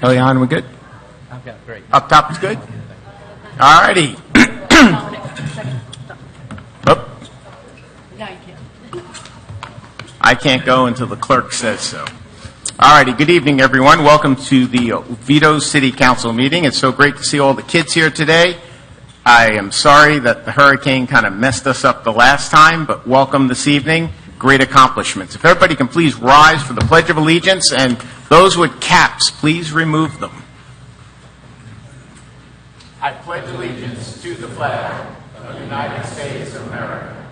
Eliana, we good? Okay, great. Up top is good? All righty. Oh, No, you can't. I can't go until the clerk says so. All righty. Good evening, everyone. Welcome to the Oviedo City Council meeting. It's so great to see all the kids here today. I am sorry that the hurricane kind of messed us up the last time, but welcome this evening. Great accomplishments. If everybody can please rise for the Pledge of Allegiance, and those with caps, please remove them. I pledge allegiance to the flag of the United States of America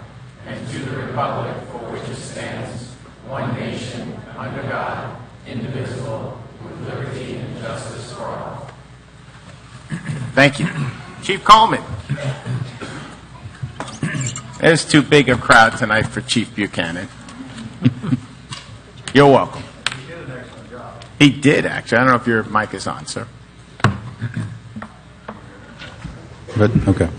and to the republic for which it stands, one nation, under God, indivisible, with liberty and justice for all. Thank you. Chief Coleman. There's too big a crowd tonight for Chief Buchanan. You're welcome. He did an excellent job. He did, actually. I don't know if your mic is on, sir. Good. Okay.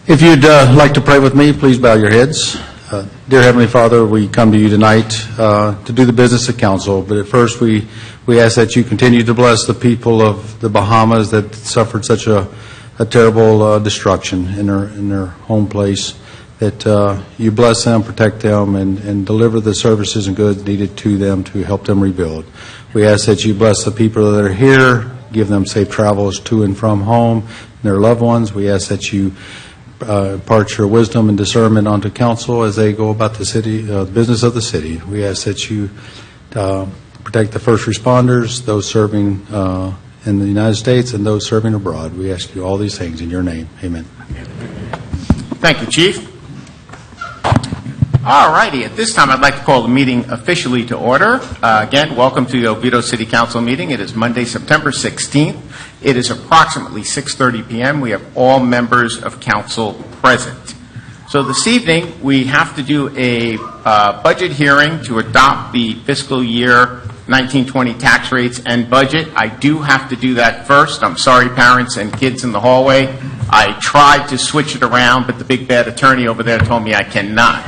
If you'd like to pray with me, please bow your heads. Dear Heavenly Father, we come to you tonight to do the business of council. But at first, we ask that you continue to bless the people of the Bahamas that suffered such a terrible destruction in their home place. That you bless them, protect them, and deliver the services and goods needed to them to help them rebuild. We ask that you bless the people that are here, give them safe travels to and from home, and their loved ones. We ask that you impart your wisdom and discernment onto council as they go about the city, business of the city. We ask that you protect the first responders, those serving in the United States and those serving abroad. We ask you all these things in your name. Amen. Thank you, Chief. All righty. At this time, I'd like to call the meeting officially to order. Again, welcome to the Oviedo City Council meeting. It is Monday, September 16th. It is approximately 6:30 p.m. We have all members of council present. So this evening, we have to do a budget hearing to adopt the fiscal year 1920 tax rates and budget. I do have to do that first. I'm sorry, parents and kids in the hallway. I tried to switch it around, but the big bad attorney over there told me I cannot.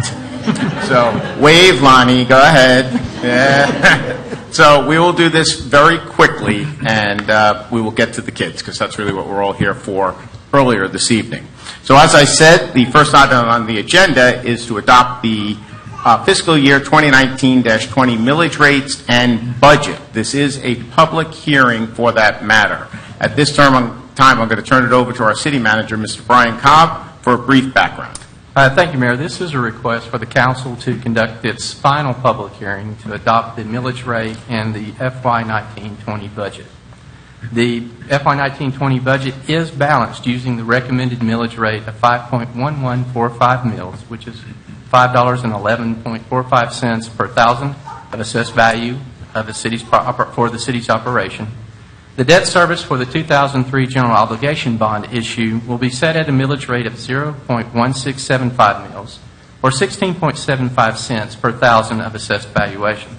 So wave, Lonnie. Go ahead. Yeah. So we will do this very quickly, and we will get to the kids, because that's really what we're all here for earlier this evening. So as I said, the first item on the agenda is to adopt the fiscal year 2019-20 millage rates and budget. This is a public hearing for that matter. At this time, I'm going to turn it over to our city manager, Mr. Brian Cobb, for a brief background. Thank you, Mayor. This is a request for the council to conduct its final public hearing to adopt the millage rate and the FY 19-20 budget. The FY 19-20 budget is balanced using the recommended millage rate of 5.1145 mils, which is $5.1145 per thousand of assessed value of the city's for the city's operation. The debt service for the 2003 general obligation bond issue will be set at a millage rate of 0.1675 mils, or 16.75 cents per thousand of assessed valuation.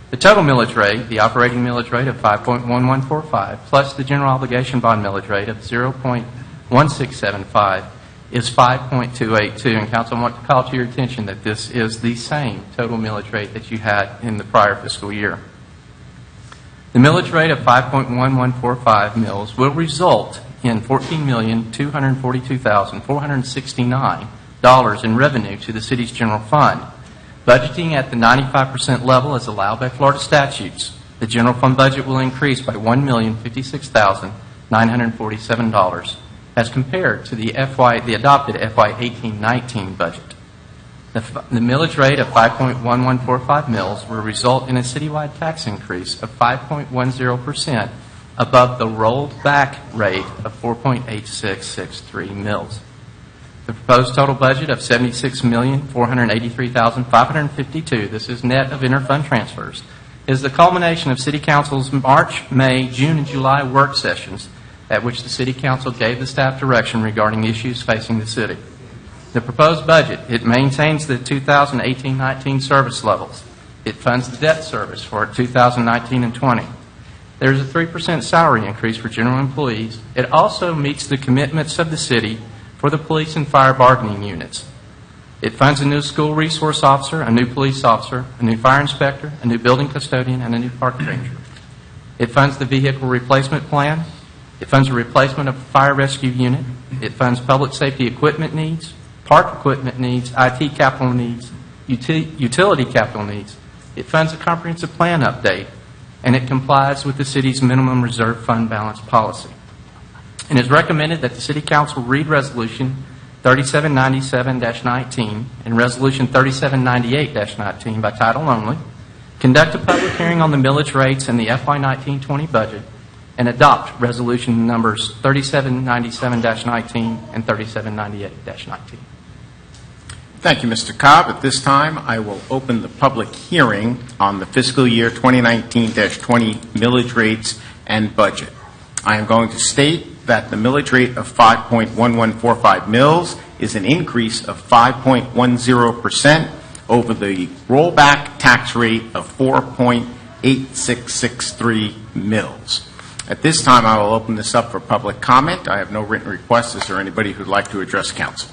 The total millage rate, the operating millage rate of 5.1145, plus the general obligation bond millage rate of 0.1675, is 5.282. And Council, I want to call to your attention that this is the same total millage rate that you had in the prior fiscal year. The millage rate of 5.1145 mils will result in $14,242,469 in revenue to the city's general fund. Budgeting at the 95% level as allowed by Florida statutes, the general fund budget will increase by $1,056,947 as compared to the adopted FY 18-19 budget. The millage rate of 5.1145 mils will result in a citywide tax increase of 5.10% above the rolled back rate of 4.8663 mils. The proposed total budget of $76,483,552, this is net of interfund transfers, is the culmination of City Council's March, May, June, and July work sessions at which the City Council gave the staff direction regarding issues facing the city. The proposed budget, it maintains the 2018-19 service levels. It funds the debt service for 2019 and 20. There's a 3% salary increase for general employees. It also meets the commitments of the city for the police and fire bargaining units. It funds a new school resource officer, a new police officer, a new fire inspector, a new building custodian, and a new park ranger. It funds the vehicle replacement plan. It funds the replacement of a fire rescue unit. It funds public safety equipment needs, park equipment needs, IT capital needs, utility capital needs. It funds a comprehensive plan update, and it complies with the city's minimum reserve fund balance policy. And it is recommended that the City Council read Resolution 3797-19 and Resolution 3798-19 by title only, conduct a public hearing on the millage rates and the FY 19-20 budget, and adopt Resolution numbers 3797-19 and 3798-19. Thank you, Mr. Cobb. At this time, I will open the public hearing on the fiscal year 2019-20 millage rates and budget. I am going to state that the millage rate of 5.1145 mils is an increase of 5.10% over the rollback tax rate of 4.8663 mils. At this time, I will open this up for public comment. I have no written requests. Is there anybody who would like to address council?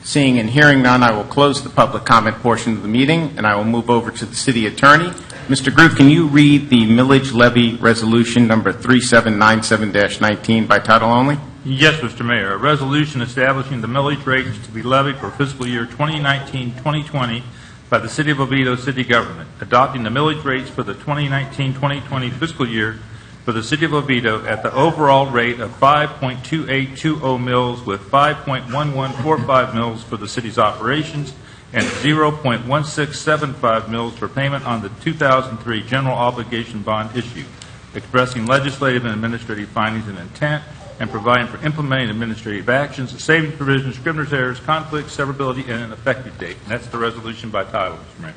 Seeing and hearing none, I will close the public comment portion of the meeting, and I will move over to the city attorney. Mr. Groot, can you read the millage levy resolution number 3797-19 by title only? Yes, Mr. Mayor. A resolution establishing the millage rates to be levied for fiscal year 2019-2020 by the City of Oviedo City Government, adopting the millage rates for the 2019-2020 fiscal year for the City of Oviedo at the overall rate of 5.2820 mils with 5.1145 mils for the city's operations and 0.1675 mils for payment on the 2003 general obligation bond issue, expressing legislative and administrative findings and intent, and providing for implementing administrative actions, saving provisions, scrivener's errors, conflicts, severability, and an effective date. And that's the resolution by title, Mr. Mayor.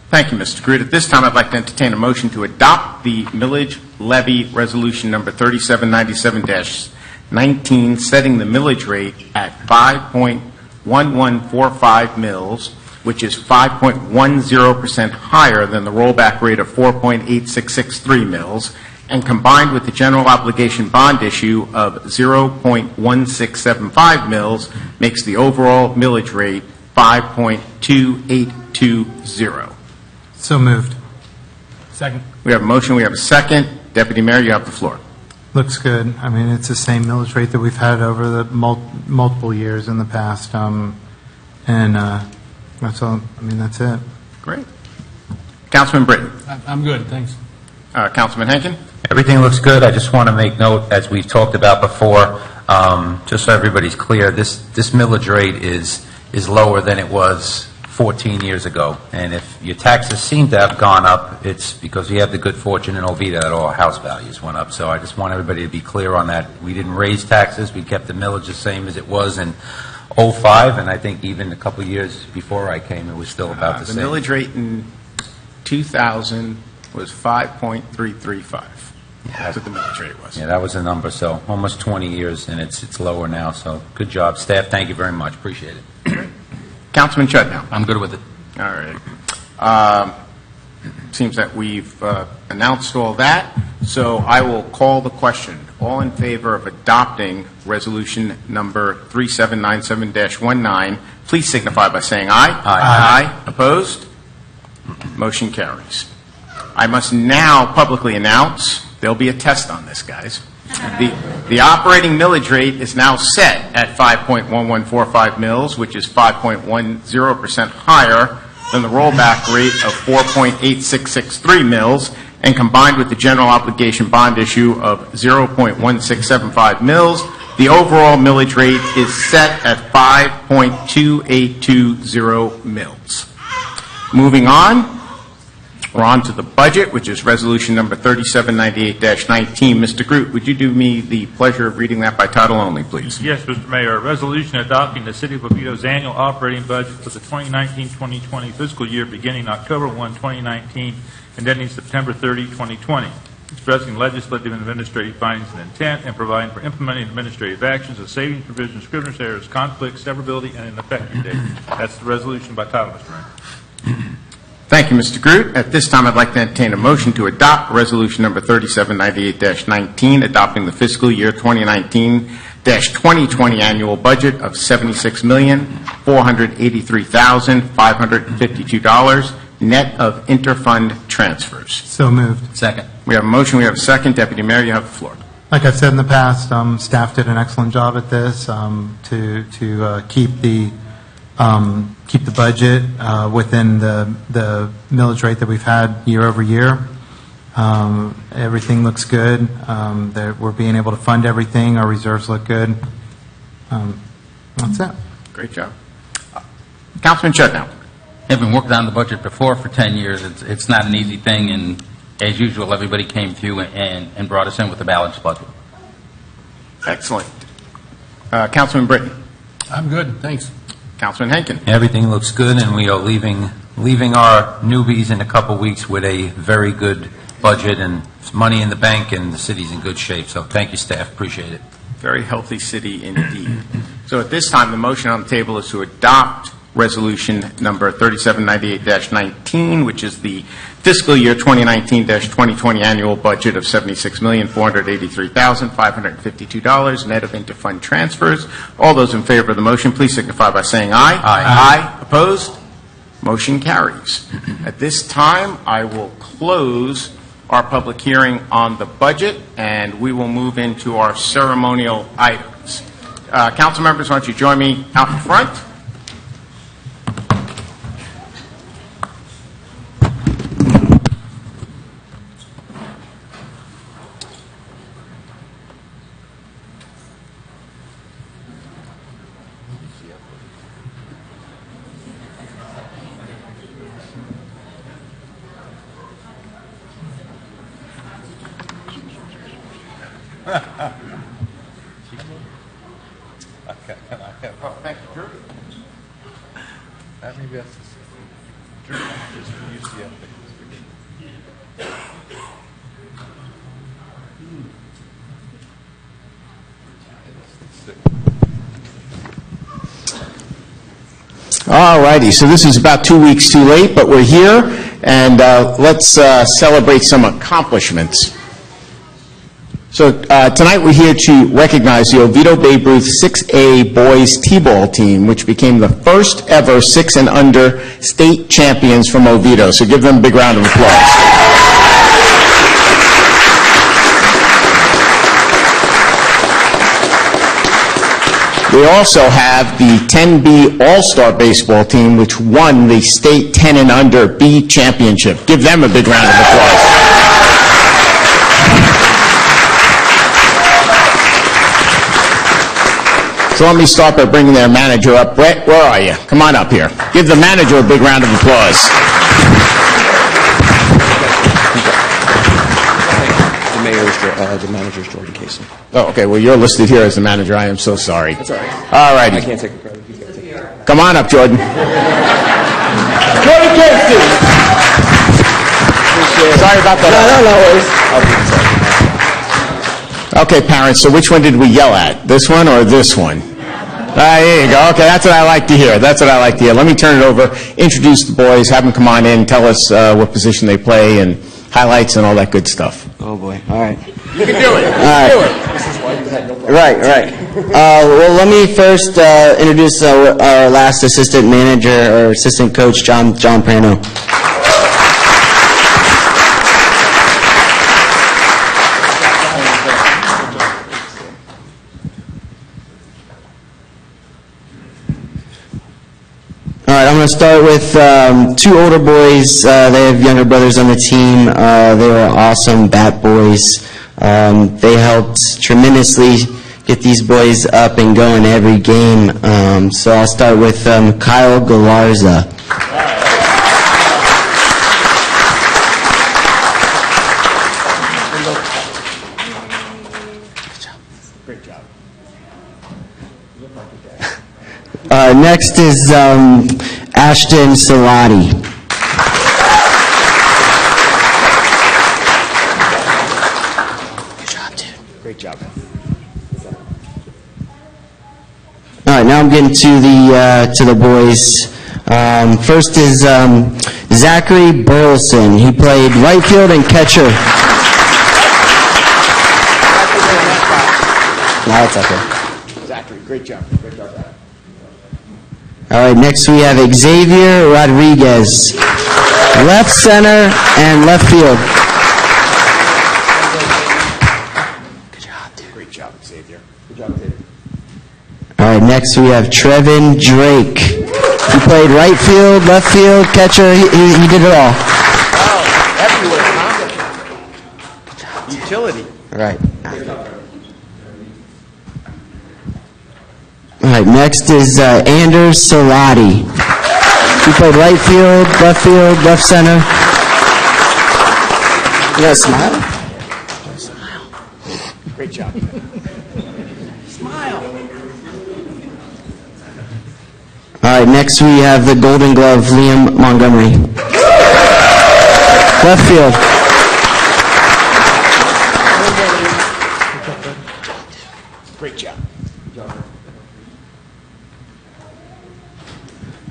Thank you, Mr. Groot. At this time, I'd like to entertain a motion to adopt the millage levy resolution number 3797-19, setting the millage rate at 5.1145 mils, which is 5.10% higher than the rollback rate of 4.8663 mils, and combined with the general obligation bond issue of 0.1675 mils, makes the overall millage rate 5.2820. So moved. Second. We have a motion, we have a second. Deputy Mayor, you have the floor. Looks good. I mean, it's the same millage rate that we've had over the multiple years in the past. And that's all. I mean, that's it. Great. Councilman Britton. I'm good, thanks. Councilman Henkin. Everything looks good. I just want to make note, as we've talked about before, just so everybody's clear, this millage rate is lower than it was 14 years ago. And if your taxes seem to have gone up, it's because you have the good fortune in Oviedo that all house values went up. So I just want everybody to be clear on that. We didn't raise taxes. We kept the millage the same as it was in 05, and I think even a couple of years before I came, it was still about the same. The millage rate in 2000 was 5.335. That's what the millage rate was. Yeah, that was the number. So almost 20 years, and it's lower now. So good job, staff. Thank you very much. Appreciate it. Councilman Chudnow. I'm good with it. All right. Seems that we've announced all that, so I will call the question. All in favor of adopting resolution number 3797-19, please signify by saying aye. Aye. Opposed? Motion carries. I must now publicly announce, there'll be a test on this, guys. The operating millage rate is now set at 5.1145 mils, which is 5.10% higher than the rollback rate of 4.8663 mils, and combined with the general obligation bond issue of 0.1675 mils, the overall millage rate is set at 5.2820 mils. Moving on. We're on to the budget, which is resolution number 3798-19. Mr. Groot, would you do me the pleasure of reading that by title only, please? Yes, Mr. Mayor. A resolution adopting the City of Oviedo's annual operating budget for the 2019-2020 fiscal year beginning October 1, 2019, and ending September 30, 2020, expressing legislative and administrative findings and intent, and providing for implementing administrative actions of saving provisions, scrivener's errors, conflicts, severability, and an effective date. That's the resolution by title, Mr. Mayor. Thank you, Mr. Groot. At this time, I'd like to entertain a motion to adopt resolution number 3798-19, adopting the fiscal year 2019 2020 annual budget of $76,483,552, net of interfund transfers. So moved. Second. We have a motion, we have a second. Deputy Mayor, you have the floor. Like I've said in the past, staff did an excellent job at this to keep the budget within the millage rate that we've had year over year. Everything looks good. We're being able to fund everything. Our reserves look good. That's it. Great job. Councilman Shutdown. Having worked on the budget before for 10 years, it's not an easy thing, and as usual, everybody came through and brought us in with a balanced budget. Excellent. Councilman Britton. I'm good, thanks. Councilman Henkin. Everything looks good, and we are leaving our newbies in a couple weeks with a very good budget and money in the bank, and the city's in good shape. So thank you, staff. Appreciate it. Very healthy city indeed. So at this time, the motion on the table is to adopt Resolution number 3798-19, which is the fiscal year 2019-2020 annual budget of $76,483,552, net of interfund transfers. All those in favor of the motion, please signify by saying aye. Aye. Opposed? Motion carries. At this time, I will close our public hearing on the budget, and we will move into our ceremonial items. Council members, why don't you join me out in front? Thank you, Drew. Maybe that's Drew, just from UCF. All righty, so this is about 2 weeks too late, but we're here, and let's celebrate some accomplishments. So tonight we're here to recognize the Oviedo Babe Ruth 6A boys T-ball team, which became the first ever 6 and under state champions from Oviedo. So give them a big round of applause. We also have the 10B All-Star Baseball team, which won the state 10 and under B championship. Give them a big round of applause. So let me start by bringing their manager up. Brett, where are you? Come on up here. Give the manager a big round of applause. The manager's Jordan Casey. Oh, okay. Well, you're listed here as the manager. I am so sorry. That's all right. All righty. I can't take the credit. He's got to take it. Come on up, Jordan. Jordan Casey! Sorry about that. No worries. Okay, parents, so which one did we yell at? This one or this one? There you go. Okay, that's what I like to hear. That's what I like to hear. Let me turn it over, introduce the boys, have them come on in, tell us what position they play, and highlights and all that good stuff. Oh, boy. All right. You can do it. All right. Right. Well, let me first introduce our last assistant manager, or assistant coach, John Prano. All right, I'm going to start with 2 older boys. They have younger brothers on the team. They were awesome bat boys. They helped tremendously get these boys up and going every game. So I'll start with Kyle Galarza. Great job. Next is Ashton Salati. Good job, dude. Great job. All right, now I'm getting to the boys. First is Zachary Burleson. He played right field and catcher. No, it's okay. Great job. Great job, Adam. All right, next we have Xavier Rodriguez, left center and left field. Good job, dude. Great job, Xavier. Good job, Xavier. All right, next we have Trevin Drake. He played right field, left field, catcher. He did it all. Everywhere, huh? Utility. All right. All right, next is Anders Salati. He played right field, left center. You gotta smile. Great job. All right, next we have the Golden Glove, Liam Montgomery. Left field. Great job.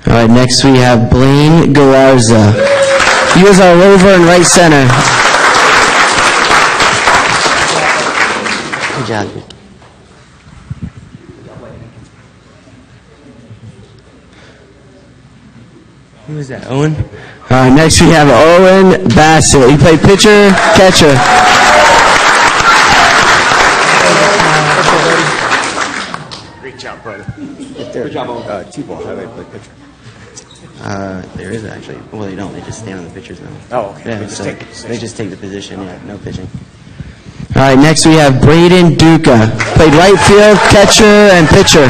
All right, next we have Blaine Galarza. He was our rover in right center. Good job. Who is that, Owen? All right, next we have Owen Bassett. He played pitcher, catcher. Great job, brother. Good job on T-ball. How do they play pitcher? There is actually. Well, they don't. They just stand on the pitcher's mound. Oh, okay. Yeah, They just so take the position. they just take the position. Yeah, no pitching. All right, next we have Braden Duca. Played right field, catcher, and pitcher.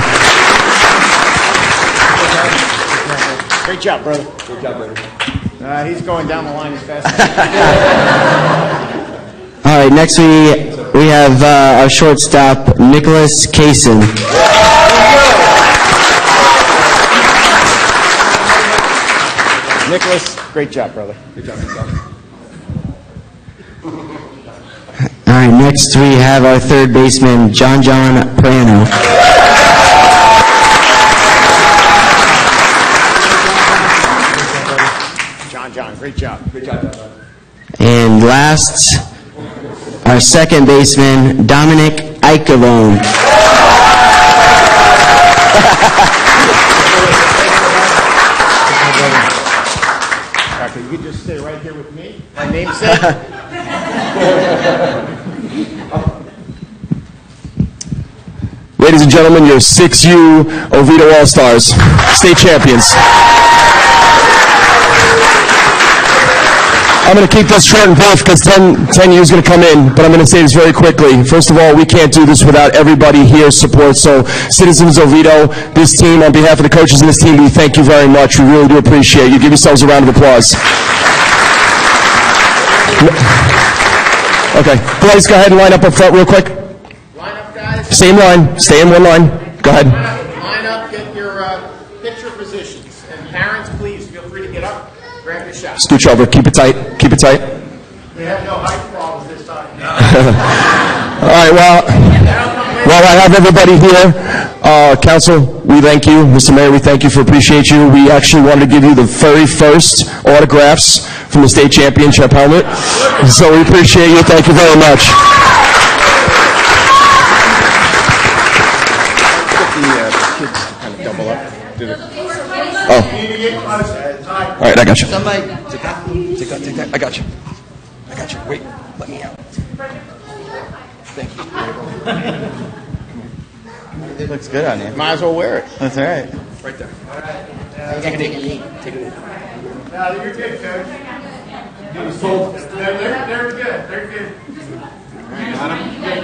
Great job, brother. Good job, brother. He's going down the line as fast as All right, next we have our shortstop, Nicholas Kaysen. Nicholas, great job, brother. Good job, All right, next we have our third baseman, John Prano. John, great job. Good job. And last, our second baseman, Dominic Icavone. Doctor, you could just stay right here with me. My namesake. Ladies and gentlemen, your 6U Oviedo All-Stars, state champions. I'm going to keep this short and brief because 10 U's going to come in, but I'm going to say this very quickly. First of all, we can't do this without everybody here's support. So, citizens of Oviedo, this team, on behalf of the coaches in this team, we thank you very much. We really do appreciate you. Give yourselves a round of applause. Okay, boys, go ahead and line up front real quick. Line up, guys. Same line. Stay in one line. Go ahead. Line up, get your picture positions. And parents, please feel free to get up, grab your shot. Scooch over. Keep it tight. Keep it tight. We have no height problems this time. All right, well, while I have everybody here, Council, we thank you. Mr. Mayor, we thank you for appreciate you. We actually wanted to give you the very first autographs from the state championship helmet. So we appreciate you. Thank you very much. Kids to kind of double up. Oh. All right, I got you. Somebody, take that. I got you. Wait, let me out. Thank you. It looks good on you. Might as well wear it. That's all right. Right there. Take it in. No, you're good, Coach. They're good. They're good.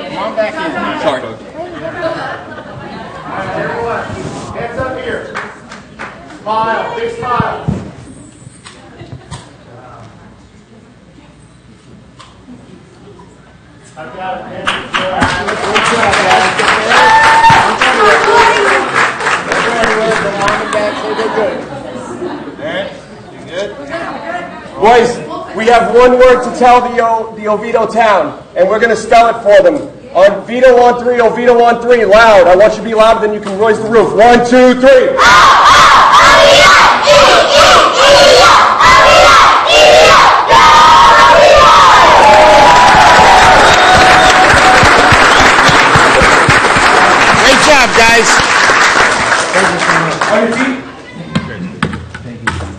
Come on back in. Sorry. All right, everyone. Hands up here. Smile. Big smile. I've got it, man. Boys, we have one word to tell the Oviedo town, and we're going to spell it for them. On Vito on 3, Oviedo on 3, loud. I want you to be louder than you can raise the roof. 1, 2, 3. Great job, guys.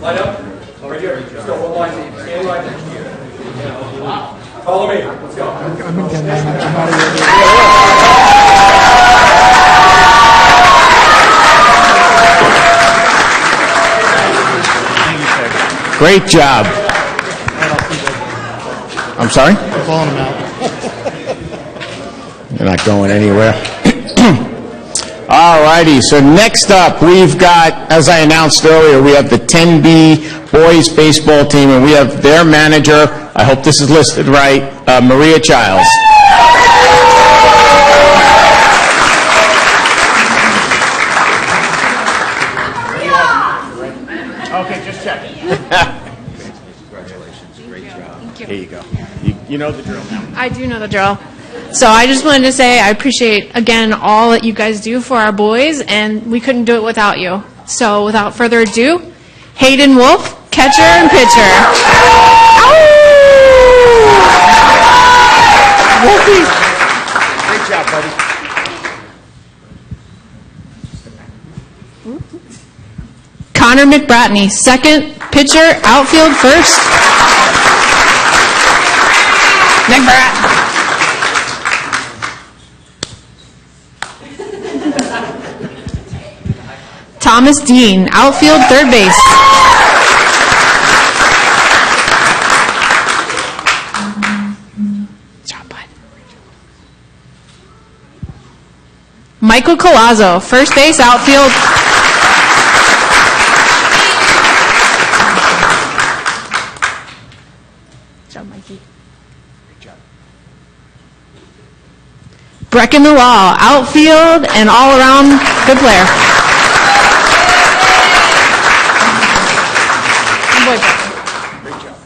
Line up. Right here. Let's go. One line. Stand right there. Follow me. Let's go. Great job. I'm sorry? Calling them out. You're not going anywhere. All righty, so next up, we've got, as I announced earlier, we have the 10B boys baseball team, and we have their manager, I hope this is listed right, Maria Childs. Okay, just checking. Congratulations, great job. Here you go. You know the drill now. I do know the drill. So I just wanted to say I appreciate, again, all that you guys do for our boys, and we couldn't do it without you. So without further ado, Hayden Wolf, catcher and pitcher. Wolfie. Great job, buddy. Connor McBratney, second, pitcher, outfield, first. McBrat. Thomas Dean, outfield, third base. Job, bud. Michael Colazzo, first base, outfield. Job, Mikey. Great job. Brecken the Wall, outfield and all around good player. Great job.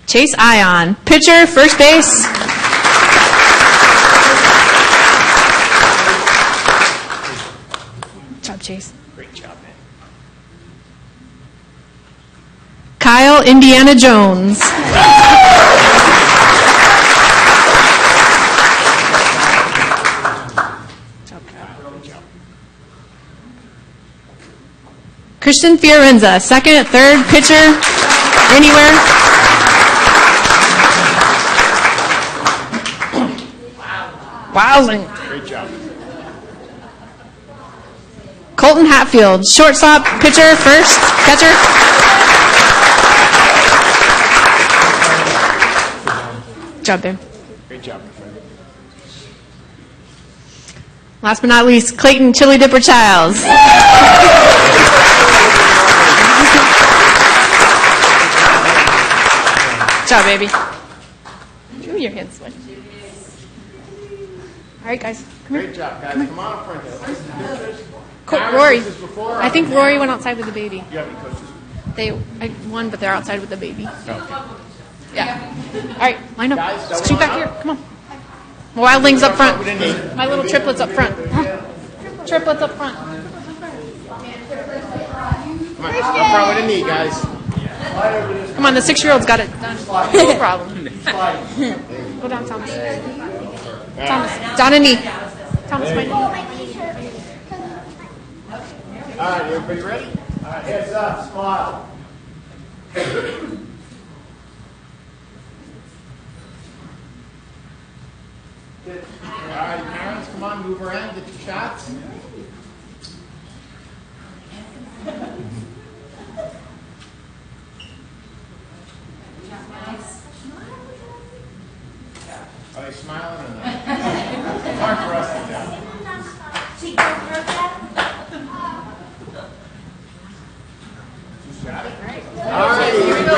Chase Ion, pitcher, first base. Good job, Chase. Great job, man. Kyle Indiana Jones. Christian Fiorenza, second, third, pitcher, anywhere. Wowzing. Great job. Colton Hatfield, shortstop, pitcher, first, catcher. Good job, dude. Great job, my friend. Last but not least, Clayton Chili Dipper Childs. Good job, baby. Show me your hands. All right, guys. Come here. Great job, guys. Come on up front. Rory. I think Rory went outside with the baby. You have any coaches? They won, but they're outside with the baby. Yeah. All right, line up. Scoot back here. Come on. My wildlings up front. My little triplets up front. Triplets up front. Come on, up front with a knee, guys. Come on, the 6-year-old's got it done. No problem. Go down, Thomas. Thomas, down a knee. Thomas, my knee. All right, everybody ready? All right, heads up, smile. All right, parents, come on, move around, get your shots. Are they smiling or not? It's hard for us to tell. All right, here we go.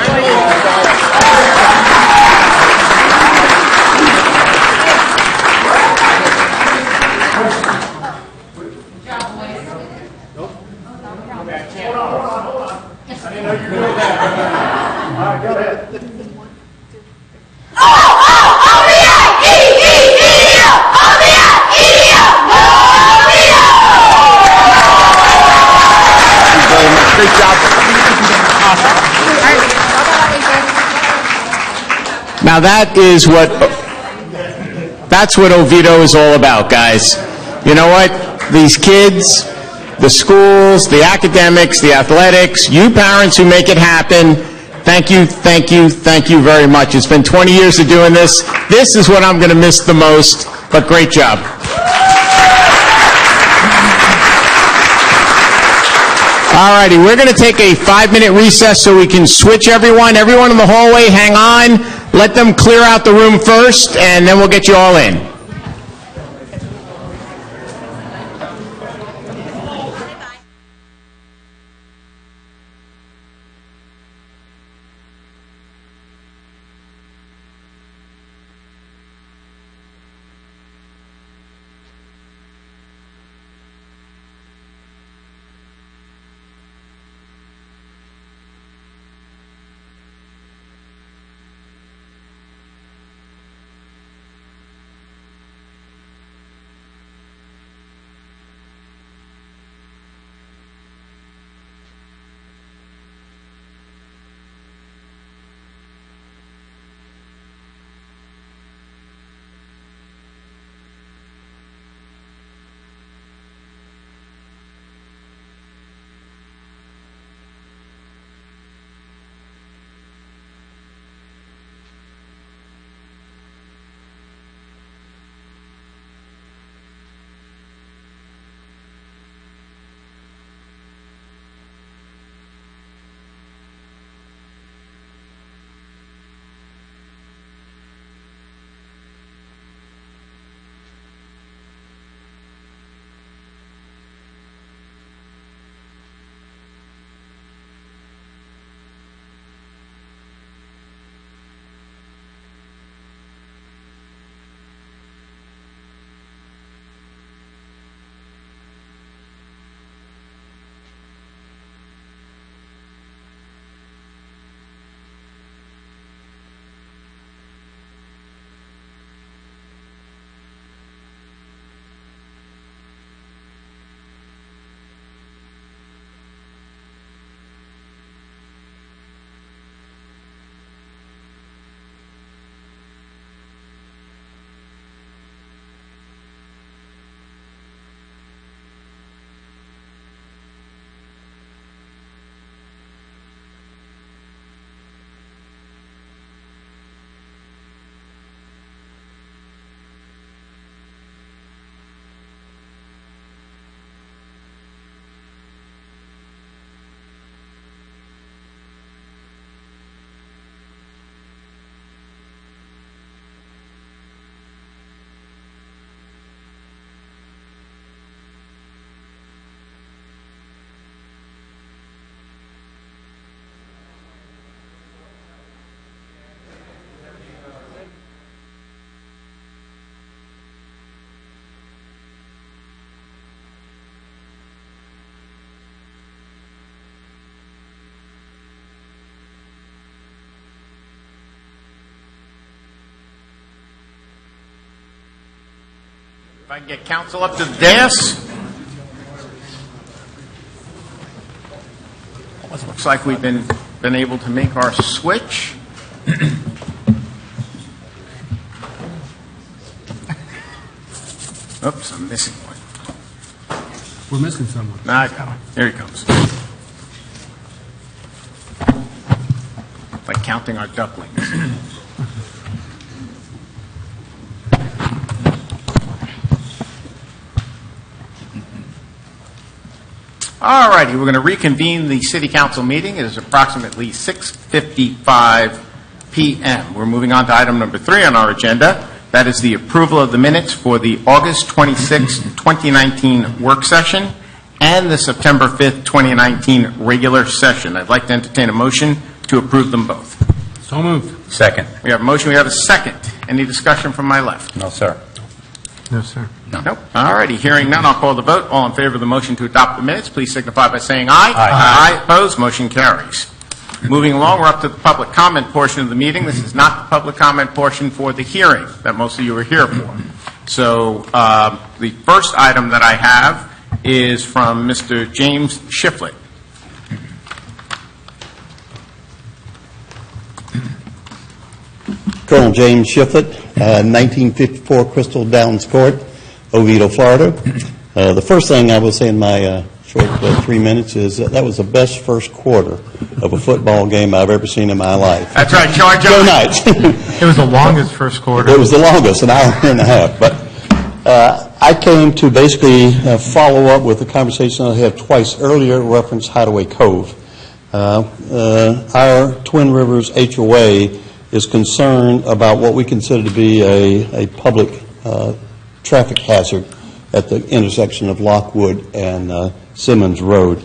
Great job. Now that's what Oviedo is all about, guys. You know what? These kids, the schools, the academics, the athletics, you parents who make it happen. Thank you, thank you, thank you very much. It's been 20 years of doing this. This is what I'm going to miss the most, but great job. All righty, we're going to take a 5-minute recess so we can switch everyone. Everyone in the hallway, hang on. Let them clear out the room first, and then we'll get you all in. If I can get council up to the dais. Looks like we've been able to make our switch. Oops, I'm missing one. We're missing someone. Nah, I got him. Here he comes. Like counting our ducklings. All righty, we're going to reconvene the City Council meeting. It is approximately 6:55 p.m. We're moving on to item number 3 on our agenda. That is the approval of the minutes for the August 26, 2019 work session and the September 5th, 2019 regular session. I'd like to entertain a motion to approve them both. So moved. Second. We have a motion, we have a second. Any discussion from my left? No, sir. No, sir. Nope. All righty. Hearing none, I'll call the vote. All in favor of the motion to adopt the minutes, please signify by saying aye. Aye. Aye. Opposed? Motion carries. Moving along, we're up to the public comment portion of the meeting. This is not the public comment portion for the hearing that most of you are here for. So the first item that I have is from Mr. James Shiflett. Colonel James Shiflett, 1954 Crystal Downs Court, Oviedo, Florida. The first thing I will say in my short 3 minutes, is that was the best first quarter of a football game I've ever seen in my life. That's right, George. Go Knights. It was the longest first quarter. It was the longest, an hour and a half. But I came to basically follow up with the conversation I had twice earlier, reference Hideaway Cove. Our Twin Rivers HOA is concerned about what we consider to be a public traffic hazard at the intersection of Lockwood and Simmons Road.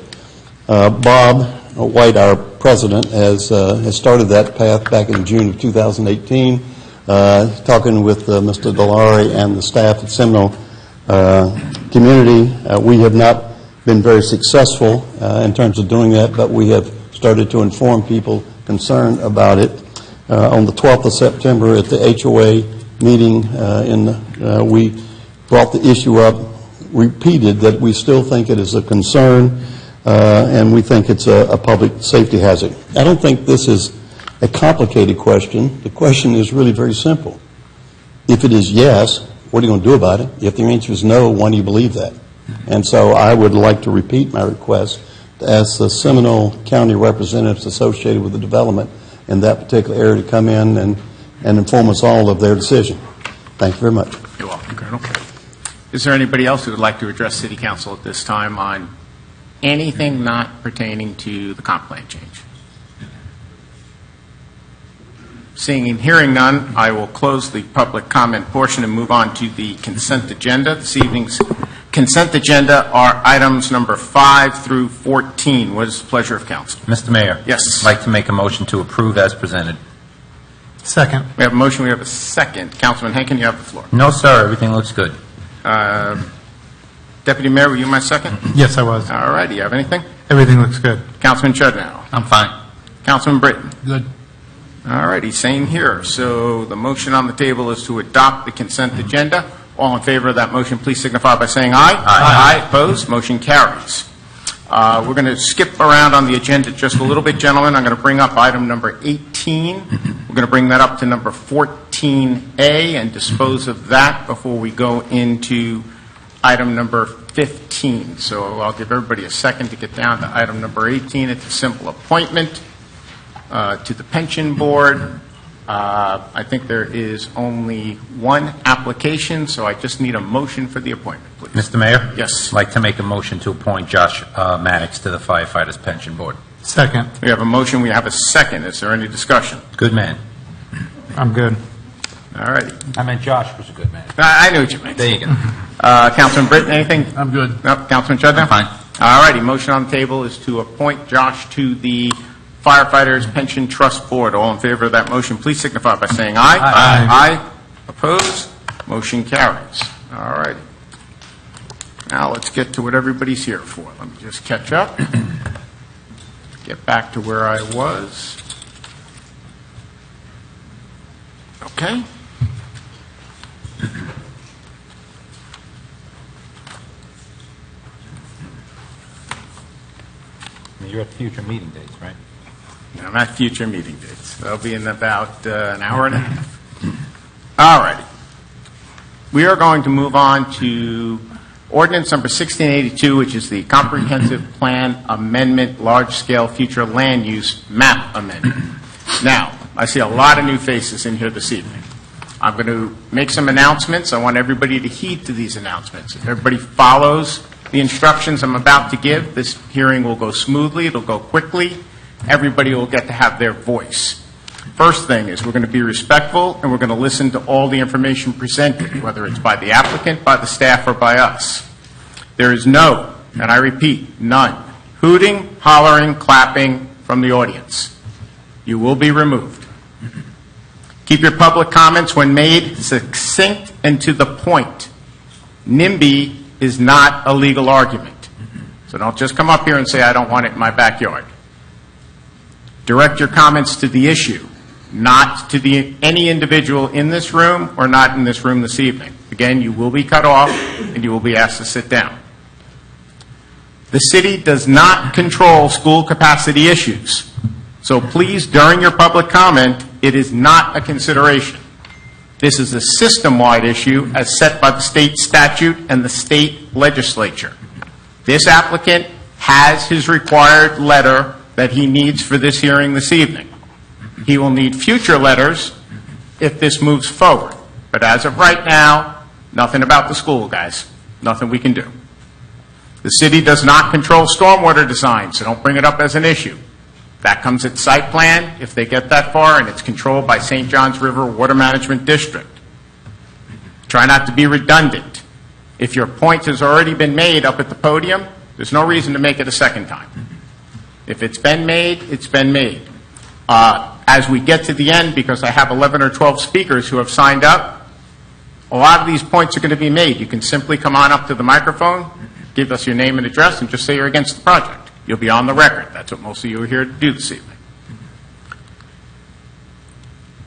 Bob White, our president, has started that path back in June of 2018, talking with Mr. Delari and the staff at Seminole community. We have not been very successful in terms of doing that, but we have started to inform people concerned about it. On the 12th of September at the HOA meeting, we brought the issue up, repeated that we still think it is a concern, and we think it's a public safety hazard. I don't think this is a complicated question. The question is really very simple. If it is yes, what are you going to do about it? If the answer is no, why do you believe that? And so I would like to repeat my request to ask the Seminole County representatives associated with the development in that particular area to come in and inform us all of their decision. Thank you very much. You're welcome, Colonel. Is there anybody else who would like to address City Council at this time on anything not pertaining to the comp plan change? Seeing and hearing none, I will close the public comment portion and move on to the consent agenda. This evening's consent agenda are items number 5 through 14. What is the pleasure of council? Mr. Mayor. Yes. I'd like to make a motion to approve as presented. Second. We have a motion. We have a second. Councilman Henkin, you have the floor. No, sir. Everything looks good. Deputy Mayor, were you my second? Yes, I was. All right. Do you have anything? Everything looks good. Councilman Chudnow. I'm fine. Councilman Britton. Good. All righty. Same here. So the motion on the table is to adopt the consent agenda. All in favor of that motion, please signify by saying aye. Aye. Opposed? Motion carries. We're going to skip around on the agenda just a little bit, gentlemen. I'm going to bring up item number 18. We're going to bring that up to number 14A and dispose of that before we go into item number 15. So I'll give everybody a second to get down to item number 18. It's a simple appointment to the pension board. I think there is only one application, so I just need a motion for the appointment, please. Mr. Mayor? Yes. I'd like to make a motion to appoint Josh Maddox to the Firefighters Pension Board. Second. We have a motion. We have a second. Is there any discussion? Good man. I'm good. All righty. I meant Josh was a good man. I knew what you meant. There you go. Councilman Britton, anything? I'm good. No. Councilman Chudnow? Fine. All righty. Motion on the table is to appoint Josh to the Firefighters Pension Trust Board. All in favor of that motion, please signify by saying aye. Aye. Aye. Opposed? Motion carries. All righty. Now let's get to what everybody's here for. Let me just catch up. Get back to where I was. Okay. You're at future meeting dates, right? I'm at future meeting dates. They'll be in about an hour and a half. All righty. We are going to move on to ordinance number 1682, which is the Comprehensive Plan Amendment, Large-Scale Future Land Use Map Amendment. Now, I see a lot of new faces in here this evening. I'm going to make some announcements. I want everybody to heed to these announcements. If everybody follows the instructions I'm about to give, this hearing will go smoothly. It'll go quickly. Everybody will get to have their voice. First thing is we're going to be respectful and we're going to listen to all the information presented, whether it's by the applicant, by the staff, or by us. There is no, and I repeat, none, hooting, hollering, clapping from the audience. You will be removed. Keep your public comments when made succinct and to the point. NIMBY is not a legal argument. So don't just come up here and say, I don't want it in my backyard. Direct your comments to the issue, not to any individual in this room or not in this room this evening. Again, you will be cut off and you will be asked to sit down. The city does not control school capacity issues. So please, during your public comment, it is not a consideration. This is a system-wide issue as set by the state statute and the state legislature. This applicant has his required letter that he needs for this hearing this evening. He will need future letters if this moves forward. But as of right now, nothing about the school, guys. Nothing we can do. The city does not control stormwater design, so don't bring it up as an issue. That comes at site plan if they get that far, and it's controlled by St. Johns River Water Management District. Try not to be redundant. If your point has already been made up at the podium, there's no reason to make it a second time. If it's been made, it's been made. As we get to the end, because I have 11 or 12 speakers who have signed up, a lot of these points are going to be made. You can simply come on up to the microphone, give us your name and address, and just say you're against the project. You'll be on the record. That's what most of you are here to do this evening.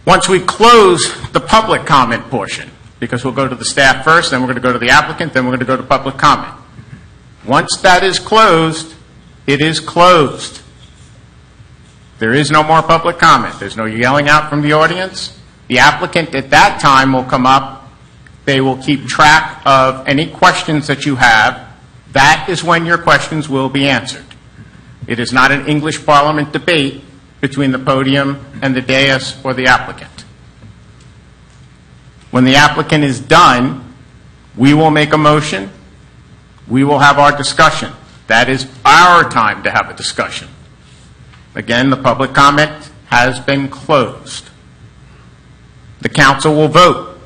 Once we close the public comment portion, because we'll go to the staff first, then we're going to go to the applicant, then we're going to go to public comment. Once that is closed, it is closed. There is no more public comment. There's no yelling out from the audience. The applicant at that time will come up. They will keep track of any questions that you have. That is when your questions will be answered. It is not an English Parliament debate between the podium and the dais or the applicant. When the applicant is done, we will make a motion. We will have our discussion. That is our time to have a discussion. Again, the public comment has been closed. The council will vote.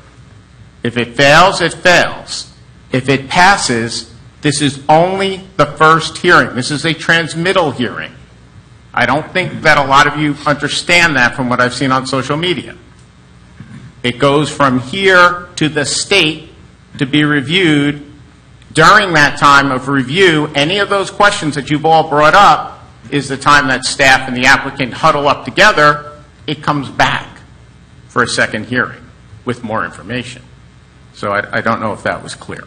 If it fails, it fails. If it passes, this is only the first hearing. This is a transmittal hearing. I don't think that a lot of you understand that from what I've seen on social media. It goes from here to the state to be reviewed. During that time of review, any of those questions that you've all brought up is the time that staff and the applicant huddle up together. It comes back for a second hearing with more information. So I don't know if that was clear.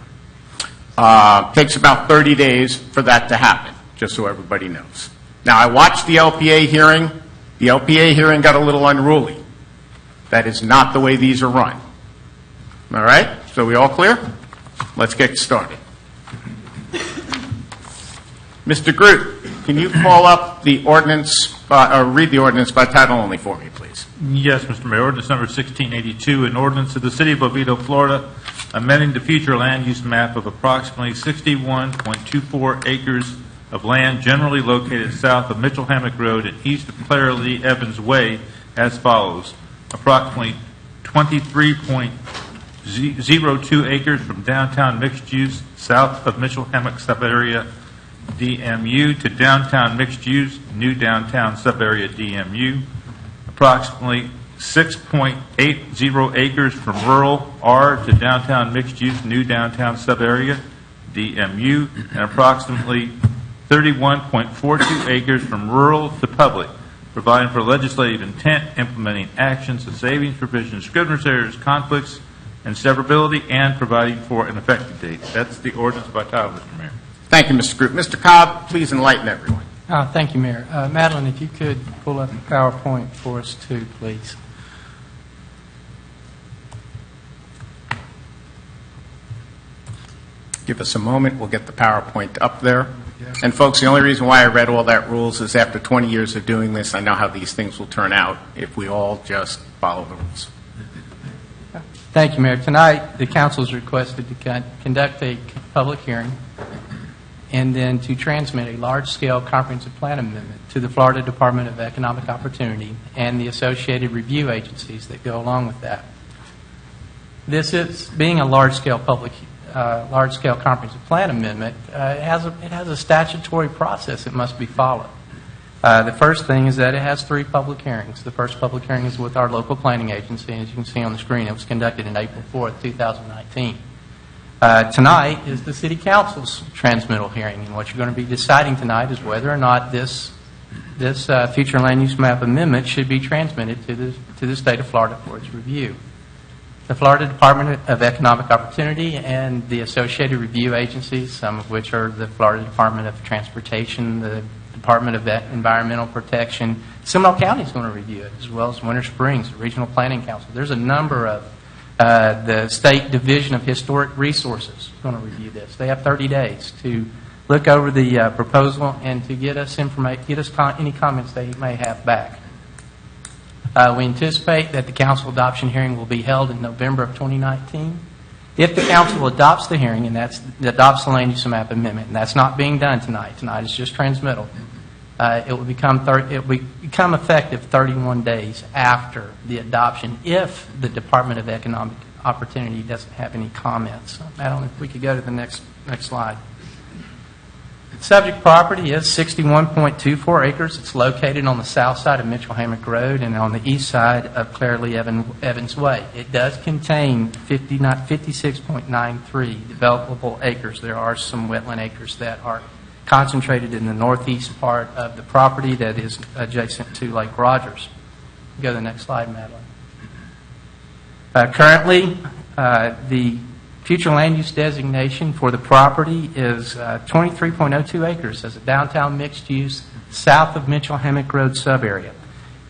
Takes about 30 days for that to happen, just so everybody knows. Now, I watched the LPA hearing. The LPA hearing got a little unruly. That is not the way these are run. All right? So we all clear? Let's get started. Mr. Groot, can you call up the ordinance, or read the ordinance by title only for me, please? Yes, Mr. Mayor. Ordinance number 1682, an ordinance of the City of Oviedo, Florida, amending the future land use map of approximately 61.24 acres of land generally located south of Mitchell Hammock Road and east of Clara Lee Evans Way as follows. Approximately 23.02 acres from downtown mixed use south of Mitchell Hammock subarea DMU to downtown mixed use new downtown subarea DMU. Approximately 6.80 acres from rural R to downtown mixed use new downtown subarea DMU, and approximately 31.42 acres from rural to public, providing for legislative intent, implementing actions and savings provisions, Scrivener's errors, conflicts, and severability, and providing for an effective date. That's the ordinance by title, Mr. Mayor. Thank you, Mr. Groot. Mr. Cobb, please enlighten everyone. Thank you, Mayor. Madeline, if you could pull up the PowerPoint for us too, please. Give us a moment. We'll get the PowerPoint up there. And folks, the only reason why I read all that rules is after 20 years of doing this, I know how these things will turn out if we all just follow the rules. Thank you, Mayor. Tonight, the council is requested to conduct a public hearing and then to transmit a large-scale comprehensive plan amendment to the Florida Department of Economic Opportunity and the associated review agencies that go along with that. This is, being a large-scale comprehensive plan amendment, it has a statutory process that must be followed. The first thing is that it has 3 public hearings. The first public hearing is with our local planning agency, and as you can see on the screen, it was conducted in April 4th, 2019. Tonight is the City Council's transmittal hearing, and what you're going to be deciding tonight is whether or not this future land use map amendment should be transmitted to the state of Florida for its review. The Florida Department of Economic Opportunity and the associated review agencies, some of which are the Florida Department of Transportation, the Department of Environmental Protection. Seminole County is going to review it, as well as Winter Springs, the Regional Planning Council. There's a number of the State Division of Historic Resources going to review this. They have 30 days to look over the proposal and to get us any comments they may have back. We anticipate that the council adoption hearing will be held in November of 2019. If the council adopts the hearing, and adopts the land use map amendment, and that's not being done tonight. Tonight is just transmittal. It will become effective 31 days after the adoption if the Department of Economic Opportunity doesn't have any comments. Madeline, if we could go to the next slide. Subject property is 61.24 acres. It's located on the south side of Mitchell Hammock Road and on the east side of Claire Lee Evans Way. It does contain 56.93 developable acres. There are some wetland acres that are concentrated in the northeast part of the property that is adjacent to Lake Rogers. Go to the next slide, Madeline. Currently, the future land use designation for the property is 23.02 acres as a downtown mixed use south of Mitchell Hammock Road subarea.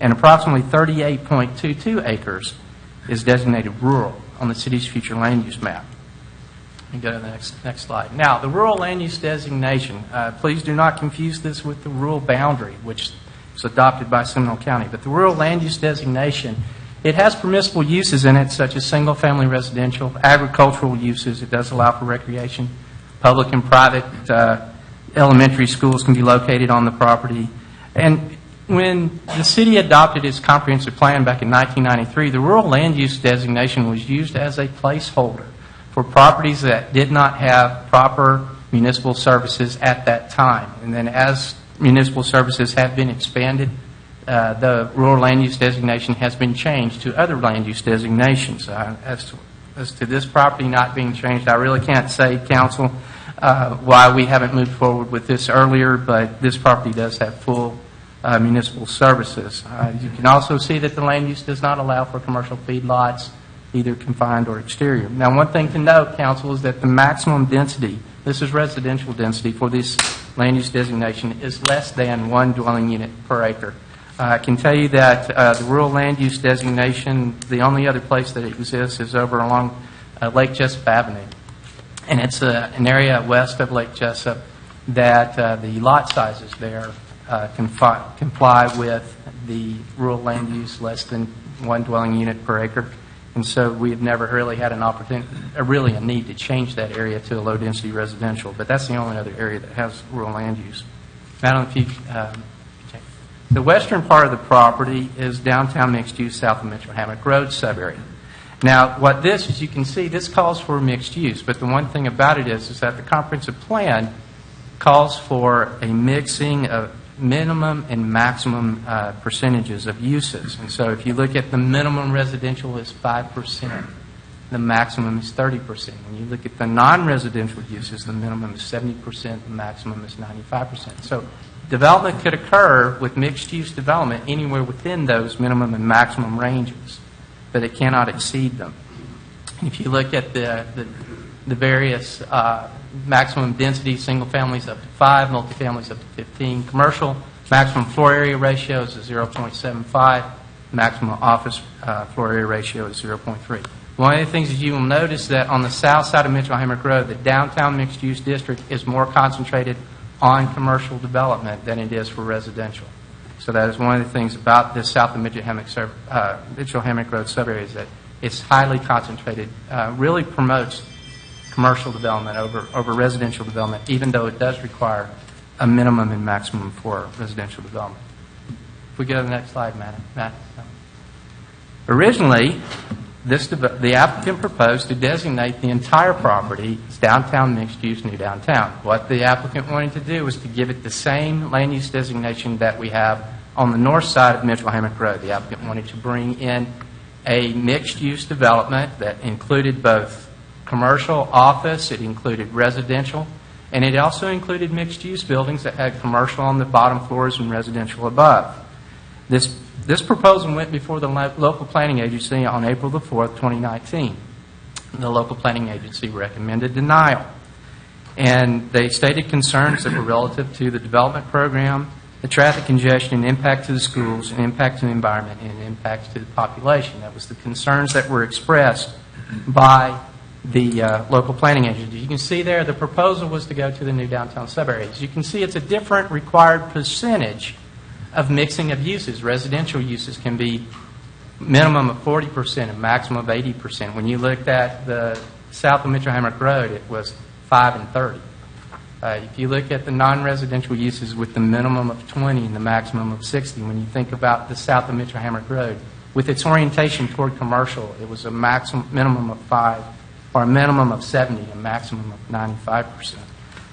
And approximately 38.22 acres is designated rural on the city's future land use map. You go to the next slide. Now, the rural land use designation, please do not confuse this with the rural boundary, which was adopted by Seminole County. But the rural land use designation, it has permissible uses in it, such as single-family residential, agricultural uses. It does allow for recreation. Public and private elementary schools can be located on the property. And when the city adopted its comprehensive plan back in 1993, the rural land use designation was used as a placeholder for properties that did not have proper municipal services at that time. And then as municipal services have been expanded, the rural land use designation has been changed to other land use designations. As to this property not being changed, I really can't say, council, why we haven't moved forward with this earlier, but this property does have full municipal services. You can also see that the land use does not allow for commercial feedlots, either confined or exterior. Now, one thing to note, council, is that the maximum density, this is residential density for this land use designation, is less than one dwelling unit per acre. I can tell you that the rural land use designation, the only other place that it exists is over along Lake Jessup Avenue. And it's an area west of Lake Jessup that the lot sizes there comply with the rural land use less than one dwelling unit per acre. And so we have never really had an opportunity, really a need to change that area to a low-density residential. But that's the only other area that has rural land use. Madeline, if you... The western part of the property is downtown mixed use south of Mitchell Hammock Road subarea. Now, what this, as you can see, this calls for mixed use, but the one thing about it is that the comprehensive plan calls for a mixing of minimum and maximum percentages of uses. And so if you look at the minimum residential is 5%, the maximum is 30%. When you look at the non-residential uses, the minimum is 70%, the maximum is 95%. So development could occur with mixed-use development anywhere within those minimum and maximum ranges, but it cannot exceed them. If you look at the various maximum density, single families up to 5, multifamilies up to 15, commercial maximum floor area ratio is 0.75, maximum office floor area ratio is 0.3. One of the things that you will notice that on the south side of Mitchell Hammock Road, the downtown mixed-use district is more concentrated on commercial development than it is for residential. So that is one of the things about this south of Mitchell Hammock Road subarea is that it's highly concentrated, really promotes commercial development over residential development, even though it does require a minimum and maximum for residential development. If we go to the next slide, Matt. Originally, the applicant proposed to designate the entire property as downtown mixed-use new downtown. What the applicant wanted to do was to give it the same land use designation that we have on the north side of Mitchell Hammock Road. The applicant wanted to bring in a mixed-use development that included both commercial, office, it included residential, and it also included mixed-use buildings that had commercial on the bottom floors and residential above. This proposal went before the local planning agency on April the 4th, 2019. The local planning agency recommended denial. And they stated concerns that were relative to the development program, the traffic congestion, impact to the schools, and impact to the environment, and impacts to the population. That was the concerns that were expressed by the local planning agency. You can see there the proposal was to go to the new downtown subareas. You can see it's a different required percentage of mixing of uses. Residential uses can be minimum of 40% and maximum of 80%. When you looked at the south of Mitchell Hammock Road, it was 5 and 30. If you look at the non-residential uses with the minimum of 20 and the maximum of 60, when you think about the south of Mitchell Hammock Road, with its orientation toward commercial, it was a minimum of 5, or a minimum of 70, a maximum of 95%.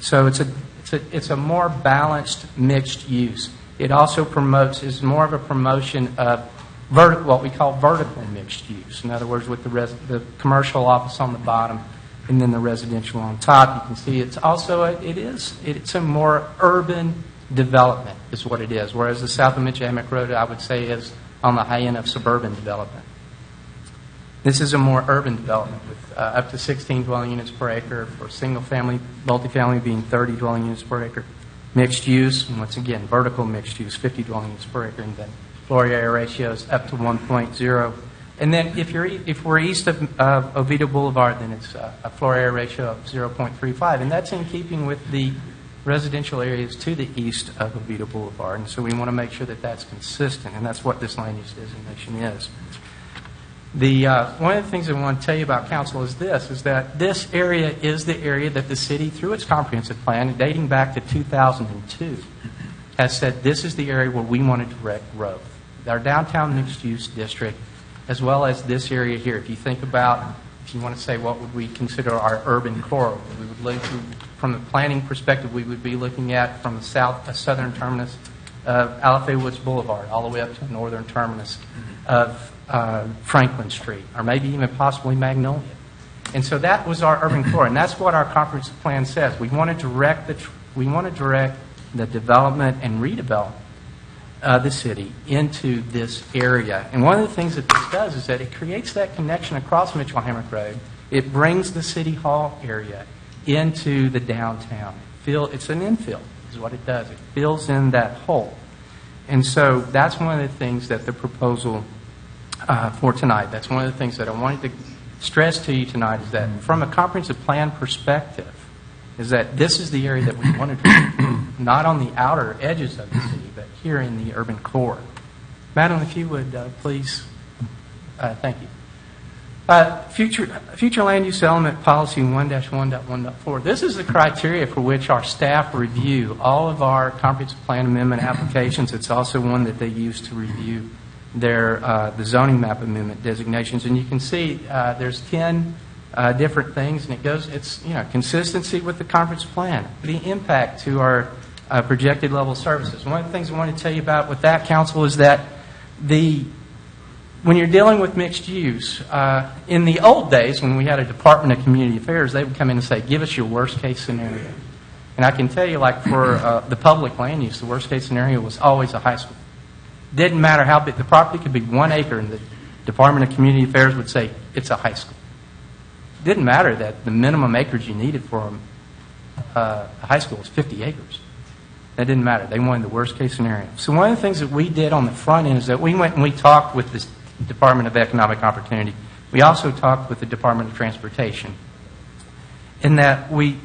So it's a more balanced mixed use. It also is more of a promotion of what we call vertical mixed use. In other words, with the commercial office on the bottom and then the residential on top, you can see it's also it's a more urban development is what it is. Whereas the south of Mitchell Hammock Road, I would say, is on the high end of suburban development. This is a more urban development with up to 16 dwelling units per acre for single family, multifamily being 30 dwelling units per acre. Mixed use, and once again, vertical mixed use, 50 dwelling units per acre, and then floor area ratios up to 1.0. And then if we're east of Oviedo Boulevard, then it's a floor area ratio of 0.35, and that's in keeping with the residential areas to the east of Oviedo Boulevard. And so we want to make sure that that's consistent, and that's what this land use designation is. One of the things I want to tell you about council is that this area is the area that the city, through its comprehensive plan, dating back to 2002, has said this is the area where we want to direct growth. Our downtown mixed-use district, as well as this area here. If you think about, if you want to say what would we consider our urban core, we would look from the planning perspective, we would be looking at from the southern terminus of Alafay Woods Boulevard all the way up to the northern terminus of Franklin Street, or maybe even possibly Magnolia. And so that was our urban core, and that's what our comprehensive plan says. We want to direct the development and redevelopment the city into this area. And one of the things that this does is that it creates that connection across Mitchell Hammock Road. It brings the City Hall area into the downtown. It's an infill is what it does. It fills in that hole. And so that's one of the things that the proposal for tonight, that's one of the things that I wanted to stress to you tonight, is that from a comprehensive plan perspective, is that this is the area that we want to do, not on the outer edges of the city, but here in the urban core. Madam, if you would please, thank you. Future land use element policy 1-1.1.4. This is the criteria for which our staff review all of our comprehensive plan amendment applications. It's also one that they use to review the zoning map amendment designations. And you can see there's 10 different things, and it's consistency with the comprehensive plan, the impact to our projected level of services. One of the things I want to tell you about with that, council, is that when you're dealing with mixed use, in the old days when we had a Department of Community Affairs, they would come in and say, give us your worst case scenario. And I can tell you, like for the public land use, the worst case scenario was always a high school. Didn't matter how big the property could be, 1 acre, and the Department of Community Affairs would say it's a high school. Didn't matter that the minimum acreage you needed for a high school was 50 acres. That didn't matter. They wanted the worst case scenario. So one of the things that we did on the front end is that we went and we talked with the Department of Economic Opportunity. We also talked with the Department of Transportation. In that we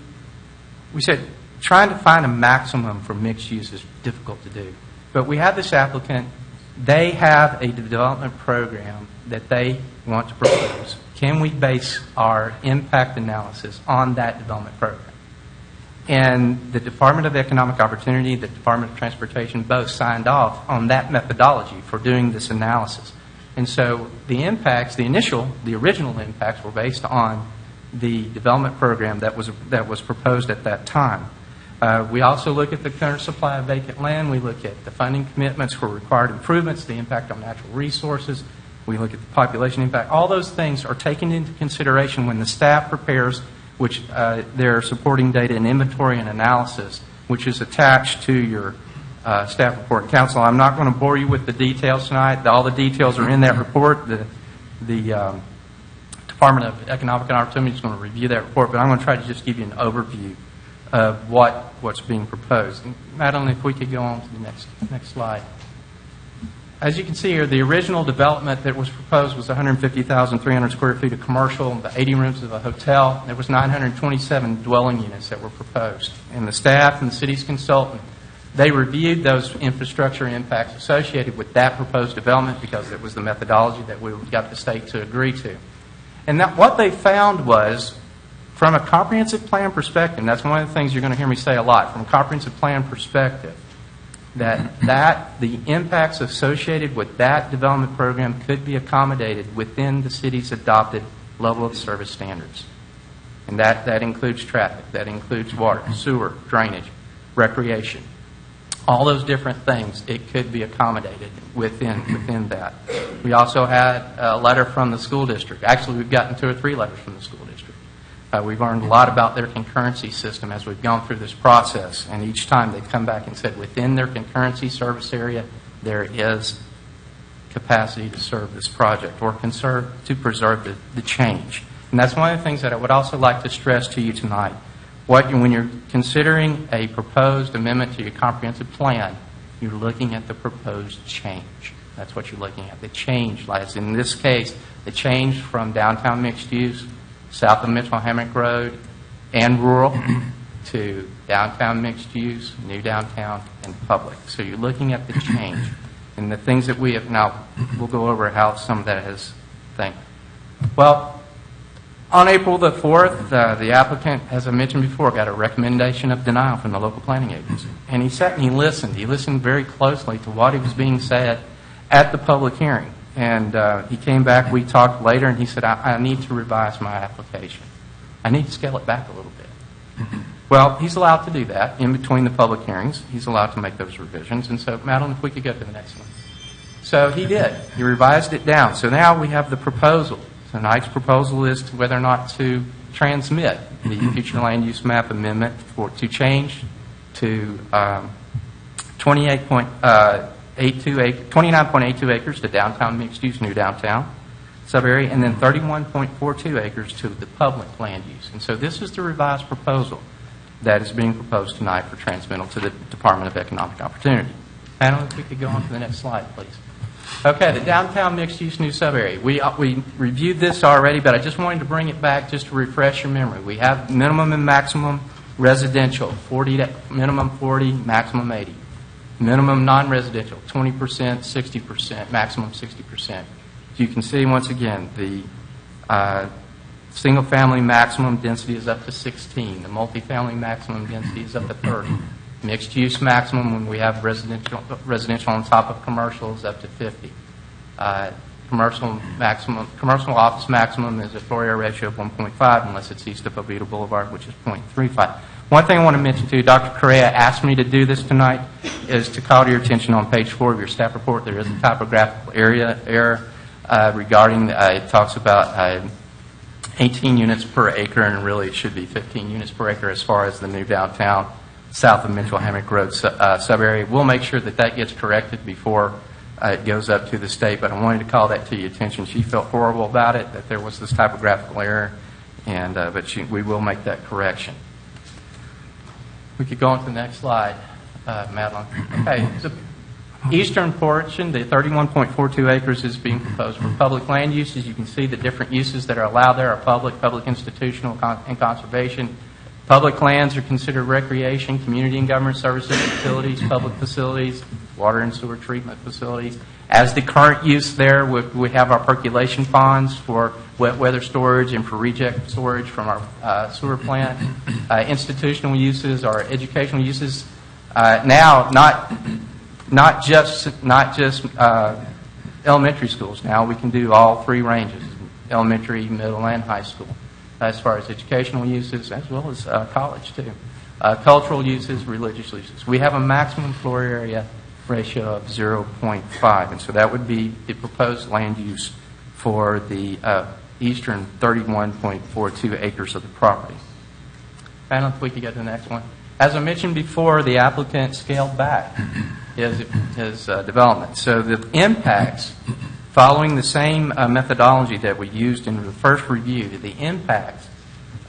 said trying to find a maximum for mixed use is difficult to do. But we have this applicant. They have a development program that they want to propose. Can we base our impact analysis on that development program? And the Department of Economic Opportunity, the Department of Transportation, both signed off on that methodology for doing this analysis. And so the impacts, the original impacts, were based on the development program that was proposed at that time. We also look at the current supply of vacant land. We look at the funding commitments for required improvements, the impact on natural resources. We look at the population impact. All those things are taken into consideration when the staff prepares their supporting data and inventory and analysis, which is attached to your staff report. Council, I'm not going to bore you with the details tonight. All the details are in that report. The Department of Economic Opportunity is going to review that report, but I'm going to try to just give you an overview of what's being proposed. And Madeline, if we could go on to the next slide. As you can see here, the original development that was proposed was 150,300 square feet of commercial, the 80 rooms of a hotel. There was 927 dwelling units that were proposed. And the staff and the city's consultant, they reviewed those infrastructure impacts associated with that proposed development because it was the methodology that we got the state to agree to. And what they found was, from a comprehensive plan perspective, and that's one of the things you're going to hear me say a lot, from a comprehensive plan perspective, that the impacts associated with that development program could be accommodated within the city's adopted level of service standards. And that includes traffic, that includes water, sewer, drainage, recreation. All those different things, it could be accommodated within that. We also had a letter from the school district. Actually, we've gotten 2 or 3 letters from the school district. We've learned a lot about their concurrency system as we've gone through this process, and each time they've come back and said within their concurrency service area, there is capacity to serve this project or to preserve the change. And that's one of the things that I would also like to stress to you tonight. When you're considering a proposed amendment to your comprehensive plan, you're looking at the proposed change. That's what you're looking at. The change, like in this case, the change from downtown mixed use, south of Mitchell Hammock Road, and rural, to downtown mixed use, new downtown, and public. So you're looking at the change. And the things that we have now, we'll go over how some of that has things. Well, on April the 4th, the applicant, as I mentioned before, got a recommendation of denial from the local planning agency. And he sat and he listened. He listened very closely to what was being said at the public hearing. And he came back, we talked later, and he said, I need to revise my application. I need to scale it back a little bit. Well, he's allowed to do that in between the public hearings. He's allowed to make those revisions. And so, Madeline, if we could go to the next one. So he did. He revised it down. So now we have the proposal. Tonight's proposal is to whether or not to transmit the future land use map amendment to change to 29.82 acres to downtown mixed use, new downtown sub-area, and then 31.42 acres to the public land use. And so this is the revised proposal that is being proposed tonight for transmittal to the Department of Economic Opportunity. Madam, if we could go on to the next slide, please. Okay, the downtown mixed-use new sub-area. We reviewed this already, but I just wanted to bring it back just to refresh your memory. We have minimum and maximum residential, minimum 40, maximum 80. Minimum non-residential, 20%, 60%, maximum 60%. You can see, once again, the single-family maximum density is up to 16. The multifamily maximum density is up to 30. Mixed-use maximum, when we have residential on top of commercial, is up to 50. Commercial office maximum is a floor area ratio of 1.5 unless it's east of Oviedo Boulevard, which is 0.35. One thing I want to mention too, Dr. Correa asked me to do this tonight, is to call to your attention on page 4 of your staff report. There is a typographical error regarding, it talks about 18 units per acre, and really it should be 15 units per acre as far as the new downtown south of Mitchell Hammock Road sub-area. We'll make sure that that gets corrected before it goes up to the state, but I wanted to call that to your attention. She felt horrible about it, that there was this typographical error, and but we will make that correction. We could go on to the next slide, Madeline. Okay, so eastern portion, the 31.42 acres is being proposed for public land uses. You can see the different uses that are allowed there are public institutional, and conservation. Public lands are considered recreation, community and government services, utilities, public facilities, water and sewer treatment facilities. As the current use there, we have our percolation ponds for wet weather storage and for reject storage from our sewer plant. Institutional uses are educational uses. Now, not just elementary schools. Now we can do all 3 ranges: elementary, middle, and high school, as far as educational uses, as well as college, too. Cultural uses, religious uses. We have a maximum floor area ratio of 0.5, and so that would be the proposed land use for the eastern 31.42 acres of the property. And if we could get to the next one. As I mentioned before, the applicant scaled back his development. So the impacts, following the same methodology that we used in the first review, the impacts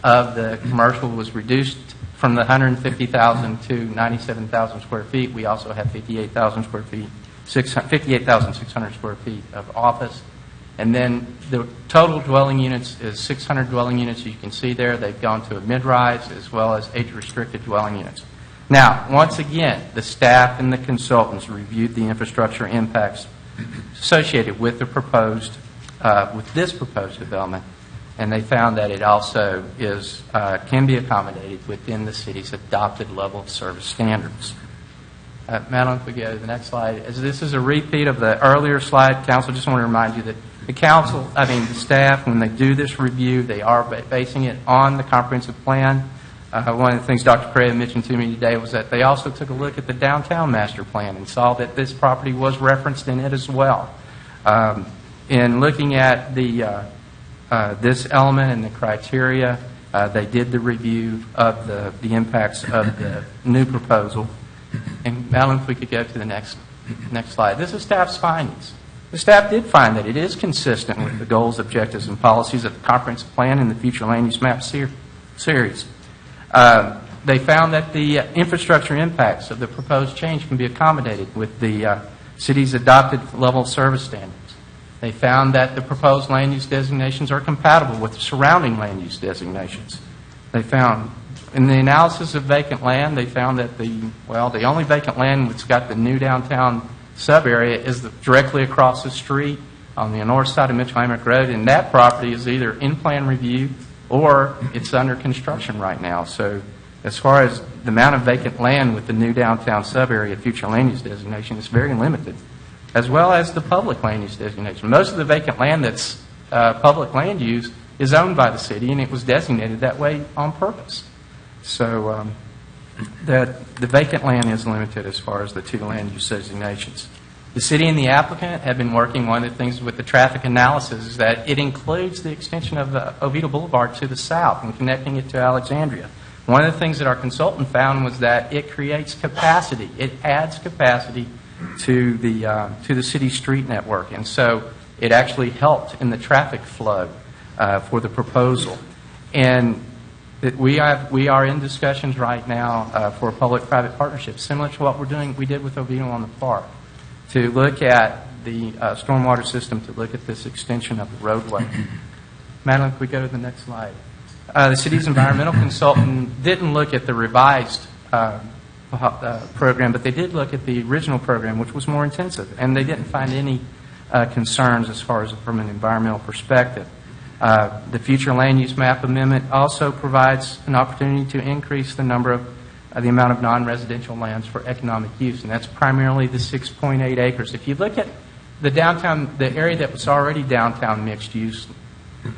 of the commercial was reduced from the 150,000 to 97,000 square feet. We also have 58,000 square feet 58,600 square feet of office. And then the total dwelling units is 600 dwelling units. You can see there they've gone to a mid-rise as well as age-restricted dwelling units. Now, once again, the staff and the consultants reviewed the infrastructure impacts associated with the proposed, with this proposed development, and they found that it also is can be accommodated within the city's adopted level of service standards. Madeline, if we go to the next slide. As this is a repeat of the earlier slide, Council, just want to remind you that the staff, when they do this review, they are basing it on the comprehensive plan. One of the things Dr. Correa mentioned to me today was that they also took a look at the downtown master plan and saw that this property was referenced in it as well. In looking at this element and the criteria, they did the review of the impacts of the new proposal. And Madeline, if we could go to the next slide. This is staff's findings. The staff did find that it is consistent with the goals, objectives, and policies of the comprehensive plan and the future land use map series. They found that the infrastructure impacts of the proposed change can be accommodated with the city's adopted level of service standards. They found that the proposed land use designations are compatible with the surrounding land use designations. They found, in the analysis of vacant land, they found that the only vacant land that's got the new downtown sub-area is directly across the street on the north side of Mitchell-Hammock Road, and that property is either in plan review or it's under construction right now. So as far as the amount of vacant land with the new downtown sub-area future land use designation, it's very limited, as well as the public land use designation. Most of the vacant land that's public land use is owned by the city, and it was designated that way on purpose. So the vacant land is limited as far as the two land use designations. The city and the applicant have been working. One of the things with the traffic analysis is that it includes the extension of Oviedo Boulevard to the south and connecting it to Alexandria. One of the things that our consultant found was that it creates capacity. It adds capacity to the city's street network, and so it actually helped in the traffic flow for the proposal. And that we are in discussions right now for a public-private partnership, similar to what we did with Oviedo on the Park, to look at the stormwater system, to look at this extension of the roadway. Madeline, if we go to the next slide. The city's environmental consultant didn't look at the revised program, but they did look at the original program, which was more intensive, and they didn't find any concerns as far as from an environmental perspective. The future land use map amendment also provides an opportunity to increase the number of the amount of non-residential lands for economic use, and that's primarily the 6.8 acres. If you look at the downtown, the area that was already downtown mixed use,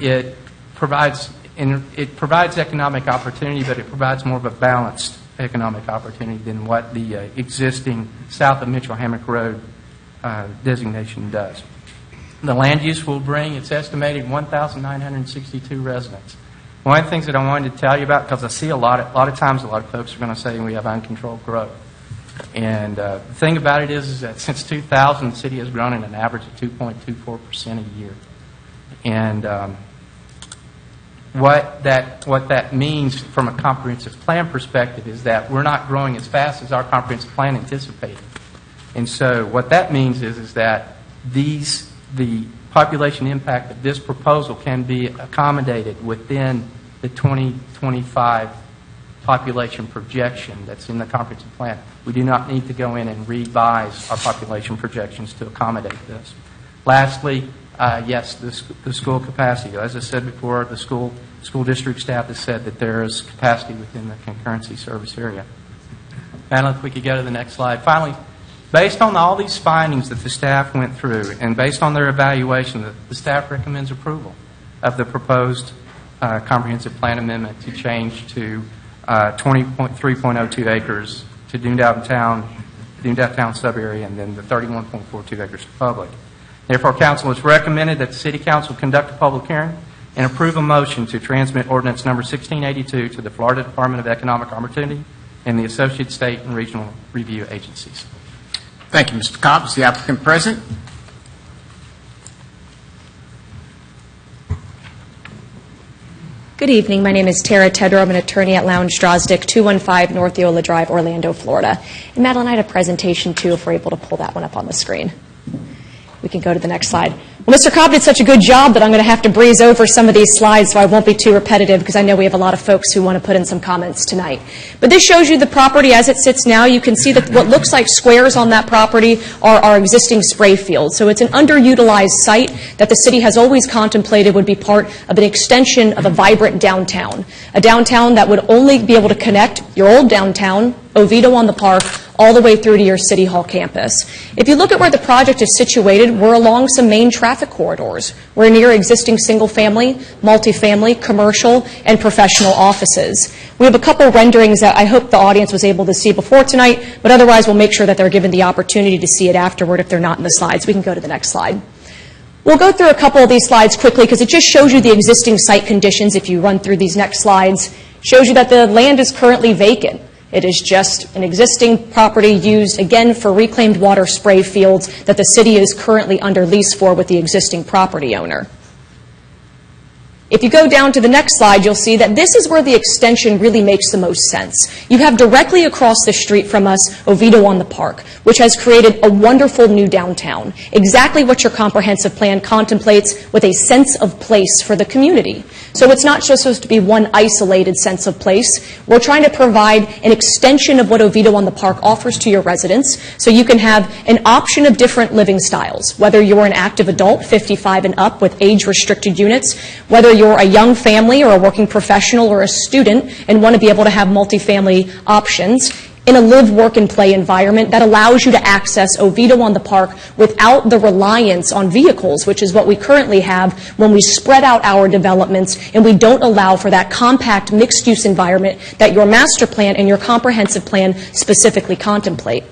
it provides economic opportunity, but it provides more of a balanced economic opportunity than what the existing south of Mitchell-Hammock Road designation does. The land use will bring, it's estimated, 1,962 residents. One of the things that I wanted to tell you about, because I see a lot of times a lot of folks are going to say we have uncontrolled growth. And the thing about it is that since 2000, the city has grown at an average of 2.24% a year. And what that means from a comprehensive plan perspective is that we're not growing as fast as our comprehensive plan anticipated. And so what that means is that the population impact of this proposal can be accommodated within the 2025 population projection that's in the comprehensive plan. We do not need to go in and revise our population projections to accommodate this. Lastly, yes, the school capacity. As I said before, the school district staff has said that there is capacity within the concurrency service area. Madeline, if we could go to the next slide. Finally, based on all these findings that the staff went through and based on their evaluation, the staff recommends approval of the proposed comprehensive plan amendment to change to 20.3.02 acres to Dune Downtown sub-area, and then the 31.42 acres to public. Therefore, council has recommended that the City Council conduct a public hearing and approve a motion to transmit ordinance number 1682 to the Florida Department of Economic Opportunity and the associate state and regional review agencies. Thank you, Mr. Cobb. Is the applicant present? Good evening. My name is Tara Tedrow. I'm an attorney at Lounge Drosdick, 215 North Eola Drive, Orlando, Florida. And Madeline, I had a presentation, too, if we're able to pull that one up on the screen. We can go to the next slide. Well, Mr. Cobb did such a good job that I'm going to have to breeze over some of these slides, so I won't be too repetitive because I know we have a lot of folks who want to put in some comments tonight. But this shows you the property as it sits now. You can see that what looks like squares on that property are our existing spray fields. So it's an underutilized site that the city has always contemplated would be part of an extension of a vibrant downtown. A downtown that would only be able to connect your old downtown, Oviedo on the Park, all the way through to your City Hall campus. If you look at where the project is situated, we're along some main traffic corridors. We're near existing single-family, multifamily, commercial, and professional offices. We have a couple renderings that I hope the audience was able to see before tonight, but otherwise we'll make sure that they're given the opportunity to see it afterward if they're not in the slides. We can go to the next slide. We'll go through a couple of these slides quickly because it just shows you the existing site conditions. If you run through these next slides, shows you that the land is currently vacant. It is just an existing property used, again, for reclaimed water spray fields that the city is currently under lease for with the existing property owner. If you go down to the next slide, you'll see that this is where the extension really makes the most sense. You have directly across the street from us Oviedo on the Park, which has created a wonderful new downtown, exactly what your comprehensive plan contemplates with a sense of place for the community. So it's not just supposed to be one isolated sense of place. We're trying to provide an extension of what Oviedo on the Park offers to your residents, so you can have an option of different living styles, whether you're an active adult, 55 and up, with age-restricted units, whether you're a young family or a working professional or a student and want to be able to have multifamily options in a live, work, and play environment that allows you to access Oviedo on the Park without the reliance on vehicles, which is what we currently have when we spread out our developments and we don't allow for that compact mixed-use environment that your master plan and your comprehensive plan specifically contemplate.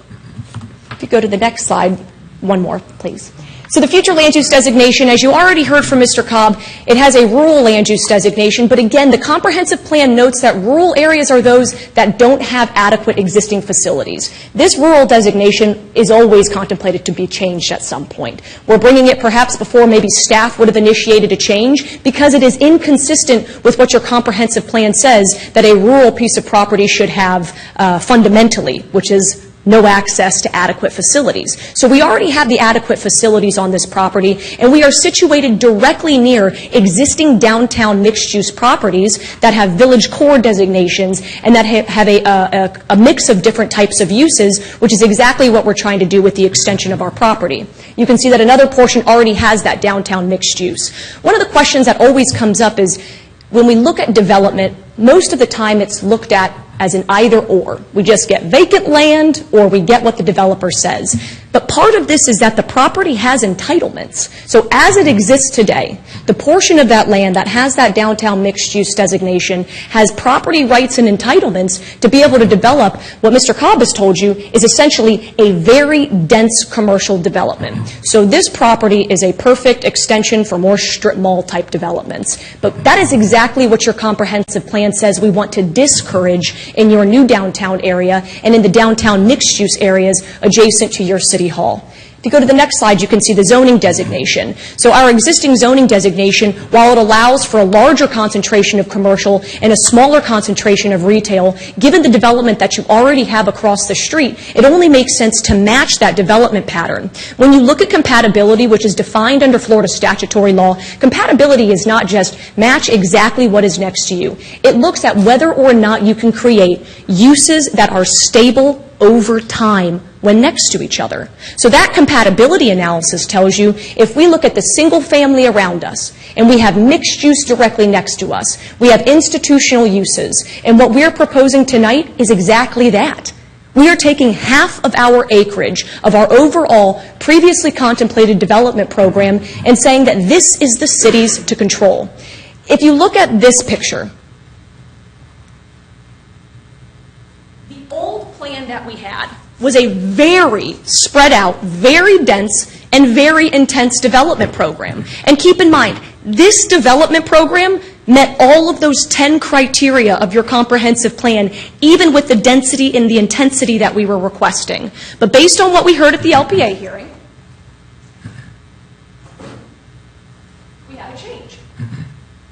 If you go to the next slide, one more, please. So the future land use designation, as you already heard from Mr. Cobb, it has a rural land use designation, but again, the comprehensive plan notes that rural areas are those that don't have adequate existing facilities. This rural designation is always contemplated to be changed at some point. We're bringing it perhaps before maybe staff would have initiated a change because it is inconsistent with what your comprehensive plan says that a rural piece of property should have fundamentally, which is no access to adequate facilities. So we already have the adequate facilities on this property, and we are situated directly near existing downtown mixed-use properties that have village core designations and that have a mix of different types of uses, which is exactly what we're trying to do with the extension of our property. You can see that another portion already has that downtown mixed use. One of the questions that always comes up is, when we look at development, most of the time it's looked at as an either-or. We just get vacant land or we get what the developer says. But part of this is that the property has entitlements. So as it exists today, the portion of that land that has that downtown mixed-use designation has property rights and entitlements to be able to develop what Mr. Cobb has told you is essentially a very dense commercial development. So this property is a perfect extension for more strip mall type developments. But that is exactly what your comprehensive plan says we want to discourage in your new downtown area and in the downtown mixed-use areas adjacent to your City Hall. If you go to the next slide, you can see the zoning designation. So our existing zoning designation, while it allows for a larger concentration of commercial and a smaller concentration of retail, given the development that you already have across the street, it only makes sense to match that development pattern. When you look at compatibility, which is defined under Florida statutory law, compatibility is not just match exactly what is next to you. It looks at whether or not you can create uses that are stable over time when next to each other. So that compatibility analysis tells you if we look at the single family around us and we have mixed use directly next to us, we have institutional uses, and what we're proposing tonight is exactly that. We are taking half of our acreage of our overall previously contemplated development program and saying that this is the city's to control. If you look at this picture, the old plan that we had was a very spread out, very dense, and very intense development program. And keep in mind, this development program met all of those 10 criteria of your comprehensive plan, even with the density and the intensity that we were requesting. But based on what we heard at the LPA hearing, we had a change.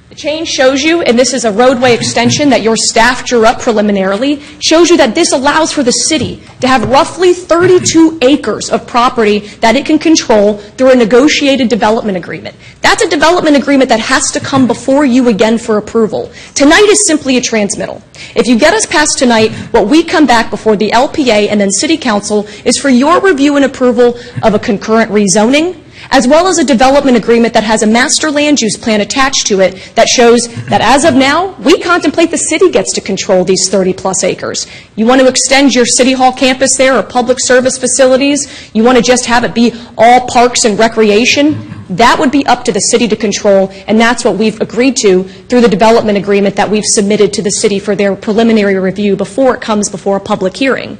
The change shows you, and this is a roadway extension that your staff drew up preliminarily, shows you that this allows for the city to have roughly 32 acres of property that it can control through a negotiated development agreement. That's a development agreement that has to come before you again for approval. Tonight is simply a transmittal. If you get us past tonight, what we come back before the LPA and then City Council is for your review and approval of a concurrent rezoning, as well as a development agreement that has a master land use plan attached to it that shows that as of now, we contemplate the city gets to control these 30-plus acres. You want to extend your City Hall campus there or public service facilities? You want to just have it be all parks and recreation? That would be up to the city to control, and that's what we've agreed to through the development agreement that we've submitted to the city for their preliminary review before it comes before a public hearing.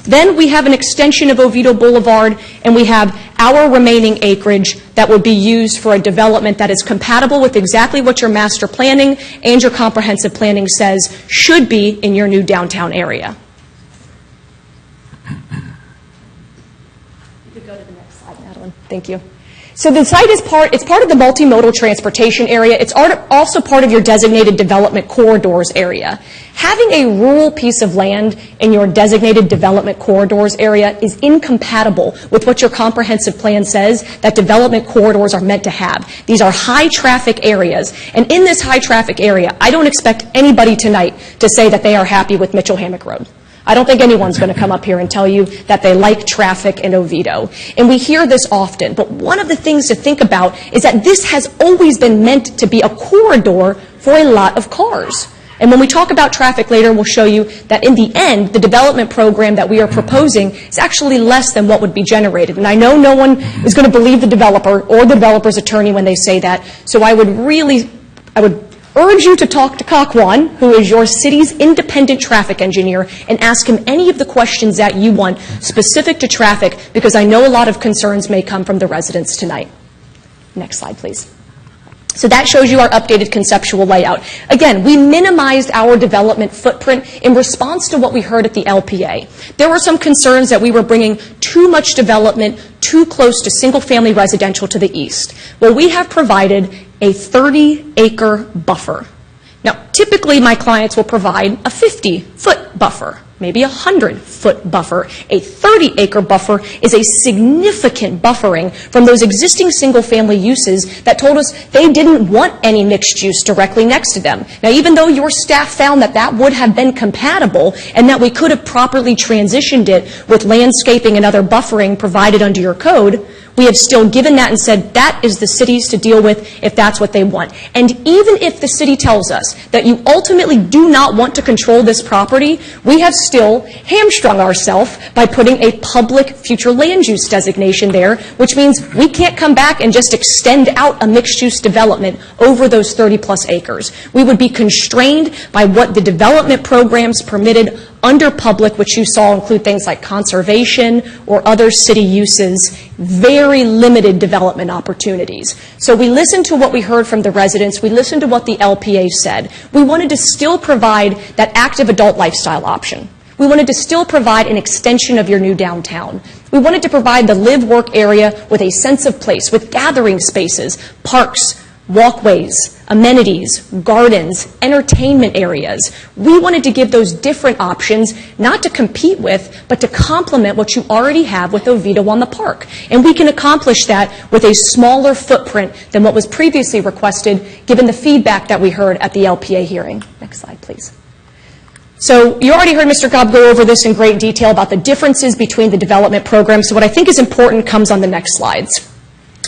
Then we have an extension of Oviedo Boulevard, and we have our remaining acreage that would be used for a development that is compatible with exactly what your master planning and your comprehensive planning says should be in your new downtown area. You could go to the next slide, Madeline. Thank you. So the site is part of the multimodal transportation area. It's also part of your designated development corridors area. Having a rural piece of land in your designated development corridors area is incompatible with what your comprehensive plan says that development corridors are meant to have. These are high traffic areas, and in this high traffic area, I don't expect anybody tonight to say that they are happy with Mitchell Hammock Road. I don't think anyone's going to come up here and tell you that they like traffic in Oviedo. And we hear this often, but one of the things to think about is that this has always been meant to be a corridor for a lot of cars. And when we talk about traffic later, we'll show you that in the end, the development program that we are proposing is actually less than what would be generated. And I know no one is going to believe the developer or the developer's attorney when they say that, so I would urge you to talk to Kakwan, who is your city's independent traffic engineer, and ask him any of the questions that you want specific to traffic, because I know a lot of concerns may come from the residents tonight. Next slide, please. So that shows you our updated conceptual layout. Again, we minimized our development footprint in response to what we heard at the LPA. There were some concerns that we were bringing too much development too close to single-family residential to the east. Well, we have provided a 30-acre buffer. Now, typically my clients will provide a 50-foot buffer, maybe a 100-foot buffer. A 30-acre buffer is a significant buffering from those existing single-family uses that told us they didn't want any mixed use directly next to them. Now, even though your staff found that that would have been compatible and that we could have properly transitioned it with landscaping and other buffering provided under your code, we have still given that and said that is the city's to deal with if that's what they want. And even if the city tells us that you ultimately do not want to control this property, we have still hamstrung ourselves by putting a public future land use designation there, which means we can't come back and just extend out a mixed-use development over those 30-plus acres. We would be constrained by what the development programs permitted under public, which you saw include things like conservation or other city uses, very limited development opportunities. So we listened to what we heard from the residents. We listened to what the LPA said. We wanted to still provide that active adult lifestyle option. We wanted to still provide an extension of your new downtown. We wanted to provide the live-work area with a sense of place, with gathering spaces, parks, walkways, amenities, gardens, entertainment areas. We wanted to give those different options, not to compete with, but to complement what you already have with Oviedo on the Park. And we can accomplish that with a smaller footprint than what was previously requested, given the feedback that we heard at the LPA hearing. Next slide, please. So you already heard Mr. Cobb go over this in great detail about the differences between the development programs. So what I think is important comes on the next slides.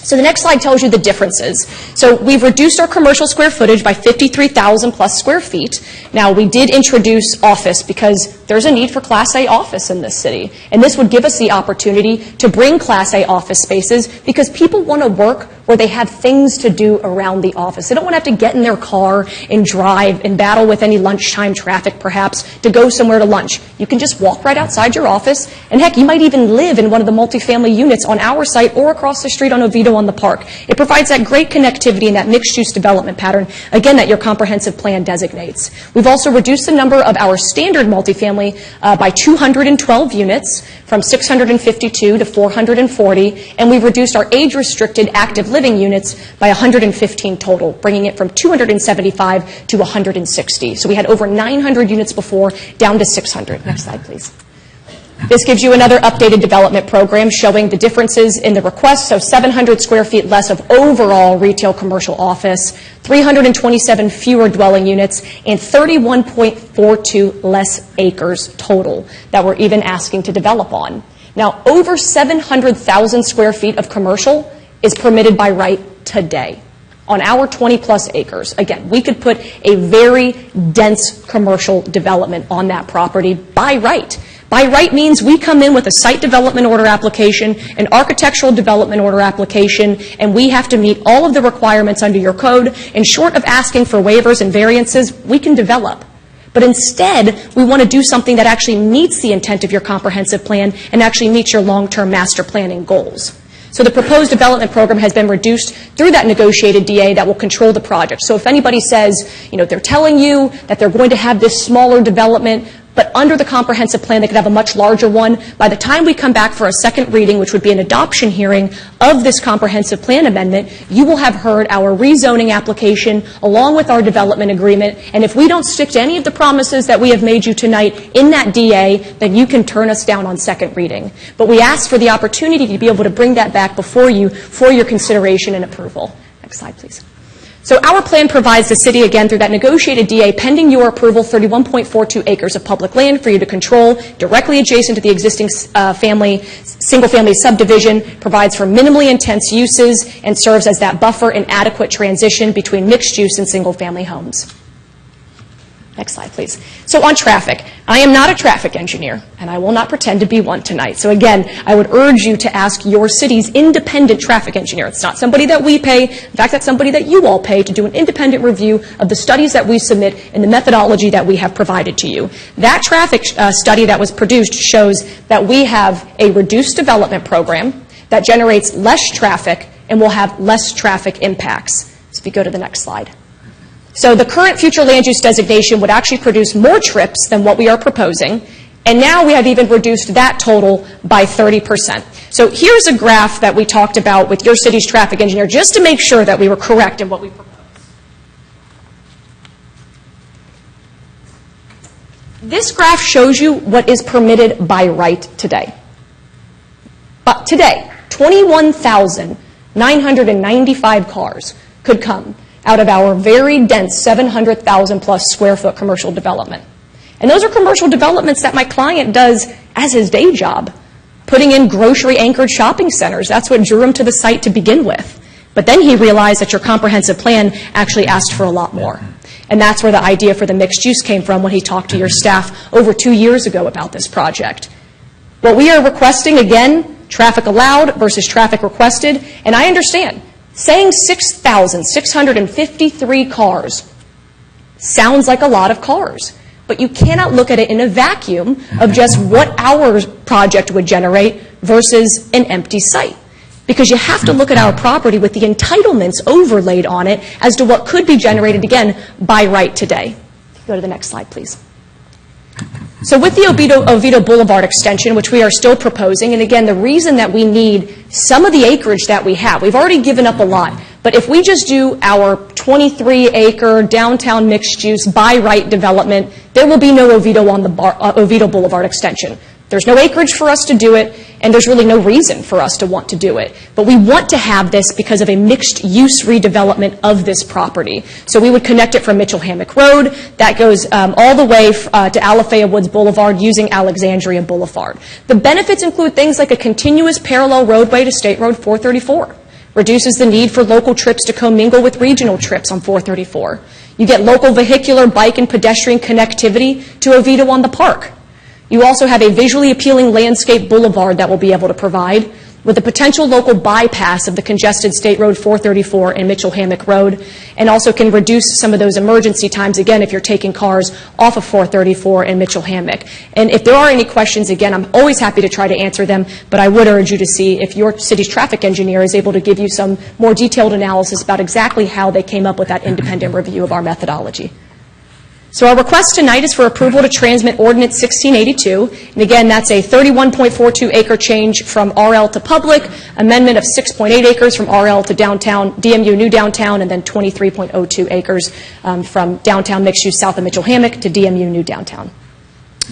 So the next slide tells you the differences. So we've reduced our commercial square footage by 53,000 plus square feet. Now, we did introduce office because there's a need for Class A office in this city. And this would give us the opportunity to bring Class A office spaces because people want to work where they have things to do around the office. They don't want to have to get in their car and drive and battle with any lunchtime traffic, perhaps, to go somewhere to lunch. You can just walk right outside your office. And heck, you might even live in one of the multifamily units on our site or across the street on Oviedo on the Park. It provides that great connectivity and that mixed-use development pattern, again, that your comprehensive plan designates. We've also reduced the number of our standard multifamily by 212 units from 652 to 440, and we've reduced our age-restricted active living units by 115 total, bringing it from 275 to 160. So we had over 900 units before, down to 600. Next slide, please. This gives you another updated development program showing the differences in the requests, so 700 square feet less of overall retail commercial office, 327 fewer dwelling units, and 31.42 less acres total that we're even asking to develop on. Now, over 700,000 square feet of commercial is permitted by right today on our 20-plus acres. Again, we could put a very dense commercial development on that property by right. By right means we come in with a site development order application, an architectural development order application, and we have to meet all of the requirements under your code. And short of asking for waivers and variances, we can develop. But instead, we want to do something that actually meets the intent of your comprehensive plan and actually meets your long-term master planning goals. So the proposed development program has been reduced through that negotiated DA that will control the project. So if anybody says, they're telling you that they're going to have this smaller development, but under the comprehensive plan, they could have a much larger one. By the time we come back for a second reading, which would be an adoption hearing of this comprehensive plan amendment, you will have heard our rezoning application along with our development agreement. And if we don't stick to any of the promises that we have made you tonight in that DA, then you can turn us down on second reading. But we ask for the opportunity to be able to bring that back before you for your consideration and approval. Next slide, please. So our plan provides the city, again, through that negotiated DA, pending your approval, 31.42 acres of public land for you to control, directly adjacent to the existing single-family subdivision, provides for minimally intense uses, and serves as that buffer and adequate transition between mixed-use and single-family homes. Next slide, please. So on traffic, I am not a traffic engineer, and I will not pretend to be one tonight. So again, I would urge you to ask your city's independent traffic engineer. It's not somebody that we pay. In fact, that's somebody that you all pay to do an independent review of the studies that we submit and the methodology that we have provided to you. That traffic study that was produced shows that we have a reduced development program that generates less traffic and will have less traffic impacts. So if you go to the next slide. So the current future land use designation would actually produce more trips than what we are proposing, and now we have even reduced that total by 30%. So here's a graph that we talked about with your city's traffic engineer just to make sure that we were correct in what we proposed. This graph shows you what is permitted by right today. But today, 21,995 cars could come out of our very dense 700,000 plus square foot commercial development. And those are commercial developments that my client does as his day job, putting in grocery anchored shopping centers. That's what drew him to the site to begin with. But then he realized that your comprehensive plan actually asked for a lot more. And that's where the idea for the mixed use came from when he talked to your staff over 2 years ago about this project. What we are requesting, again, traffic allowed versus traffic requested, and I understand. Saying 6,653 cars sounds like a lot of cars, but you cannot look at it in a vacuum of just what our project would generate versus an empty site. Because you have to look at our property with the entitlements overlaid on it as to what could be generated, again, by right today. Go to the next slide, please. So with the Oviedo Boulevard extension, which we are still proposing, and again, the reason that we need some of the acreage that we have, we've already given up a lot, but if we just do our 23-acre downtown mixed-use by right development, there will be no Oviedo on the Oviedo Boulevard extension. There's no acreage for us to do it, and there's really no reason for us to want to do it. But we want to have this because of a mixed-use redevelopment of this property. So we would connect it from Mitchell Hammock Road. That goes all the way to Alafaya Woods Boulevard using Alexandria Boulevard. The benefits include things like a continuous parallel roadway to State Road 434. Reduces the need for local trips to commingle with regional trips on 434. You get local vehicular, bike, and pedestrian connectivity to Oviedo on the Park. You also have a visually appealing landscape boulevard that will be able to provide with a potential local bypass of the congested State Road 434 and Mitchell Hammock Road, and also can reduce some of those emergency times, again, if you're taking cars off of 434 and Mitchell Hammock. And if there are any questions, again, I'm always happy to try to answer them, but I would urge you to see if your city's traffic engineer is able to give you some more detailed analysis about exactly how they came up with that independent review of our methodology. So our request tonight is for approval to transmit Ordinance 1682. And again, that's a 31.42 acre change from RL to public, amendment of 6.8 acres from RL to downtown, DMU New Downtown, and then 23.02 acres from downtown mixed use south of Mitchell Hammock to DMU New Downtown.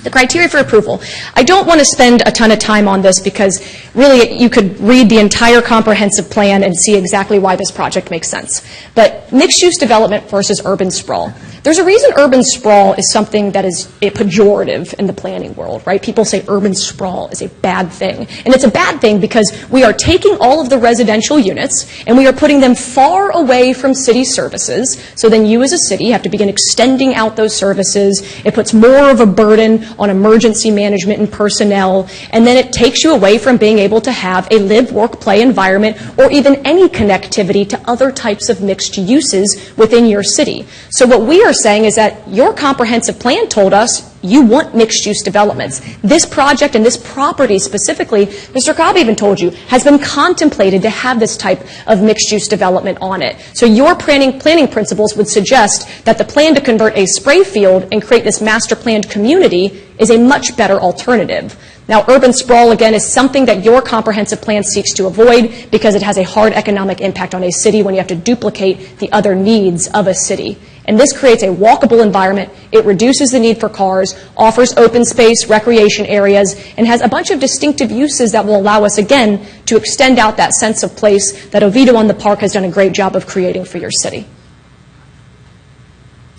The criteria for approval. I don't want to spend a ton of time on this because really you could read the entire comprehensive plan and see exactly why this project makes sense. But mixed-use development versus urban sprawl. There's a reason urban sprawl is something that is a pejorative in the planning world, right? People say urban sprawl is a bad thing. And it's a bad thing because we are taking all of the residential units and we are putting them far away from city services. So then you as a city have to begin extending out those services. It puts more of a burden on emergency management and personnel. And then it takes you away from being able to have a live, work, play environment or even any connectivity to other types of mixed uses within your city. So what we are saying is that your comprehensive plan told us you want mixed-use developments. This project and this property specifically, Mr. Cobb even told you, has been contemplated to have this type of mixed-use development on it. So your planning principles would suggest that the plan to convert a spray field and create this master-planned community is a much better alternative. Now, urban sprawl, again, is something that your comprehensive plan seeks to avoid because it has a hard economic impact on a city when you have to duplicate the other needs of a city. And this creates a walkable environment. It reduces the need for cars, offers open space, recreation areas, and has a bunch of distinctive uses that will allow us, again, to extend out that sense of place that Oviedo on the Park has done a great job of creating for your city.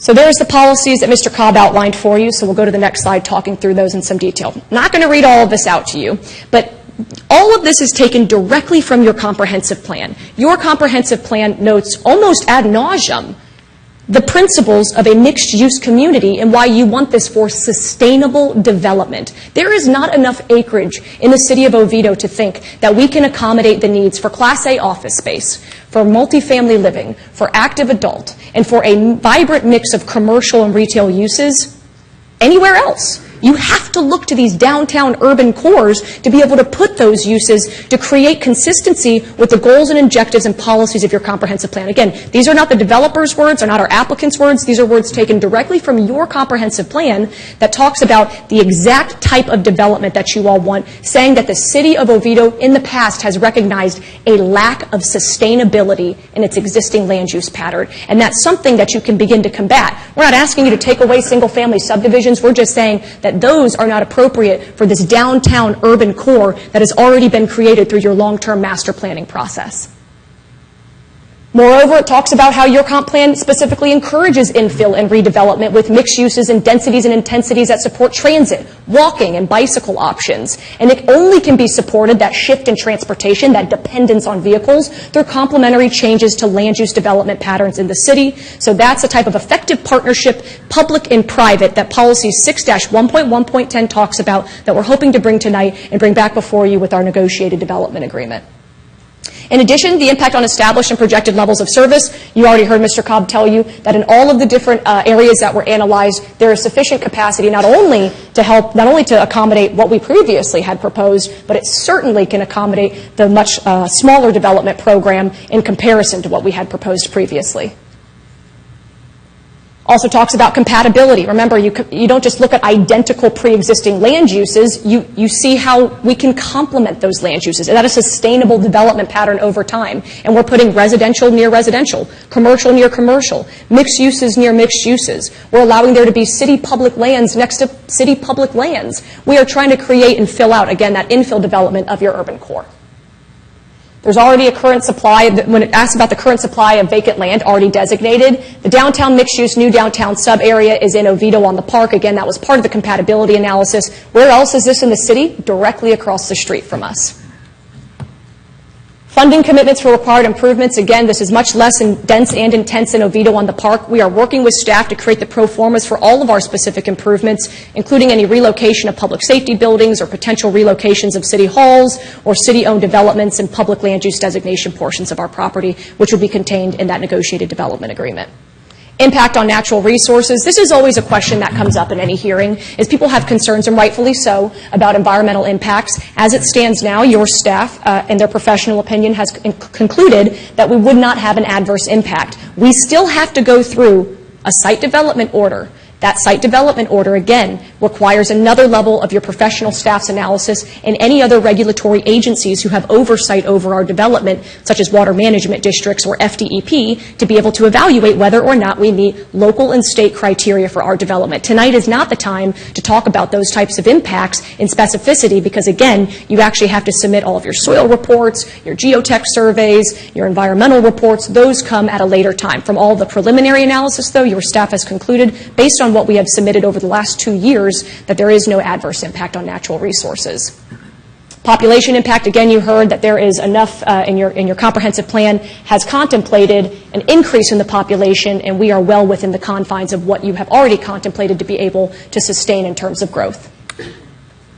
So there's the policies that Mr. Cobb outlined for you, so we'll go to the next slide talking through those in some detail. I'm not going to read all of this out to you, but all of this is taken directly from your comprehensive plan. Your comprehensive plan notes almost ad nauseum the principles of a mixed-use community and why you want this for sustainable development. There is not enough acreage in the city of Oviedo to think that we can accommodate the needs for Class A office space, for multifamily living, for active adult, and for a vibrant mix of commercial and retail uses anywhere else. You have to look to these downtown urban cores to be able to put those uses to create consistency with the goals and objectives and policies of your comprehensive plan. Again, these are not the developer's words, are not our applicants' words. These are words taken directly from your comprehensive plan that talks about the exact type of development that you all want, saying that the city of Oviedo in the past has recognized a lack of sustainability in its existing land use pattern. And that's something that you can begin to combat. We're not asking you to take away single-family subdivisions. We're just saying that those are not appropriate for this downtown urban core that has already been created through your long-term master planning process. Moreover, it talks about how your comp plan specifically encourages infill and redevelopment with mixed uses and densities and intensities that support transit, walking, and bicycle options. And it only can be supported, that shift in transportation, that dependence on vehicles, through complementary changes to land use development patterns in the city. So that's the type of effective partnership, public and private, that policy 6-1.1.10 talks about, that we're hoping to bring tonight and bring back before you with our negotiated development agreement. In addition, the impact on established and projected levels of service. You already heard Mr. Cobb tell you that in all of the different areas that were analyzed, there is sufficient capacity not only to accommodate what we previously had proposed, but it certainly can accommodate the much smaller development program in comparison to what we had proposed previously. Also talks about compatibility. Remember, you don't just look at identical pre-existing land uses. You see how we can complement those land uses. And that is a sustainable development pattern over time. And we're putting residential near residential, commercial near commercial, mixed uses near mixed uses. We're allowing there to be city public lands next to city public lands. We are trying to create and fill out, again, that infill development of your urban core. There's already a current supply. When it asks about the current supply of vacant land already designated, the downtown mixed-use new downtown sub-area is in Oviedo on the Park. Again, that was part of the compatibility analysis. Where else is this in the city? Directly across the street from us. Funding commitments for required improvements. Again, this is much less dense and intense in Oviedo on the Park. We are working with staff to create the pro formas for all of our specific improvements, including any relocation of public safety buildings or potential relocations of city halls or city-owned developments and public land use designation portions of our property, which will be contained in that negotiated development agreement. Impact on natural resources. This is always a question that comes up in any hearing, is people have concerns, and rightfully so, about environmental impacts. As it stands now, your staff, in their professional opinion, has concluded that we would not have an adverse impact. We still have to go through a site development order, That site development order, again, requires another level of your professional staff's analysis and any other regulatory agencies who have oversight over our development, such as water management districts or FDEP, to be able to evaluate whether or not we meet local and state criteria for our development. Tonight is not the time to talk about those types of impacts in specificity because, again, you actually have to submit all of your soil reports, your geotech surveys, your environmental reports. Those come at a later time. From all the preliminary analysis, though, your staff has concluded, based on what we have submitted over the last 2 years, that there is no adverse impact on natural resources. Population impact, again, you heard that there is enough in your comprehensive plan has contemplated an increase in the population, and we are well within the confines of what you have already contemplated to be able to sustain in terms of growth.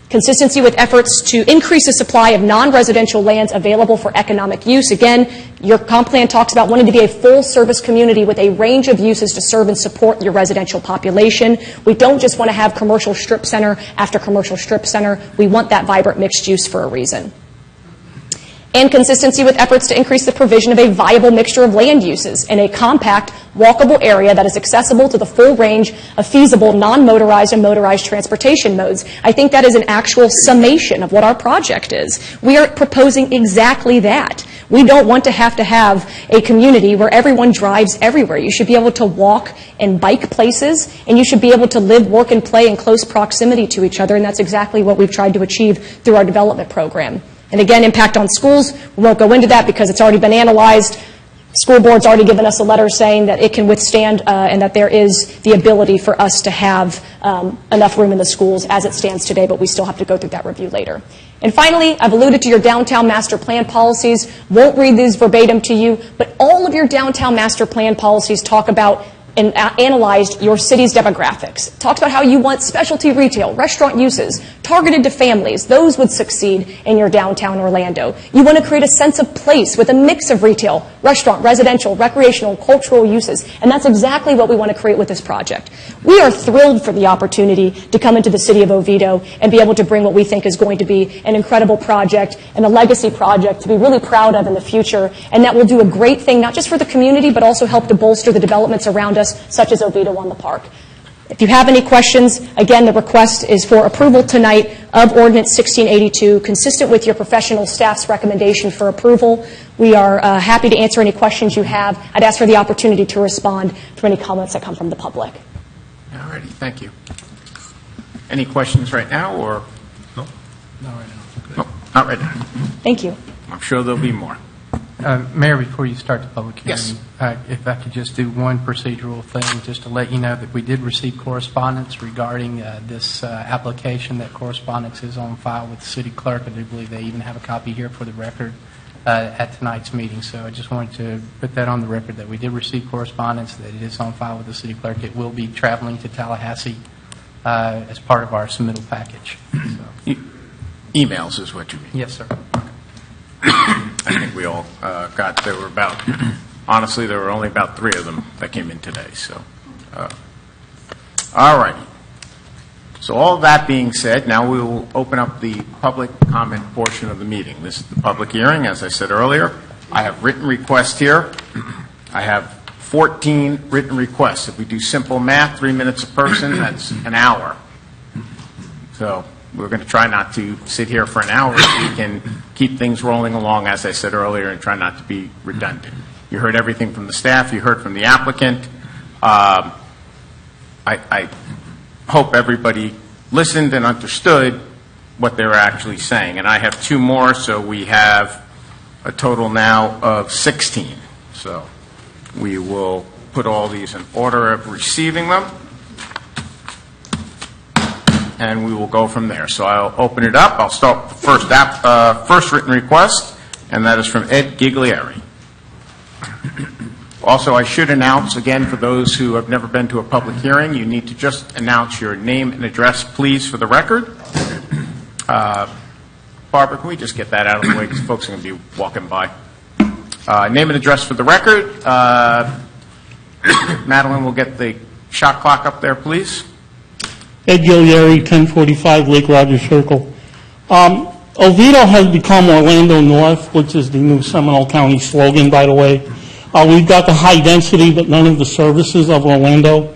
Consistency with efforts to increase the supply of non-residential lands available for economic use. Again, your comp plan talks about wanting to be a full-service community with a range of uses to serve and support your residential population. We don't just want to have commercial strip center after commercial strip center. We want that vibrant mixed use for a reason. And consistency with efforts to increase the provision of a viable mixture of land uses in a compact, walkable area that is accessible to the full range of feasible non-motorized and motorized transportation modes. I think that is an actual summation of what our project is. We are proposing exactly that. We don't want to have a community where everyone drives everywhere. You should be able to walk and bike places, and you should be able to live, work, and play in close proximity to each other, and that's exactly what we've tried to achieve through our development program. And again, impact on schools, we won't go into that because it's already been analyzed. School board's already given us a letter saying that it can withstand and that there is the ability for us to have enough room in the schools as it stands today, but we still have to go through that review later. And finally, I've alluded to your downtown master plan policies. Won't read these verbatim to you, but all of your downtown master plan policies talk about and analyzed your city's demographics. Talks about how you want specialty retail, restaurant uses, targeted to families. Those would succeed in your downtown Orlando. You want to create a sense of place with a mix of retail, restaurant, residential, recreational, cultural uses. And that's exactly what we want to create with this project. We are thrilled for the opportunity to come into the city of Oviedo and be able to bring what we think is going to be an incredible project and a legacy project to be really proud of in the future. And that will do a great thing, not just for the community, but also help to bolster the developments around us, such as Oviedo on the Park. If you have any questions, again, the request is for approval tonight of Ordinance 1682, consistent with your professional staff's recommendation for approval. We are happy to answer any questions you have. I'd ask for the opportunity to respond to any comments that come from the public. All righty, thank you. Any questions right now, or? No. Not right now. No, not right now. Thank you. I'm sure there'll be more. Mayor, before you start the public hearing, Yes. If I could just do one procedural thing, just to let you know that we did receive correspondence regarding this application. That correspondence is on file with the city clerk. I do believe they even have a copy here for the record at tonight's meeting. So I just wanted to put that on the record that we did receive correspondence, that it is on file with the city clerk. It will be traveling to Tallahassee as part of our submittal package. So. Emails is what you mean? Yes, sir. I think we all got, there were about, honestly, there were only about 3 of them that came in today, so. All righty. So all that being said, now we will open up the public comment portion of the meeting. This is the public hearing, as I said earlier. I have written requests here. I have 14 written requests. If we do simple math, 3 minutes a person, that's an hour. So we're going to try not to sit here for an hour if we can keep things rolling along, as I said earlier, and try not to be redundant. You heard everything from the staff. You heard from the applicant. I hope everybody listened and understood what they were actually saying. And I have 2 more, so we have a total now of 16. So we will put all these in order of receiving them, and we will go from there. So I'll open it up. I'll start with the first written request, and that is from Ed Giglieri. Also, I should announce, again, for those who have never been to a public hearing, you need to just announce your name and address, please, for the record. Barbara, can we just get that out of the way, because folks are going to be walking by. Name and address for the record. Madeline will get the shot clock up there, please. Ed Giglieri, 1045 Lake Rogers Circle. Oviedo has become Orlando North, which is the new Seminole County slogan, by the way. We've got the high density, but none of the services of Orlando.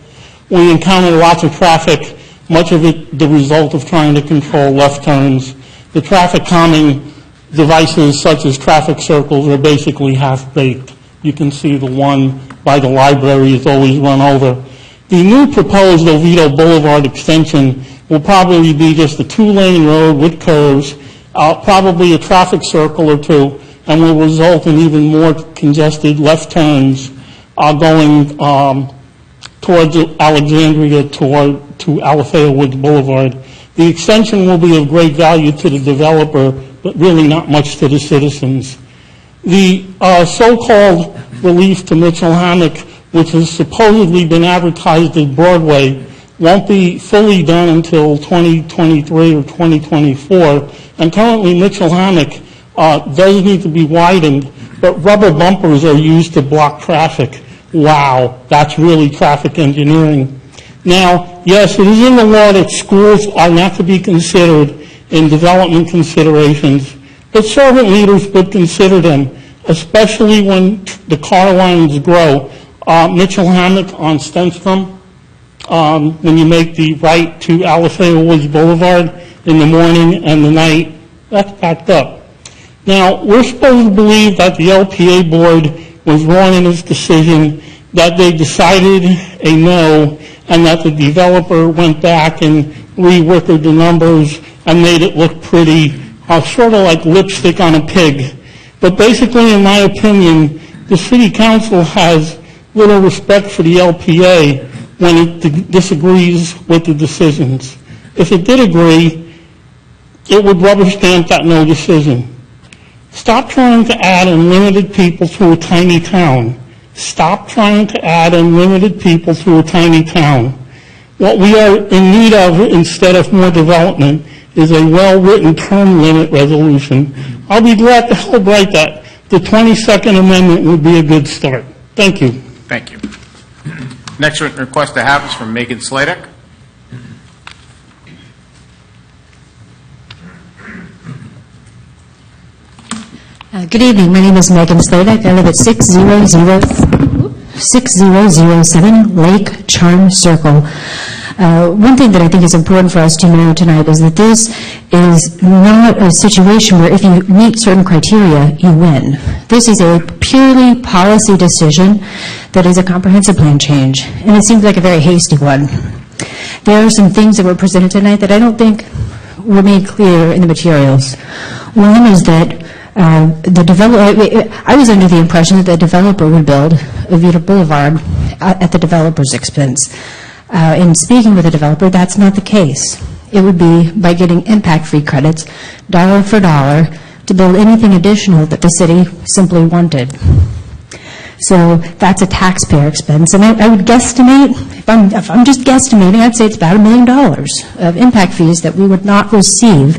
We encounter lots of traffic, much of it the result of trying to control left turns. The traffic calming devices such as traffic circles are basically half-baked. You can see the one by the library is always run over. The new proposed Oviedo Boulevard extension will probably be just a two-lane road with curves, probably a traffic circle or two, and will result in even more congested left turns going towards Alexandria to Alafaya Woods Boulevard. The extension will be of great value to the developer, but really not much to the citizens. The so-called relief to Mitchell Hammock, which has supposedly been advertised as Broadway, won't be fully done until 2023 or 2024. And currently, Mitchell Hammock does need to be widened, but rubber bumpers are used to block traffic. Wow, that's really traffic engineering. Now, yes, it is in the law that schools are not to be considered in development considerations, but servant leaders would consider them, especially when the car lines grow. Mitchell Hammock on Stenstrom, when you make the right to Alafaya Woods Boulevard in the morning and the night, that's backed up. Now, we're supposed to believe that the LPA board was wrong in its decision, that they decided a no, and that the developer went back and reworked the numbers and made it look pretty, sort of like lipstick on a pig. But basically, in my opinion, the city council has little respect for the LPA when it disagrees with the decisions. If it did agree, it would rubber stamp that no decision. Stop trying to add unlimited people to a tiny town. Stop trying to add unlimited people to a tiny town. What we are in need of, instead of more development, is a well-written term limit resolution. I'll be glad to help write that. The 22nd Amendment would be a good start. Thank you. Thank you. Next written request to have is from Megan Sladek. Good evening. My name is Megan Sladek. I live at 6007 Lake Charm Circle. One thing that I think is important for us to know tonight is that this is not a situation where if you meet certain criteria, you win. This is a purely policy decision that is a comprehensive plan change, and it seems like a very hasty one. There are some things that were presented tonight that I don't think were made clear in the materials. One is that I was under the impression that the developer would build Oviedo Boulevard at the developer's expense. In speaking with the developer, that's not the case. It would be by getting impact-free credits, dollar for dollar, to build anything additional that the city simply wanted. So that's a taxpayer expense. And I would guesstimate, if I'm just guesstimating, I'd say it's about $1 million of impact fees that we would not receive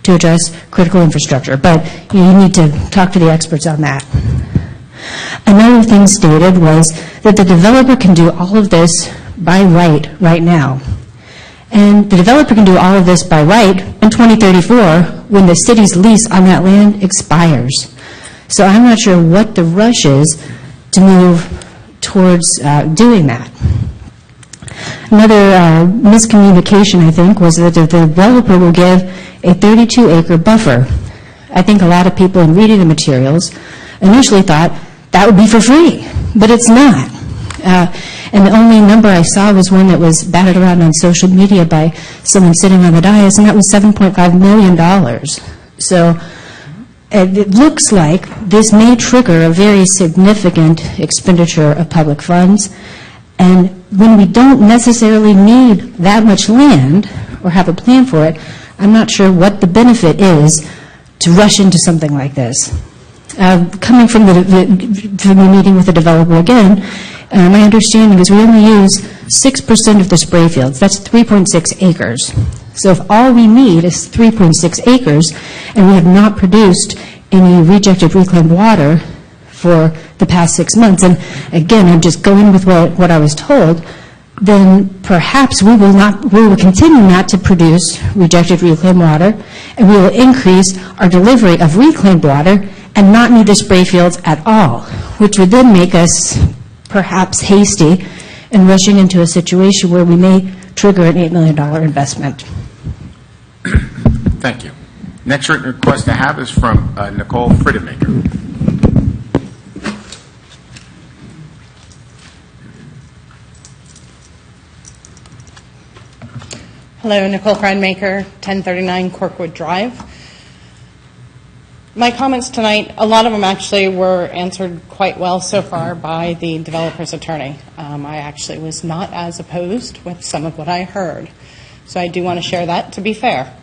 to address critical infrastructure. But you need to talk to the experts on that. Another thing stated was that the developer can do all of this by right now. And the developer can do all of this by right in 2034 when the city's lease on that land expires. So I'm not sure what the rush is to move towards doing that. Another miscommunication, I think, was that the developer will give a 32-acre buffer. I think a lot of people in reading the materials initially thought that would be for free, but it's not. And the only number I saw was one that was batted around on social media by someone sitting on the dais, and that was $7.5 million. So it looks like this may trigger a very significant expenditure of public funds, and when we don't necessarily need that much land or have a plan for it, I'm not sure what the benefit is to rush into something like this. Coming from the meeting with the developer again, my understanding is we only use 6% of the spray fields. That's 3.6 acres. So if all we need is 3.6 acres and we have not produced any rejected reclaimed water for the past 6 months, and again, I'm just going with what I was told, then perhaps we will continue not to produce rejected reclaimed water, and we will increase our delivery of reclaimed water and not need the spray fields at all, which would then make us perhaps hasty and rushing into a situation where we may trigger an $8 million investment. Thank you. Next written request I have is from Nicole Friedemaker. Hello, Nicole Friedemaker, 1039 Corkwood Drive. My comments tonight, a lot of them actually were answered quite well so far by the developer's attorney. I actually was not as opposed with some of what I heard. So I do want to share that to be fair.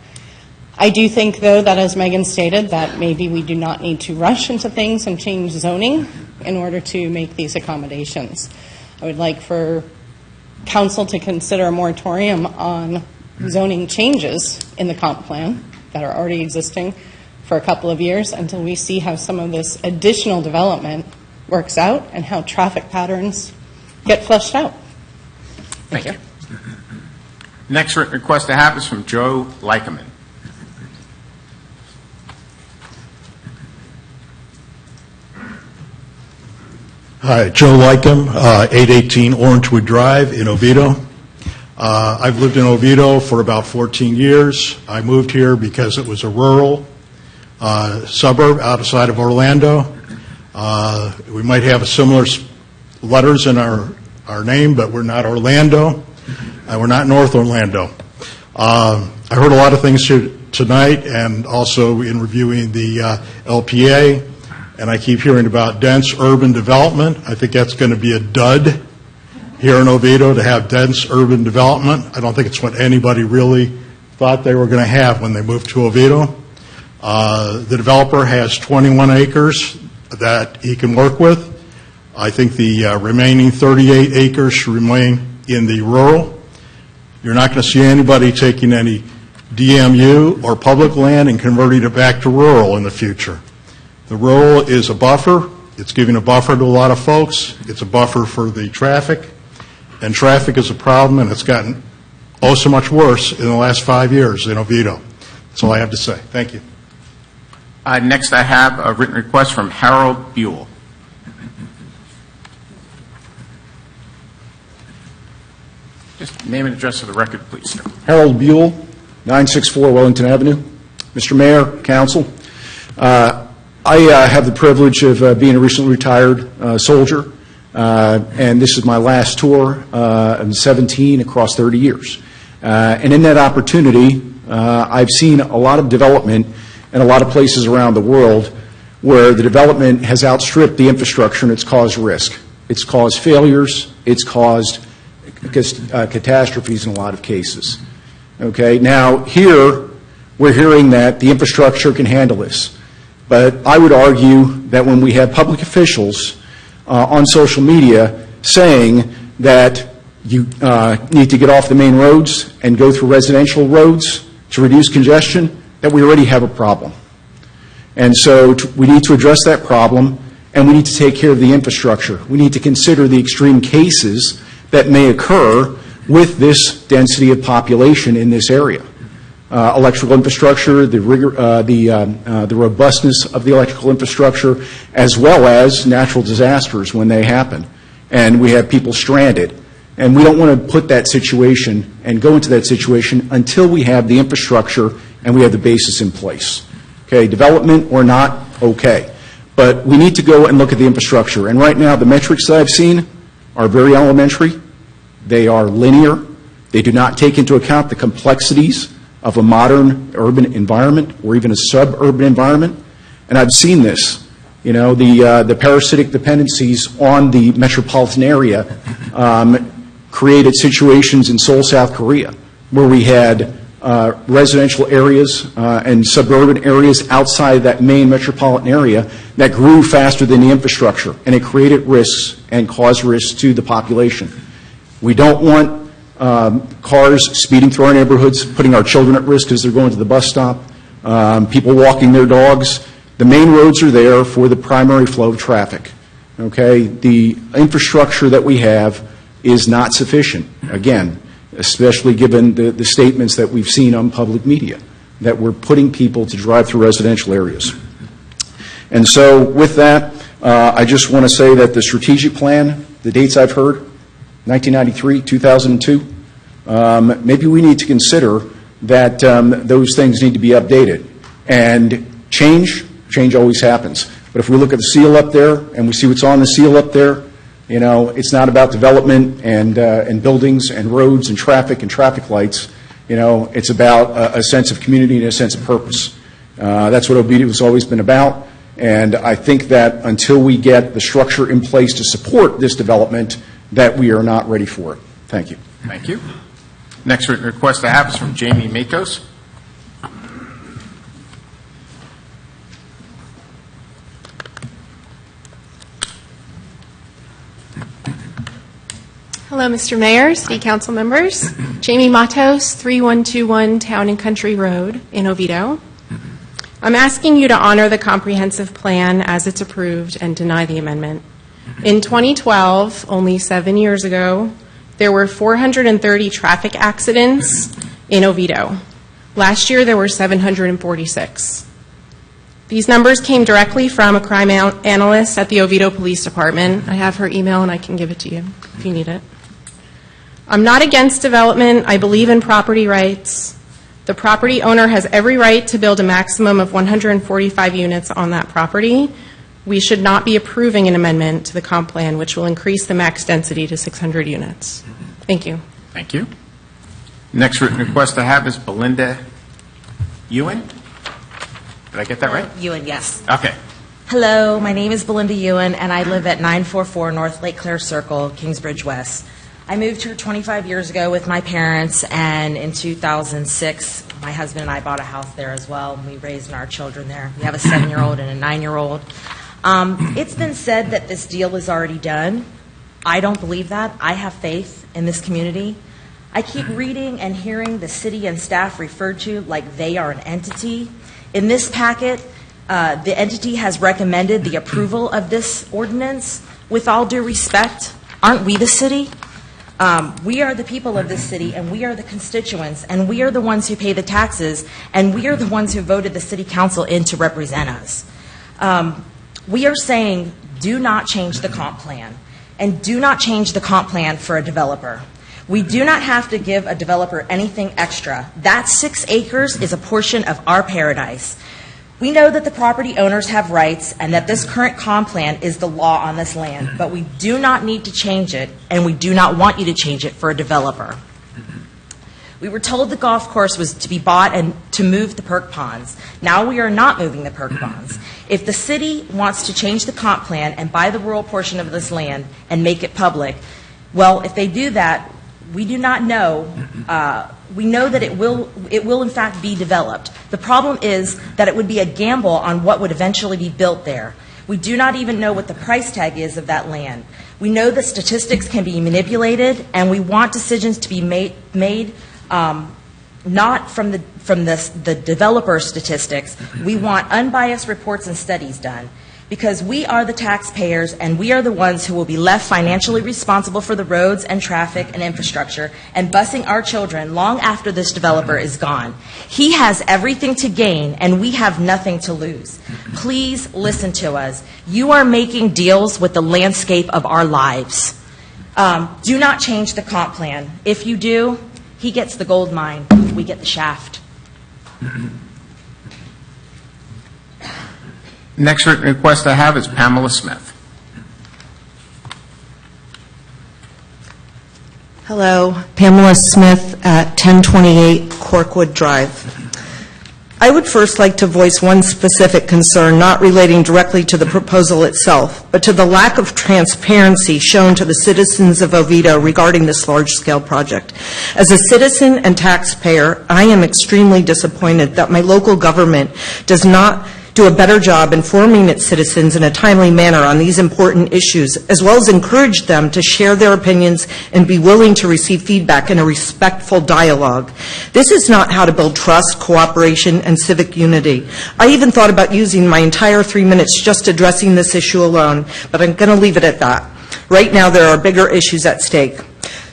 I do think, though, that as Megan stated, that maybe we do not need to rush into things and change zoning in order to make these accommodations. I would like for council to consider a moratorium on zoning changes in the comp plan that are already existing for a couple of years until we see how some of this additional development works out and how traffic patterns get fleshed out. Thank you. Next written request I have is from Joe Lykeman. Hi, Joe Lycum, 818 Orangewood Drive in Oviedo. I've lived in Oviedo for about 14 years. I moved here because it was a rural suburb outside of Orlando. We might have similar letters in our name, but we're not Orlando. We're not North Orlando. I heard a lot of things here tonight and also in reviewing the LPA, and I keep hearing about dense urban development. I think that's going to be a dud here in Oviedo to have dense urban development. I don't think it's what anybody really thought they were going to have when they moved to Oviedo. The developer has 21 acres that he can work with. I think the remaining 38 acres should remain in the rural. You're not going to see anybody taking any DMU or public land and converting it back to rural in the future. The rural is a buffer. It's giving a buffer to a lot of folks. It's a buffer for the traffic. And traffic is a problem, and it's gotten so much worse in the last 5 years in Oviedo. That's all I have to say. Thank you. Next, I have a written request from Harold Buell. Just name and address for the record, please, sir. Harold Buell, 964 Wellington Avenue. Mr. Mayor, Council, I have the privilege of being a recently retired soldier, and this is my last tour. I'm 17 across 30 years. And in that opportunity, I've seen a lot of development in a lot of places around the world where the development has outstripped the infrastructure and it's caused risk. It's caused failures. It's caused catastrophes in a lot of cases. Okay, now here we're hearing that the infrastructure can handle this. But I would argue that when we have public officials on social media saying that you need to get off the main roads and go through residential roads to reduce congestion, that we already have a problem. And so we need to address that problem, and we need to take care of the infrastructure. We need to consider the extreme cases that may occur with this density of population in this area. Electrical infrastructure, the robustness of the electrical infrastructure, as well as natural disasters when they happen. And we have people stranded. And we don't want to put that situation and go into that situation until we have the infrastructure and we have the basis in place. Okay, development or not, okay. But we need to go and look at the infrastructure. And right now, the metrics that I've seen are very elementary. They are linear. They do not take into account the complexities of a modern urban environment or even a suburban environment. And I've seen this. You know, the parasitic dependencies on the metropolitan area created situations in Seoul, South Korea, where we had residential areas and suburban areas outside that main metropolitan area that grew faster than the infrastructure, and it created risks and caused risks to the population. We don't want cars speeding through our neighborhoods, putting our children at risk as they're going to the bus stop, people walking their dogs. The main roads are there for the primary flow of traffic. Okay? The infrastructure that we have is not sufficient, again, especially given the statements that we've seen on public media, that we're putting people to drive through residential areas. And so with that, I just want to say that the strategic plan, the dates I've heard, 1993, 2002. Maybe we need to consider that those things need to be updated. And change always happens. But if we look at the seal up there and we see what's on the seal up there, you know, it's not about development and buildings and roads and traffic lights. You know, it's about a sense of community and a sense of purpose. That's what Oviedo has always been about. And I think that until we get the structure in place to support this development, that we are not ready for it. Thank you. Thank you. Next request I have is from Jamie Makos. Hello, Mr. Mayor, City Council members. Jamie Matos, 3121 Town and Country Road in Oviedo. I'm asking you to honor the comprehensive plan as it's approved and deny the amendment. In 2012, only 7 years ago, there were 430 traffic accidents in Oviedo. Last year, there were 746. These numbers came directly from a crime analyst at the Oviedo Police Department. I have her email and I can give it to you if you need it. I'm not against development. I believe in property rights. The property owner has every right to build a maximum of 145 units on that property. We should not be approving an amendment to the comp plan which will increase the max density to 600 units. Thank you. Thank you. Next written request I have is Belinda Ewan. Did I get that right? Ewan, yes. Okay. Hello, my name is Belinda Ewan, and I live at 944 North Lake Claire Circle, Kingsbridge West. I moved here 25 years ago with my parents, and in 2006, my husband and I bought a house there as well. We raised our children there. We have a 7-year-old and a 9-year-old. It's been said that this deal is already done. I don't believe that. I have faith in this community. I keep reading and hearing the city and staff referred to like they are an entity. In this packet, the entity has recommended the approval of this ordinance. With all due respect, aren't we the city? We are the people of this city, and we are the constituents, and we are the ones who pay the taxes, and we are the ones who voted the city council in to represent us. We are saying, do not change the comp plan, and do not change the comp plan for a developer. We do not have to give a developer anything extra. That 6 acres is a portion of our paradise. We know that the property owners have rights and that this current comp plan is the law on this land, but we do not need to change it, and we do not want you to change it for a developer. We were told the golf course was to be bought and to move the perk ponds. Now we are not moving the perk ponds. If the city wants to change the comp plan and buy the rural portion of this land and make it public, well, if they do that, we do not know. We know that it will in fact be developed. The problem is that it would be a gamble on what would eventually be built there. We do not even know what the price tag is of that land. We know that statistics can be manipulated, and we want decisions to be made not from the developer statistics. We want unbiased reports and studies done, because we are the taxpayers, and we are the ones who will be left financially responsible for the roads and traffic and infrastructure and busing our children long after this developer is gone. He has everything to gain, and we have nothing to lose. Please listen to us. You are making deals with the landscape of our lives. Do not change the comp plan. If you do, he gets the gold mine. We get the shaft. Next written request I have is Pamela Smith. Hello, Pamela Smith at 1028 Corkwood Drive. I would first like to voice one specific concern, not relating directly to the proposal itself, but to the lack of transparency shown to the citizens of Oviedo regarding this large-scale project. As a citizen and taxpayer, I am extremely disappointed that my local government does not do a better job informing its citizens in a timely manner on these important issues, as well as encourage them to share their opinions and be willing to receive feedback in a respectful dialogue. This is not how to build trust, cooperation, and civic unity. I even thought about using my entire 3 minutes just addressing this issue alone, but I'm going to leave it at that. Right now, there are bigger issues at stake.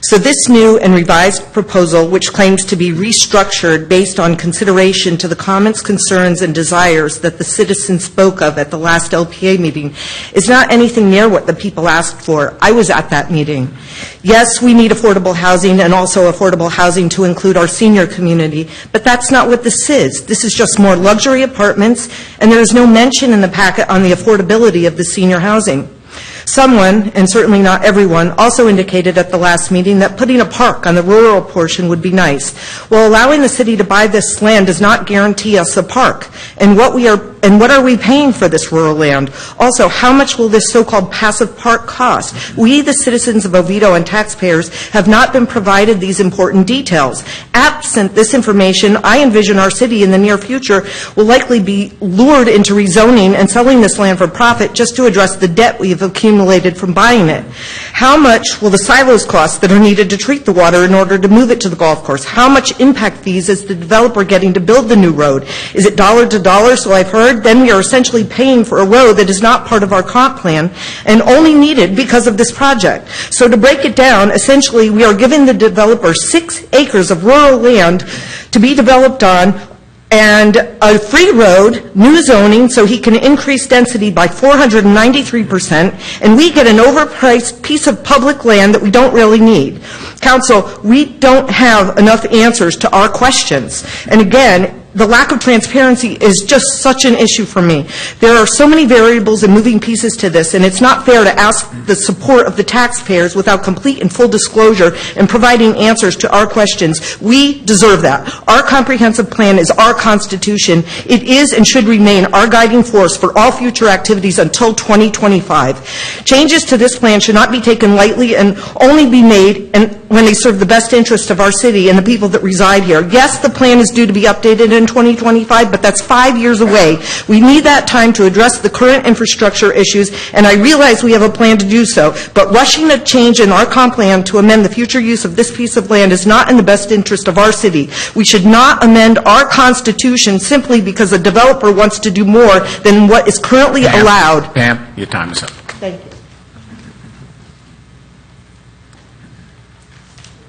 So this new and revised proposal, which claims to be restructured based on consideration to the comments, concerns, and desires that the citizens spoke of at the last LPA meeting, is not anything near what the people asked for. I was at that meeting. Yes, we need affordable housing, and also affordable housing to include our senior community, but that's not what this is. This is just more luxury apartments, and there is no mention in the packet on the affordability of the senior housing. Someone, and certainly not everyone, also indicated at the last meeting that putting a park on the rural portion would be nice. Well, allowing the city to buy this land does not guarantee us a park. And what are we paying for this rural land? Also, how much will this so-called passive park cost? We, the citizens of Oviedo and taxpayers, have not been provided these important details. Absent this information, I envision our city in the near future will likely be lured into rezoning and selling this land for profit just to address the debt we have accumulated from buying it. How much will the silos cost that are needed to treat the water in order to move it to the golf course? How much impact fees is the developer getting to build the new road? Is it dollar to dollar, so I've heard? Then we are essentially paying for a road that is not part of our comp plan and only needed because of this project. So to break it down, essentially we are giving the developer 6 acres of rural land to be developed on, and a free road, new zoning, so he can increase density by 493%, and we get an overpriced piece of public land that we don't really need. Council, we don't have enough answers to our questions. And again, the lack of transparency is just such an issue for me. There are so many variables and moving pieces to this, and it's not fair to ask the support of the taxpayers without complete and full disclosure and providing answers to our questions. We deserve that. Our comprehensive plan is our Constitution. It is and should remain our guiding force for all future activities until 2025. Changes to this plan should not be taken lightly and only be made when they serve the best interest of our city and the people that reside here. Yes, the plan is due to be updated in 2025, but that's 5 years away. We need that time to address the current infrastructure issues, and I realize we have a plan to do so, but rushing a change in our comp plan to amend the future use of this piece of land is not in the best interest of our city. We should not amend our Constitution simply because a developer wants to do more than what is currently allowed. Pam, your time is up. Thank you.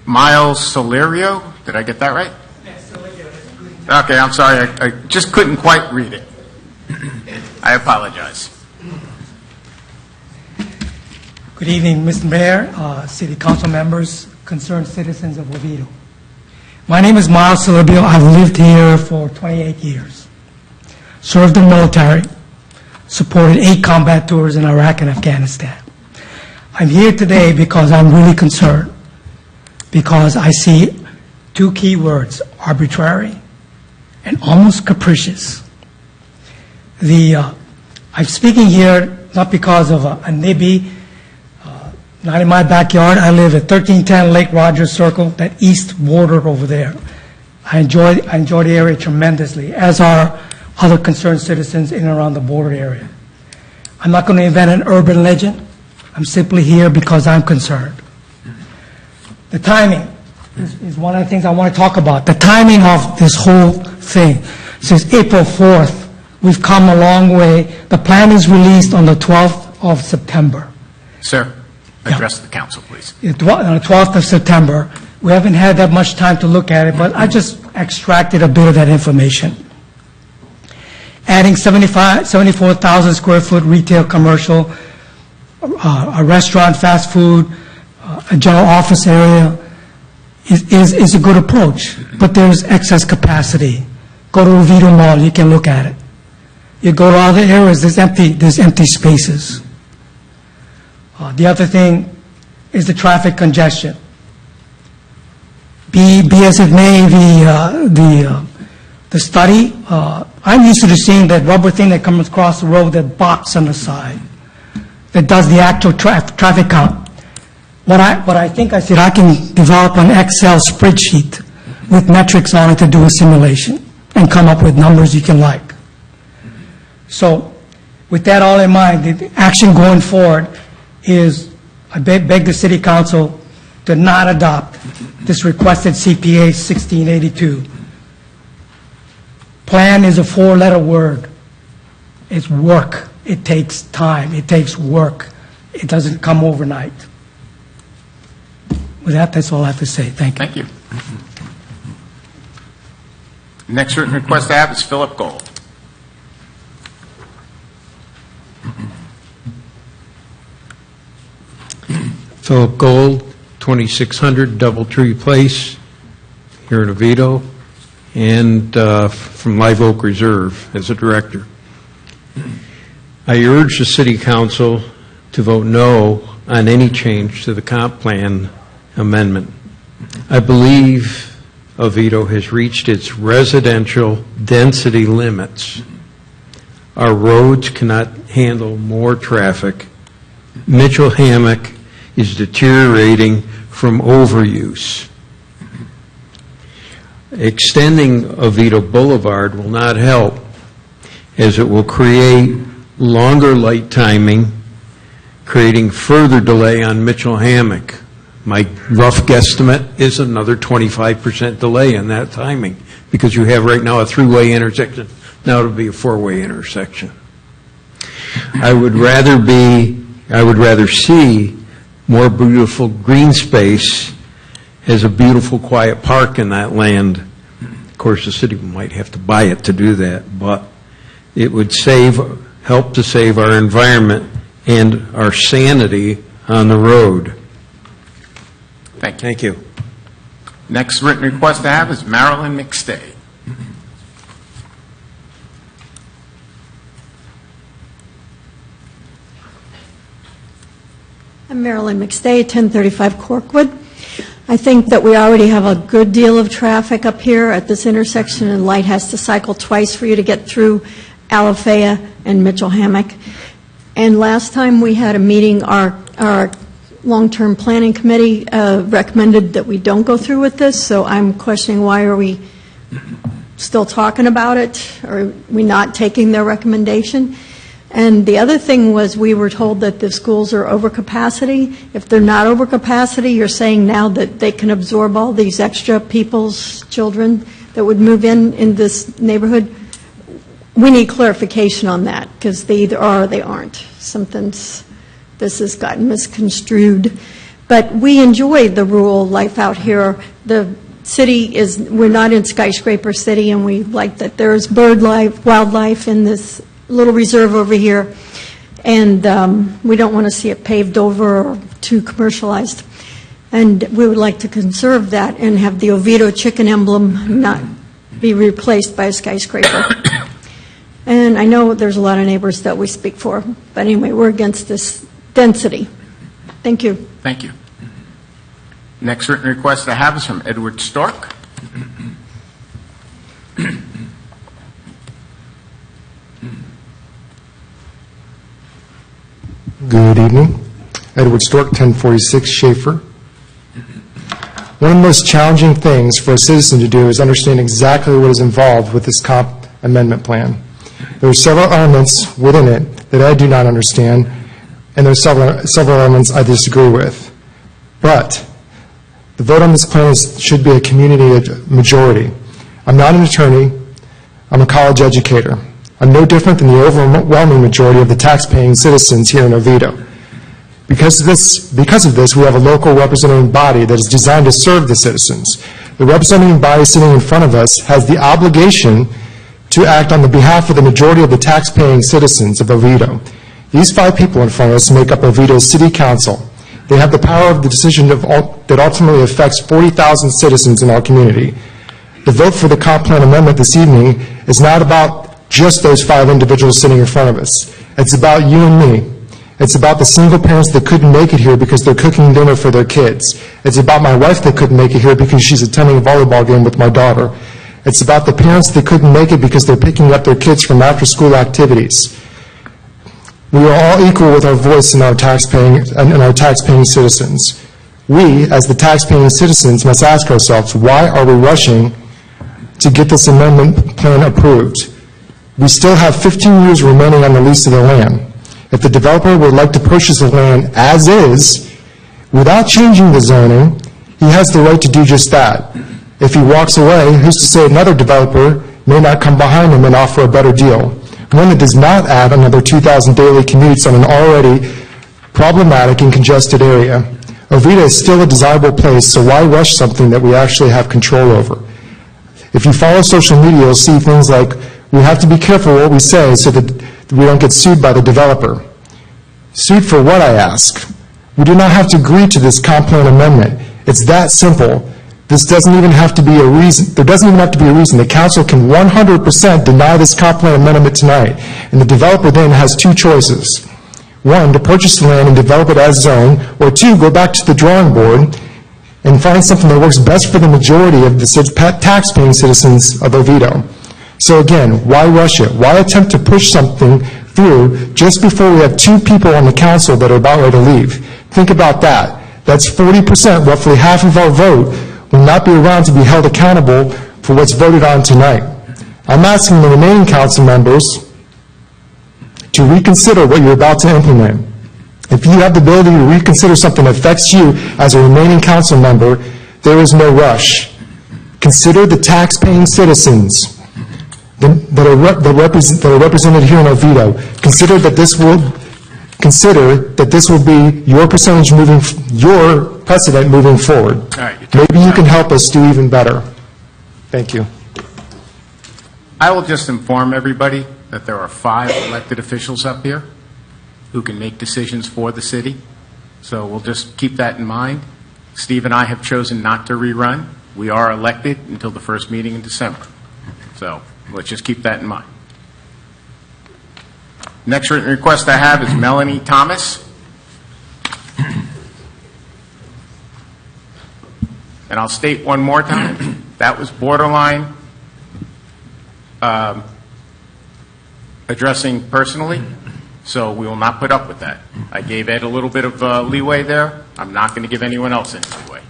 Miles Solerio, did I get that right? Okay, I'm sorry, I just couldn't quite read it. I apologize. Good evening, Mr. Mayor, City Council members, concerned citizens of Oviedo. My name is Miles Solerio. I've lived here for 28 years. Served in the military, supported 8 combat tours in Iraq and Afghanistan. I'm here today because I'm really concerned, because I see 2 key words, arbitrary and almost capricious. I'm speaking here not because of a NIBI, not in my backyard. I live at 1310 Lake Rogers Circle, that east border over there. I enjoy the area tremendously, as are other concerned citizens in and around the border area. I'm not going to invent an urban legend. I'm simply here because I'm concerned. The timing is one of the things I want to talk about. The timing of this whole thing. Since April 4th, we've come a long way. The plan is released on the 12th of September. Sir, address the council, please. On the 12th of September. We haven't had that much time to look at it, but I just extracted a bit of that information. Adding 74,000 square foot retail commercial, a restaurant, fast food, a general office area is a good approach, but there's excess capacity. Go to Oviedo Mall, you can look at it. You go to other areas, there's empty spaces. The other thing is the traffic congestion. Be as it may, the study, I'm used to seeing that rubber thing that comes across the road, that box on the side, that does the actual traffic count. What I think I said, I can develop an Excel spreadsheet with metrics on it to do a simulation and come up with numbers you can like. So with that all in mind, the action going forward is, I beg the City Council to not adopt this requested CPA 1682. Plan is a 4-letter word. It's work. It takes time. It takes work. It doesn't come overnight. With that, that's all I have to say. Thank you. Thank you. Next written request I have is Philip Gold. Philip Gold, 2600 Doubletree Place, here in Oviedo, and from Live Oak Reserve as a director. I urge the City Council to vote no on any change to the comp plan amendment. I believe Oviedo has reached its residential density limits. Our roads cannot handle more traffic. Mitchell Hammock is deteriorating from overuse. Extending Oviedo Boulevard will not help, as it will create longer light timing, creating further delay on Mitchell Hammock. My rough guesstimate is another 25% delay in that timing, because you have right now a three-way intersection. Now it'll be a four-way intersection. I would rather see more beautiful green space as a beautiful, quiet park in that land. Of course, the city might have to buy it to do that, but it would help to save our environment and our sanity on the road. Thank you. Next written request I have is Marilyn McStay. I'm Marilyn McStay, 1035 Corkwood. I think that we already have a good deal of traffic up here at this intersection, and light has to cycle twice for you to get through Alafaya and Mitchell Hammock. And last time we had a meeting, our long-term planning committee recommended that we don't go through with this, so I'm questioning why are we still talking about it? Are we not taking their recommendation? And the other thing was we were told that the schools are over capacity. If they're not over capacity, you're saying now that they can absorb all these extra people's children that would move in this neighborhood. We need clarification on that, because they either are or they aren't. This has gotten misconstrued. But we enjoy the rural life out here. The city we're not in skyscraper city, and we like that there's bird life, wildlife in this little reserve over here, and we don't want to see it paved over or too commercialized. And we would like to conserve that and have the Oviedo chicken emblem not be replaced by a skyscraper. And I know there's a lot of neighbors that we speak for, but anyway, we're against this density. Thank you. Thank you. Next written request I have is from Edward Stork. Good evening. Edward Stork, 1046 Schaefer. One of the most challenging things for a citizen to do is understand exactly what is involved with this comp amendment plan. There are several elements within it that I do not understand, and there are several elements I disagree with. But the vote on this plan should be a community majority. I'm not an attorney. I'm a college educator. I'm no different than the overwhelming majority of the tax-paying citizens here in Oviedo. Because of this, we have a local representative body that is designed to serve the citizens. The representative body sitting in front of us has the obligation to act on the behalf of the majority of the tax-paying citizens of Oviedo. These 5 people in front of us make up Oviedo's City Council. They have the power of the decision that ultimately affects 40,000 citizens in our community. The vote for the comp plan amendment this evening is not about just those 5 individuals sitting in front of us. It's about you and me. It's about the single parents that couldn't make it here because they're cooking dinner for their kids. It's about my wife that couldn't make it here because she's attending a volleyball game with my daughter. It's about the parents that couldn't make it because they're picking up their kids from after-school activities. We are all equal with our voice in our tax-paying citizens. We, as the tax-paying citizens, must ask ourselves, why are we rushing to get this amendment plan approved? We still have 15 years remaining on the lease of the land. If the developer would like to purchase the land as is, without changing the zoning, he has the right to do just that. If he walks away, who's to say another developer may not come behind him and offer a better deal, one that does not add another 2,000 daily commutes on an already problematic and congested area. Oviedo is still a desirable place, so why rush something that we actually have control over? If you follow social media, you'll see things like, we have to be careful what we say so that we don't get sued by the developer. Sued for what, I ask? We do not have to agree to this comp plan amendment. It's that simple. This doesn't even have to be a reason. There doesn't even have to be a reason. The council can 100% deny this comp plan amendment tonight, and the developer then has two choices. One, to purchase the land and develop it as zone, or two, go back to the drawing board and find something that works best for the majority of the tax-paying citizens of Oviedo. So again, why rush it? Why attempt to push something through just before we have two people on the council that are about ready to leave? Think about that. That's 40%, roughly half of our vote, will not be around to be held accountable for what's voted on tonight. I'm asking the remaining council members to reconsider what you're about to implement. If you have the ability to reconsider something that affects you as a remaining council member, there is no rush. Be the tax-paying citizens that are represented here in Oviedo. Consider that this will be your precedent moving forward. All right, Maybe you can help us do even better. Thank you. I will just inform everybody that there are 5 elected officials up here who can make decisions for the city. So we'll just keep that in mind. Steve and I have chosen not to rerun. We are elected until the first meeting in December. So let's just keep that in mind. Next written request I have is Melanie Thomas. And I'll state one more time, that was borderline addressing personally, so we will not put up with that. I gave Ed a little bit of leeway there. I'm not going to give anyone else any leeway.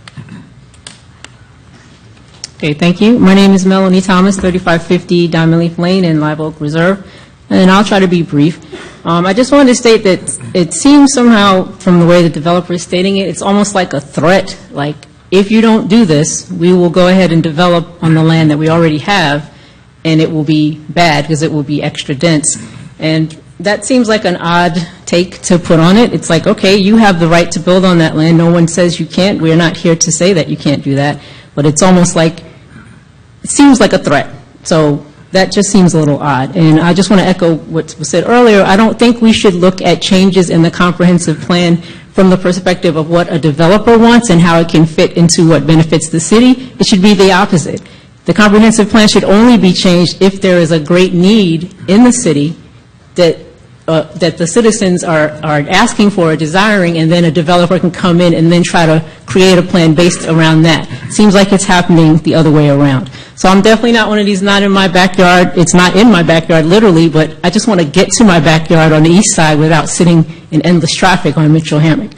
Okay, thank you. My name is Melanie Thomas, 3550 Diamond Leaf Lane in Live Oak Reserve, and I'll try to be brief. I just wanted to state that it seems somehow, from the way the developer is stating it, it's almost like a threat, like, if you don't do this, we will go ahead and develop on the land that we already have, and it will be bad because it will be extra dense. And that seems like an odd take to put on it. It's like, okay, you have the right to build on that land. No one says you can't. We're not here to say that you can't do that. But it's almost like, it seems like a threat. So that just seems a little odd. And I just want to echo what was said earlier. I don't think we should look at changes in the comprehensive plan from the perspective of what a developer wants and how it can fit into what benefits the city. It should be the opposite. The comprehensive plan should only be changed if there is a great need in the city that the citizens are asking for or desiring, and then a developer can come in and then try to create a plan based around that. Seems like it's happening the other way around. So I'm definitely not one of these not in my backyard. It's not in my backyard literally, but I just want to get to my backyard on the east side without sitting in endless traffic on Mitchell Hammock.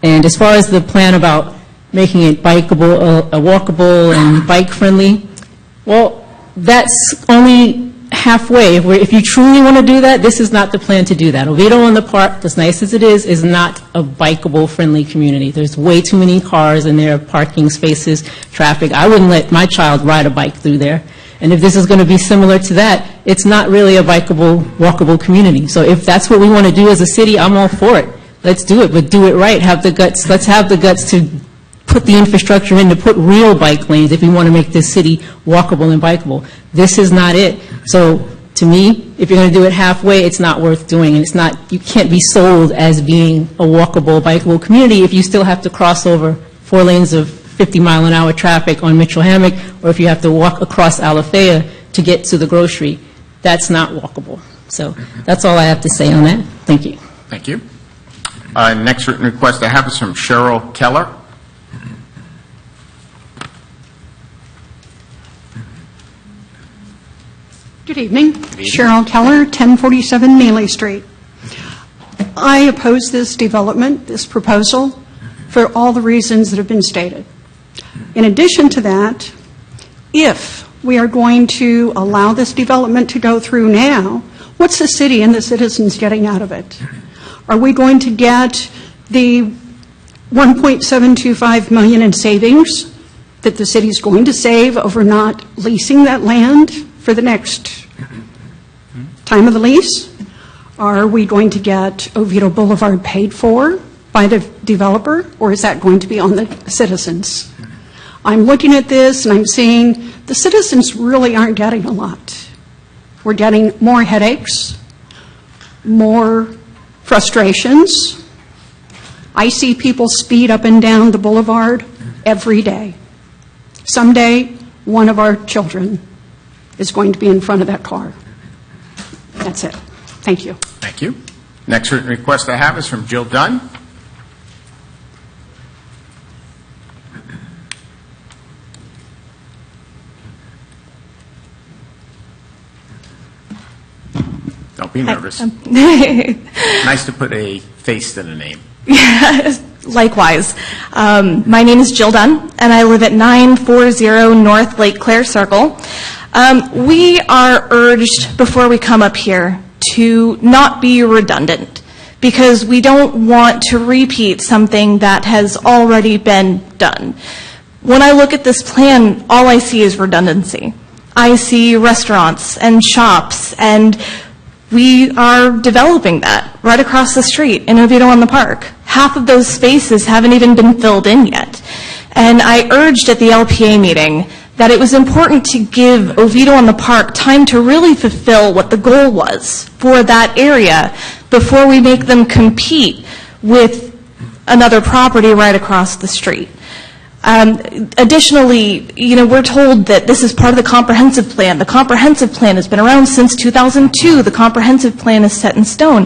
And as far as the plan about making it bikeable, walkable and bike friendly, well, that's only halfway. If you truly want to do that, this is not the plan to do that. Oviedo on the Park, as nice as it is not a bikeable friendly community. There's way too many cars in there, parking spaces, traffic. I wouldn't let my child ride a bike through there. And if this is going to be similar to that, it's not really a bikeable, walkable community. So if that's what we want to do as a city, I'm all for it. Let's do it, but do it right. Have the guts. Let's have the guts to put the infrastructure in, to put real bike lanes if we want to make this city walkable and bikeable. This is not it. So to me, if you're going to do it halfway, it's not worth doing. And it's not, you can't be sold as being a walkable, bikeable community if you still have to cross over 4 lanes of 50-mile-an-hour traffic on Mitchell Hammock, or if you have to walk across Alafaya to get to the grocery. That's not walkable. So that's all I have to say on that. Thank you. Thank you. Next written request I have is from Cheryl Keller. Good evening. Cheryl Keller, 1047 Mealy Street. I oppose this development, this proposal, for all the reasons that have been stated. In addition to that, if we are going to allow this development to go through now, what's the city and the citizens getting out of it? Are we going to get the $1.725 million in savings that the city is going to save over not leasing that land for the next time of the lease? Are we going to get Oviedo Boulevard paid for? by the developer, or is that going to be on the citizens? I'm looking at this and I'm seeing the citizens really aren't getting a lot. We're getting more headaches, more frustrations. I see people speed up and down the boulevard every day. Someday, one of our children is going to be in front of that car. That's it. Thank you. Thank you. Next written request I have is from Jill Dunn. Don't be nervous. Nice to put a face to the name. Likewise. My name is Jill Dunn, and I live at 940 North Lake Claire Circle. We are urged, before we come up here, to not be redundant, because we don't want to repeat something that has already been done. When I look at this plan, all I see is redundancy. I see restaurants and shops, and we are developing that right across the street in Oviedo on the Park. Half of those spaces haven't even been filled in yet. And I urged at the LPA meeting that it was important to give Oviedo on the Park time to really fulfill what the goal was for that area before we make them compete with another property right across the street. Additionally, we're told that this is part of the comprehensive plan. The comprehensive plan has been around since 2002. The comprehensive plan is set in stone.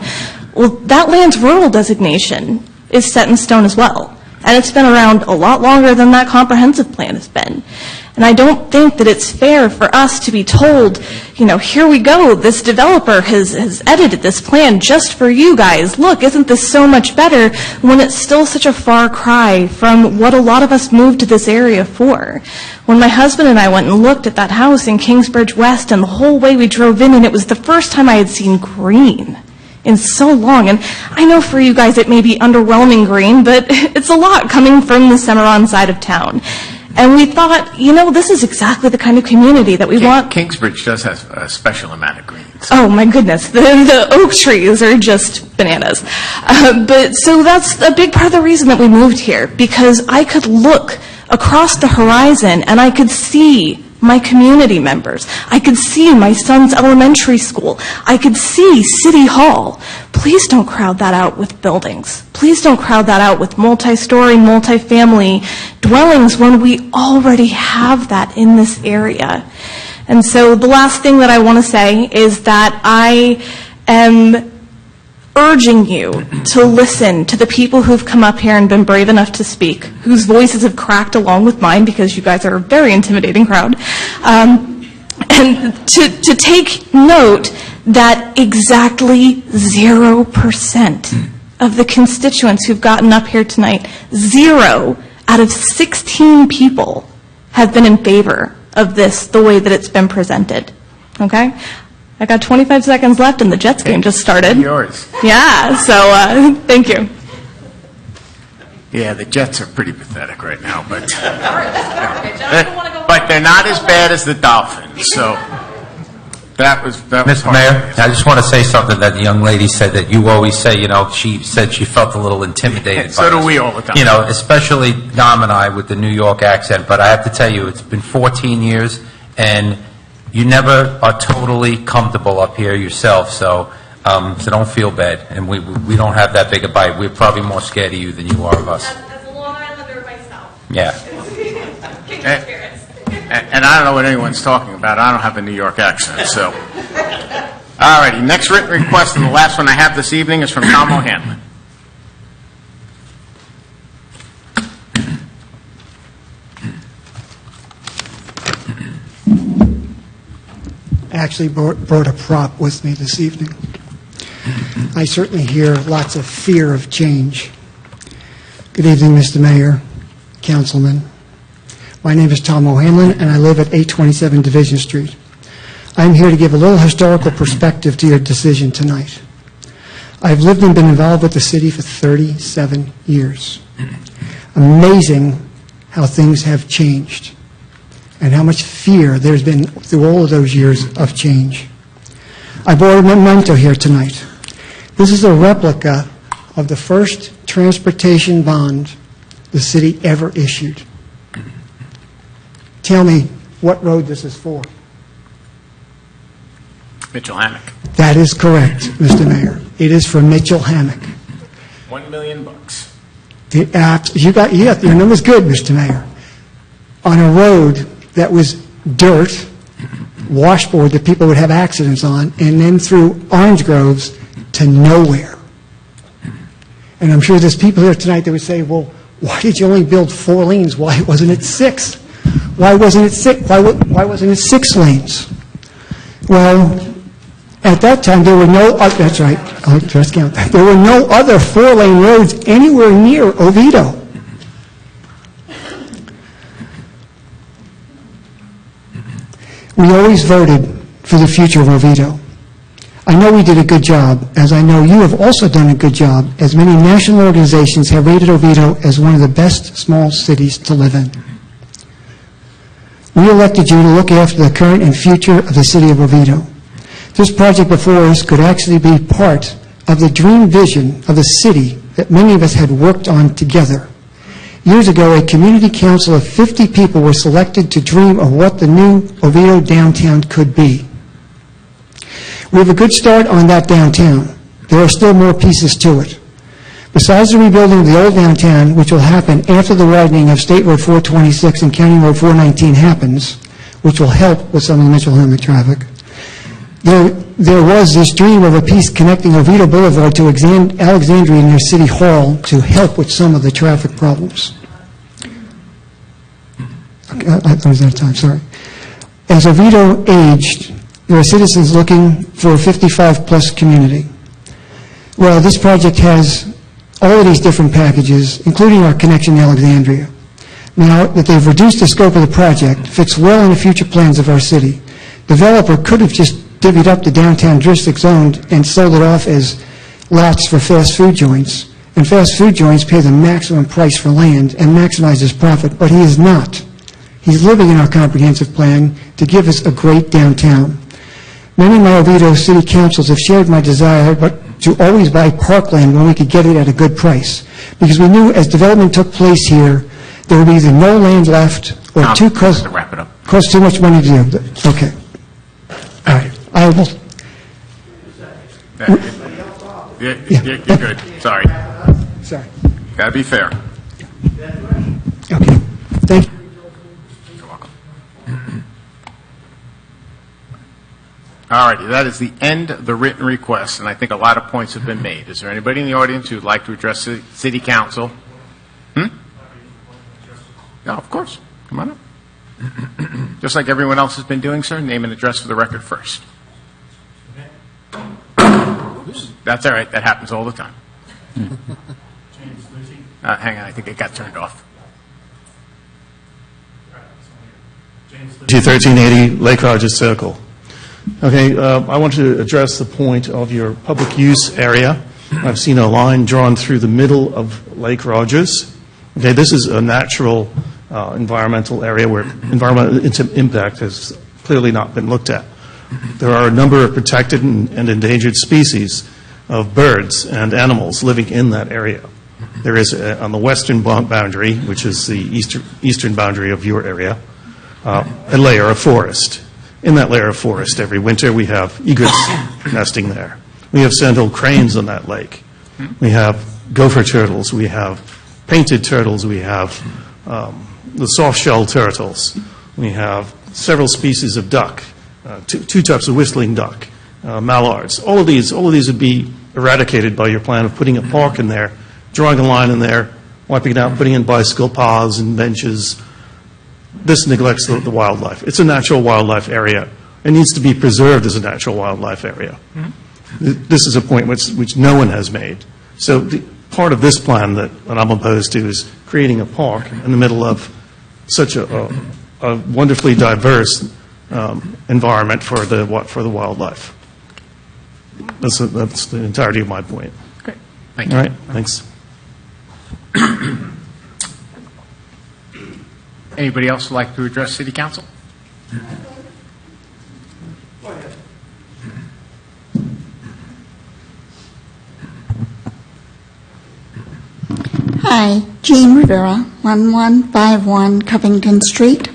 Well, that land's rural designation is set in stone as well. And it's been around a lot longer than that comprehensive plan has been. And I don't think that it's fair for us to be told, here we go, this developer has edited this plan just for you guys. Look, isn't this so much better, when it's still such a far cry from what a lot of us moved to this area for. When my husband and I went and looked at that house in Kingsbridge West, and the whole way we drove in, and it was the first time I had seen green in so long. And I know for you guys it may be underwhelming green, but it's a lot coming from the Cimarron side of town. And we thought, this is exactly the kind of community that we want. Kingsbridge does have a special amount of greens. Oh my goodness, the oak trees are just bananas. But so that's a big part of the reason that we moved here, because I could look across the horizon and I could see my community members. I could see my son's elementary school. I could see City Hall. Please don't crowd that out with buildings. Please don't crowd that out with multi-story, multi-family dwellings when we already have that in this area. And so the last thing that I want to say is that I am urging you to listen to the people who've come up here and been brave enough to speak, whose voices have cracked along with mine, because you guys are a very intimidating crowd, and to take note that exactly 0% of the constituents who've gotten up here tonight, 0 out of 16 people, have been in favor of this the way that it's been presented. Okay? I got 25 seconds left, and the Jets game just started. Yours. Yeah, so thank you. Yeah, the Jets are pretty pathetic right now, but they're not as bad as the Dolphins. So that was Mr. Mayor, I just want to say something that the young lady said that you always say. She said she felt a little intimidated. So do we all the time. Especially Dom and I with the New York accent. But I have to tell you, it's been 14 years, and you never are totally comfortable up here yourself, so don't feel bad. And we don't have that big a bite. We're probably more scared of you than you are of us. As a Long Islander myself. Yeah. And I don't know what anyone's talking about. I don't have a New York accent, so. All righty, next written request, and the last one I have this evening, is from Tom O'Hanlon. Actually brought a prop with me this evening. I certainly hear lots of fear of change. Good evening, Mr. Mayor, Councilman. My name is Tom O'Hanlon, and I live at 827 Division Street. I'm here to give a little historical perspective to your decision tonight. I've lived and been involved with the city for 37 years. Amazing how things have changed, and how much fear there's been through all of those years of change. I brought a memento here tonight. This is a replica of the first transportation bond the city ever issued. Tell me what road this is for. Mitchell Hammock. That is correct, Mr. Mayor. It is for Mitchell Hammock. $1 million. Your number's good, Mr. Mayor. On a road that was dirt, washboard that people would have accidents on, and then through orange groves to nowhere. And I'm sure there's people here tonight that would say, well, why did you only build 4 lanes? Why wasn't it 6? Why wasn't it 6? Why wasn't it 6 lanes? Well, at that time, there were no, that's right, I'll just count that. There were no other 4-lane roads anywhere near Oviedo. We always voted for the future of Oviedo. I know we did a good job, as I know you have also done a good job, as many national organizations have rated Oviedo as one of the best small cities to live in. We elected you to look after the current and future of the city of Oviedo. This project before us could actually be part of the dream vision of the city that many of us had worked on together. Years ago, a community council of 50 people were selected to dream of what the new Oviedo downtown could be. We have a good start on that downtown. There are still more pieces to it. Besides the rebuilding of the old downtown, which will happen after the widening of State Road 426 and County Road 419 happens, which will help with some of the Mitchell Hammock traffic, there was this dream of a piece connecting Oviedo Boulevard to Alexandria near City Hall to help with some of the traffic problems. Okay, I was out of time, sorry. As Oviedo aged, there are citizens looking for a 55-plus community. Well, this project has all of these different packages, including our connection to Alexandria. Now that they've reduced the scope of the project, fits well in the future plans of our city. Developer could have just divvied up the downtown district zoned and sold it off as lots for fast food joints. And fast food joints pay the maximum price for land and maximize his profit, but he is not. He's living in our comprehensive plan to give us a great downtown. Many of my Oviedo city councils have shared my desire to always buy parkland when we could get it at a good price. Because we knew as development took place here, there would be either no land left or To wrap it up. cost too much money to do. Okay. All right. I will. You're good. Sorry. Sorry. Got to be fair. Okay. Thank you. You're welcome. All righty. That is the end of the written request, and I think a lot of points have been made. Is there anybody in the audience who would like to address the City Council? No, of course. Come on up. Just like everyone else has been doing, sir, name and address for the record first. That's all right. That happens all the time. Hang on. I think it got turned off. 1380 Lake Rogers Circle. Okay, I want to address the point of your public use area. I've seen a line drawn through the middle of Lake Rogers. Okay, this is a natural environmental area where environmental impact has clearly not been looked at. There are a number of protected and endangered species of birds and animals living in that area. There is, on the western boundary, which is the eastern boundary of your area, a layer of forest. In that layer of forest, every winter we have egrets nesting there. We have sandhill cranes on that lake. We have gopher turtles. We have painted turtles. We have the soft-shell turtles. We have several species of duck, two types of whistling duck, mallards. All of these would be eradicated by your plan of putting a park in there, drawing a line in there, wiping it out, putting in bicycle paths and benches. This neglects the wildlife. It's a natural wildlife area. It needs to be preserved as a natural wildlife area. This is a point which no one has made. So part of this plan that I'm opposed to is creating a park in the middle of such a wonderfully diverse environment for the wildlife. That's the entirety of my point. Great. Thank you. All right. Thanks. Anybody else like to address City Council? Hi, Jean Rivera, 1151 Covington Street.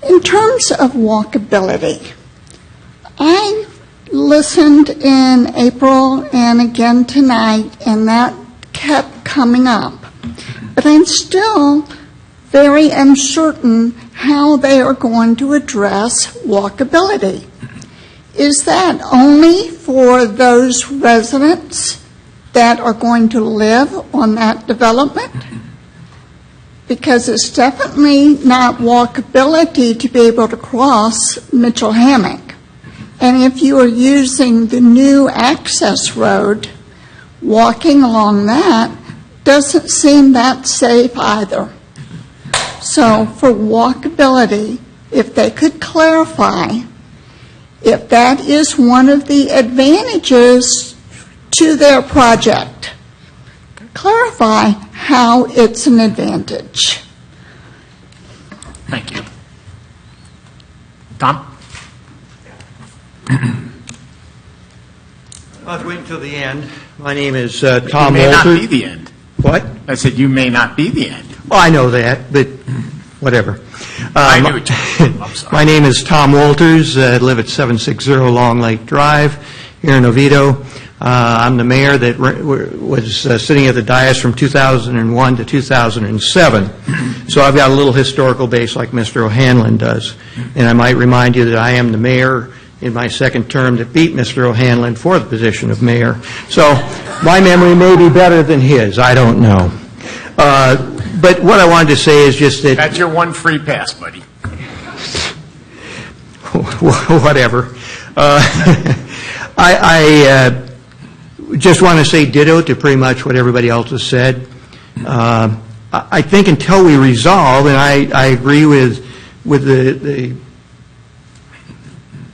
In terms of walkability, I listened in April and again tonight, and that kept coming up. But I'm still very uncertain how they are going to address walkability. Is that only for those residents that are going to live on that development? Because it's definitely not walkability to be able to cross Mitchell Hammock. And if you are using the new access road, walking along that doesn't seem that safe either. So for walkability, if they could clarify if that is one of the advantages to their project, clarify how it's an advantage. Thank you. Tom? I'll wait until the end. My name is Tom You may not Walters. be the end. What? I said you may not be the end. Well, I know that, but whatever. I knew it. I'm sorry. My name is Tom Walters. I live at 760 Long Lake Drive here in Oviedo. I'm the mayor that was sitting at the dais from 2001 to 2007. So I've got a little historical base like Mr. O'Hanlon does. And I might remind you that I am the mayor in my second term that beat Mr. O'Hanlon for the position of mayor. So my memory may be better than his. I don't know. But what I wanted to say is just that... That's your one free pass, buddy. Whatever. I just want to say ditto to pretty much what everybody else has said. I think until we resolve, and I agree with the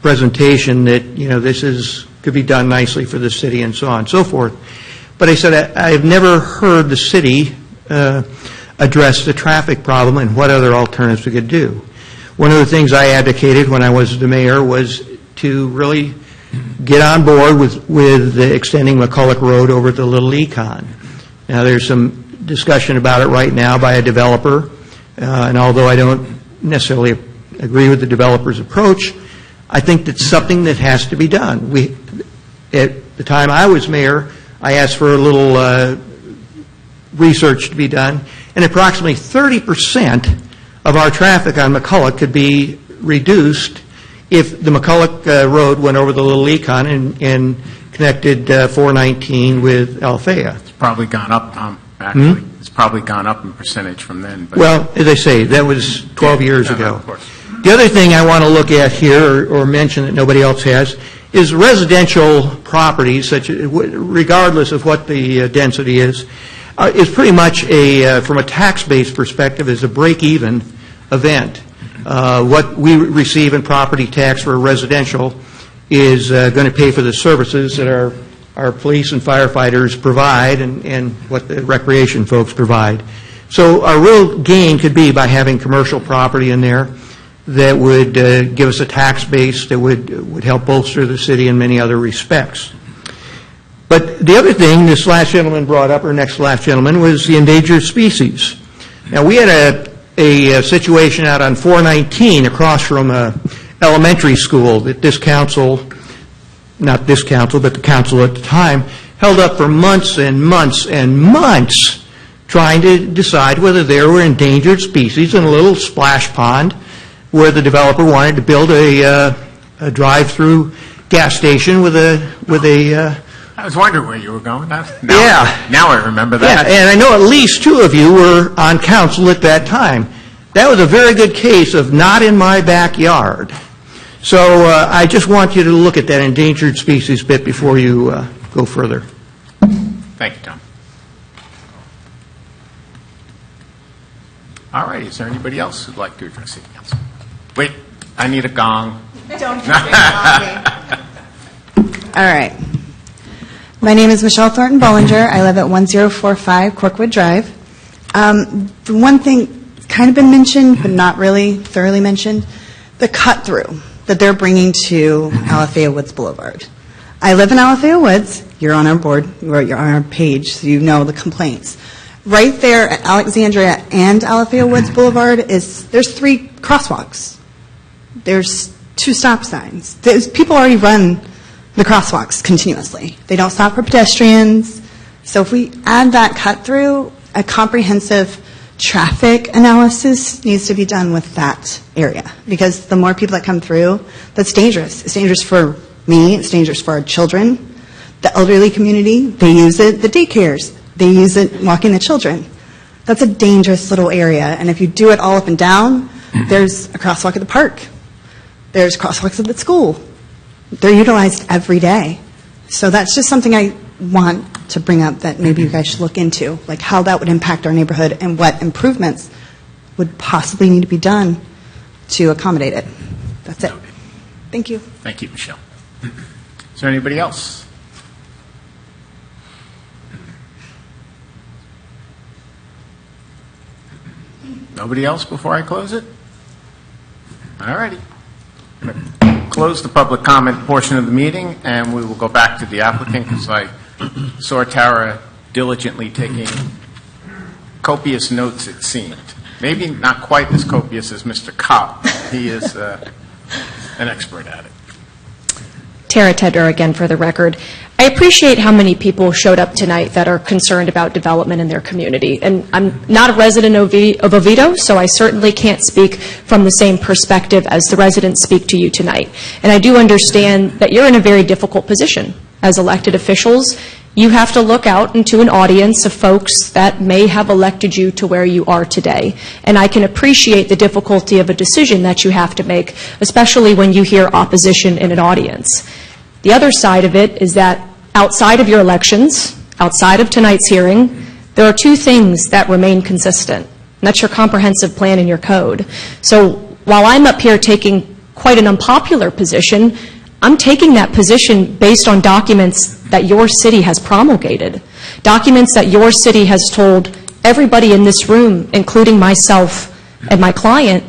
presentation that, you know, this could be done nicely for the city and so on and so forth. But I said I've never heard the city address the traffic problem and what other alternatives we could do. One of the things I advocated when I was the mayor was to really get on board with extending McCulloch Road over to Little Econ. Now, there's some discussion about it right now by a developer, and although I don't necessarily agree with the developer's approach, I think that's something that has to be done. At the time I was mayor, I asked for a little research to be done, and approximately 30% of our traffic on McCulloch could be reduced if the McCulloch Road went over the Little Econ and connected 419 with Alafaya. It's probably gone up, Tom, actually. It's probably gone up in percentage from then. But Well, as I say, that was 12 years ago. Of course. The other thing I want to look at here, or mention that nobody else has, is residential properties, regardless of what the density is pretty much from a tax-based perspective, is a break-even event. What we receive in property tax for residential is going to pay for the services that our police and firefighters provide and what the recreation folks provide. So our real gain could be by having commercial property in there that would give us a tax base that would help bolster the city in many other respects. But the other thing this last gentleman brought up, or next last gentleman, was the endangered species. Now, we had a situation out on 419 across from a elementary school that this council, not this council, but the council at the time, held up for months and months and months trying to decide whether there were endangered species in a little splash pond where the developer wanted to build a drive-through gas station with a I was wondering where you were going. Now I remember that. Yeah, and I know at least two of you were on council at that time. That was a very good case of not in my backyard. So I just want you to look at that endangered species bit before you go further. Thank you, Tom. All right, is there anybody else who'd like to address the council? Wait, I need a gong. Don't you All right. My name is Michelle Thornton Bollinger. I live at 1045 Corkwood Drive. The one thing kind of been mentioned, but not really thoroughly mentioned, the cut-through that they're bringing to Alafaya Woods Boulevard. I live in Alafaya Woods. You're on our board, or you're on our page, so you know the complaints. right there at Alexandria and Alafaya Woods Boulevard there's 3 crosswalks. There's 2 stop signs. People already run the crosswalks continuously. They don't stop for pedestrians. So if we add that cut through, a comprehensive traffic analysis needs to be done with that area, because the more people that come through, that's dangerous. It's dangerous for me. It's dangerous for our children. The elderly community, they use it. The daycares, they use it walking the children. That's a dangerous little area. And if you do it all up and down, there's a crosswalk at the park. There's crosswalks at the school. They're utilized every day. So that's just something I want to bring up that maybe you guys should look into, like how that would impact our neighborhood and what improvements would possibly need to be done to accommodate it. That's it. Thank you. Thank you, Michelle. Is there anybody else? Nobody else before I close it? All righty. Close the public comment portion of the meeting, and we will go back to the applicant, because I saw Tara diligently taking copious notes, it seemed. Maybe not quite as copious as Mr. Kopp. He is an expert at it. Tara Tedder again for the record. I appreciate how many people showed up tonight that are concerned about development in their community. And I'm not a resident of Oviedo, so I certainly can't speak from the same perspective as the residents speak to you tonight. And I do understand that you're in a very difficult position. As elected officials, you have to look out into an audience of folks that may have elected you to where you are today. And I can appreciate the difficulty of a decision that you have to make, especially when you hear opposition in an audience. The other side of it is that outside of your elections, outside of tonight's hearing, there are 2 things that remain consistent. And that's your comprehensive plan and your code. So while I'm up here taking quite an unpopular position, I'm taking that position based on documents that your city has promulgated, documents that your city has told everybody in this room, including myself and my client,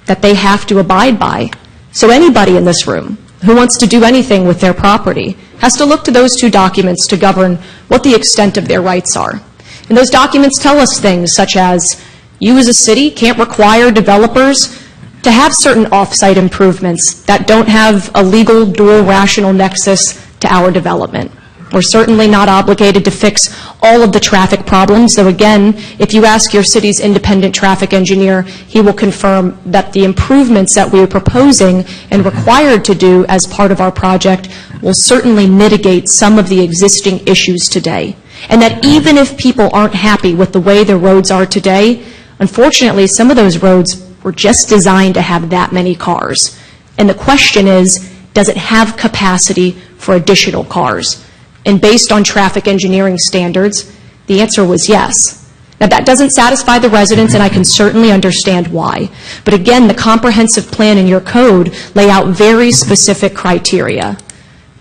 that they have to abide by. So anybody in this room who wants to do anything with their property has to look to those 2 documents to govern what the extent of their rights are. And those documents tell us things such as you as a city can't require developers to have certain off-site improvements that don't have a legal dual rational nexus to our development. We're certainly not obligated to fix all of the traffic problems, though again, if you ask your city's independent traffic engineer, he will confirm that the improvements that we are proposing and required to do as part of our project will certainly mitigate some of the existing issues today. And that even if people aren't happy with the way the roads are today, unfortunately, some of those roads were just designed to have that many cars. And the question is, does it have capacity for additional cars? And based on traffic engineering standards, the answer was yes. Now, that doesn't satisfy the residents, and I can certainly understand why. But again, the comprehensive plan and your code lay out very specific criteria,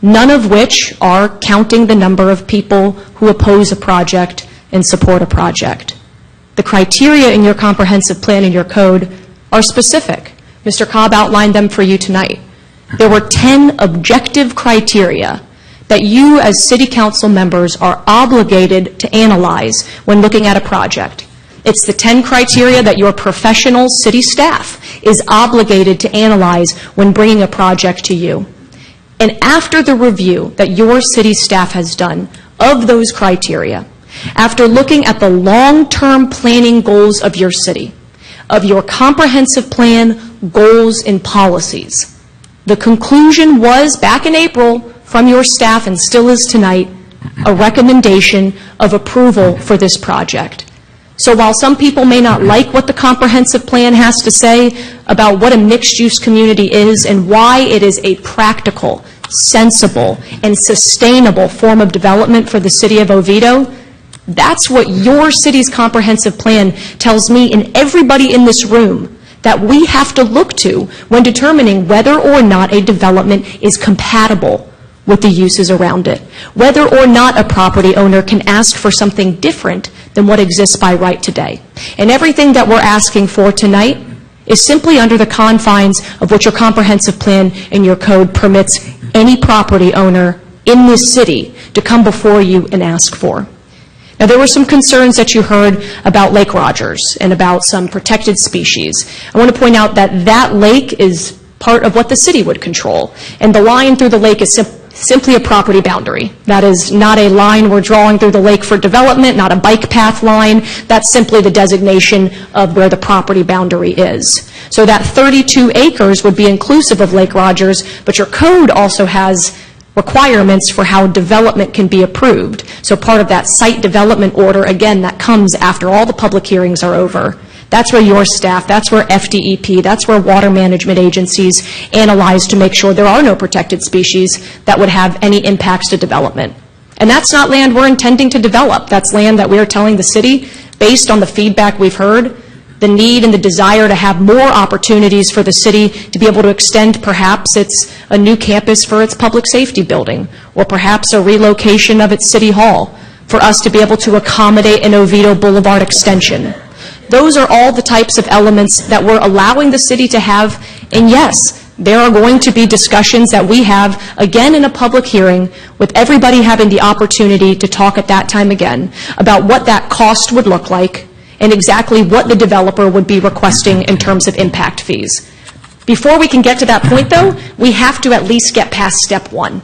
none of which are counting the number of people who oppose a project and support a project. The criteria in your comprehensive plan and your code are specific. Mr. Cobb outlined them for you tonight. There were 10 objective criteria that you as city council members are obligated to analyze when looking at a project. It's the 10 criteria that your professional city staff is obligated to analyze when bringing a project to you. And after the review that your city staff has done of those criteria, after looking at the long-term planning goals of your city, of your comprehensive plan, goals, and policies, the conclusion was, back in April, from your staff and still is tonight, a recommendation of approval for this project. So while some people may not like what the comprehensive plan has to say about what a mixed-use community is and why it is a practical, sensible, and sustainable form of development for the city of Oviedo, that's what your city's comprehensive plan tells me and everybody in this room that we have to look to when determining whether or not a development is compatible with the uses around it, whether or not a property owner can ask for something different than what exists by right today. And everything that we're asking for tonight is simply under the confines of what your comprehensive plan and your code permits any property owner in this city to come before you and ask for. Now, there were some concerns that you heard about Lake Rogers and about some protected species. I want to point out that that lake is part of what the city would control, and the line through the lake is simply a property boundary. That is not a line we're drawing through the lake for development, not a bike path line. That's simply the designation of where the property boundary is. So that 32 acres would be inclusive of Lake Rogers, but your code also has requirements for how development can be approved. So part of that site development order, again, that comes after all the public hearings are over. That's where your staff, that's where FDEP, that's where water management agencies analyze to make sure there are no protected species that would have any impacts to development. And that's not land we're intending to develop. That's land that we're telling the city, based on the feedback we've heard, the need and the desire to have more opportunities for the city to be able to extend perhaps a new campus for its public safety building, or perhaps a relocation of its city hall, for us to be able to accommodate an Oviedo Boulevard extension. Those are all the types of elements that we're allowing the city to have, and yes, there are going to be discussions that we have, again in a public hearing, with everybody having the opportunity to talk at that time again about what that cost would look like and exactly what the developer would be requesting in terms of impact fees. Before we can get to that point, though, we have to at least get past step one.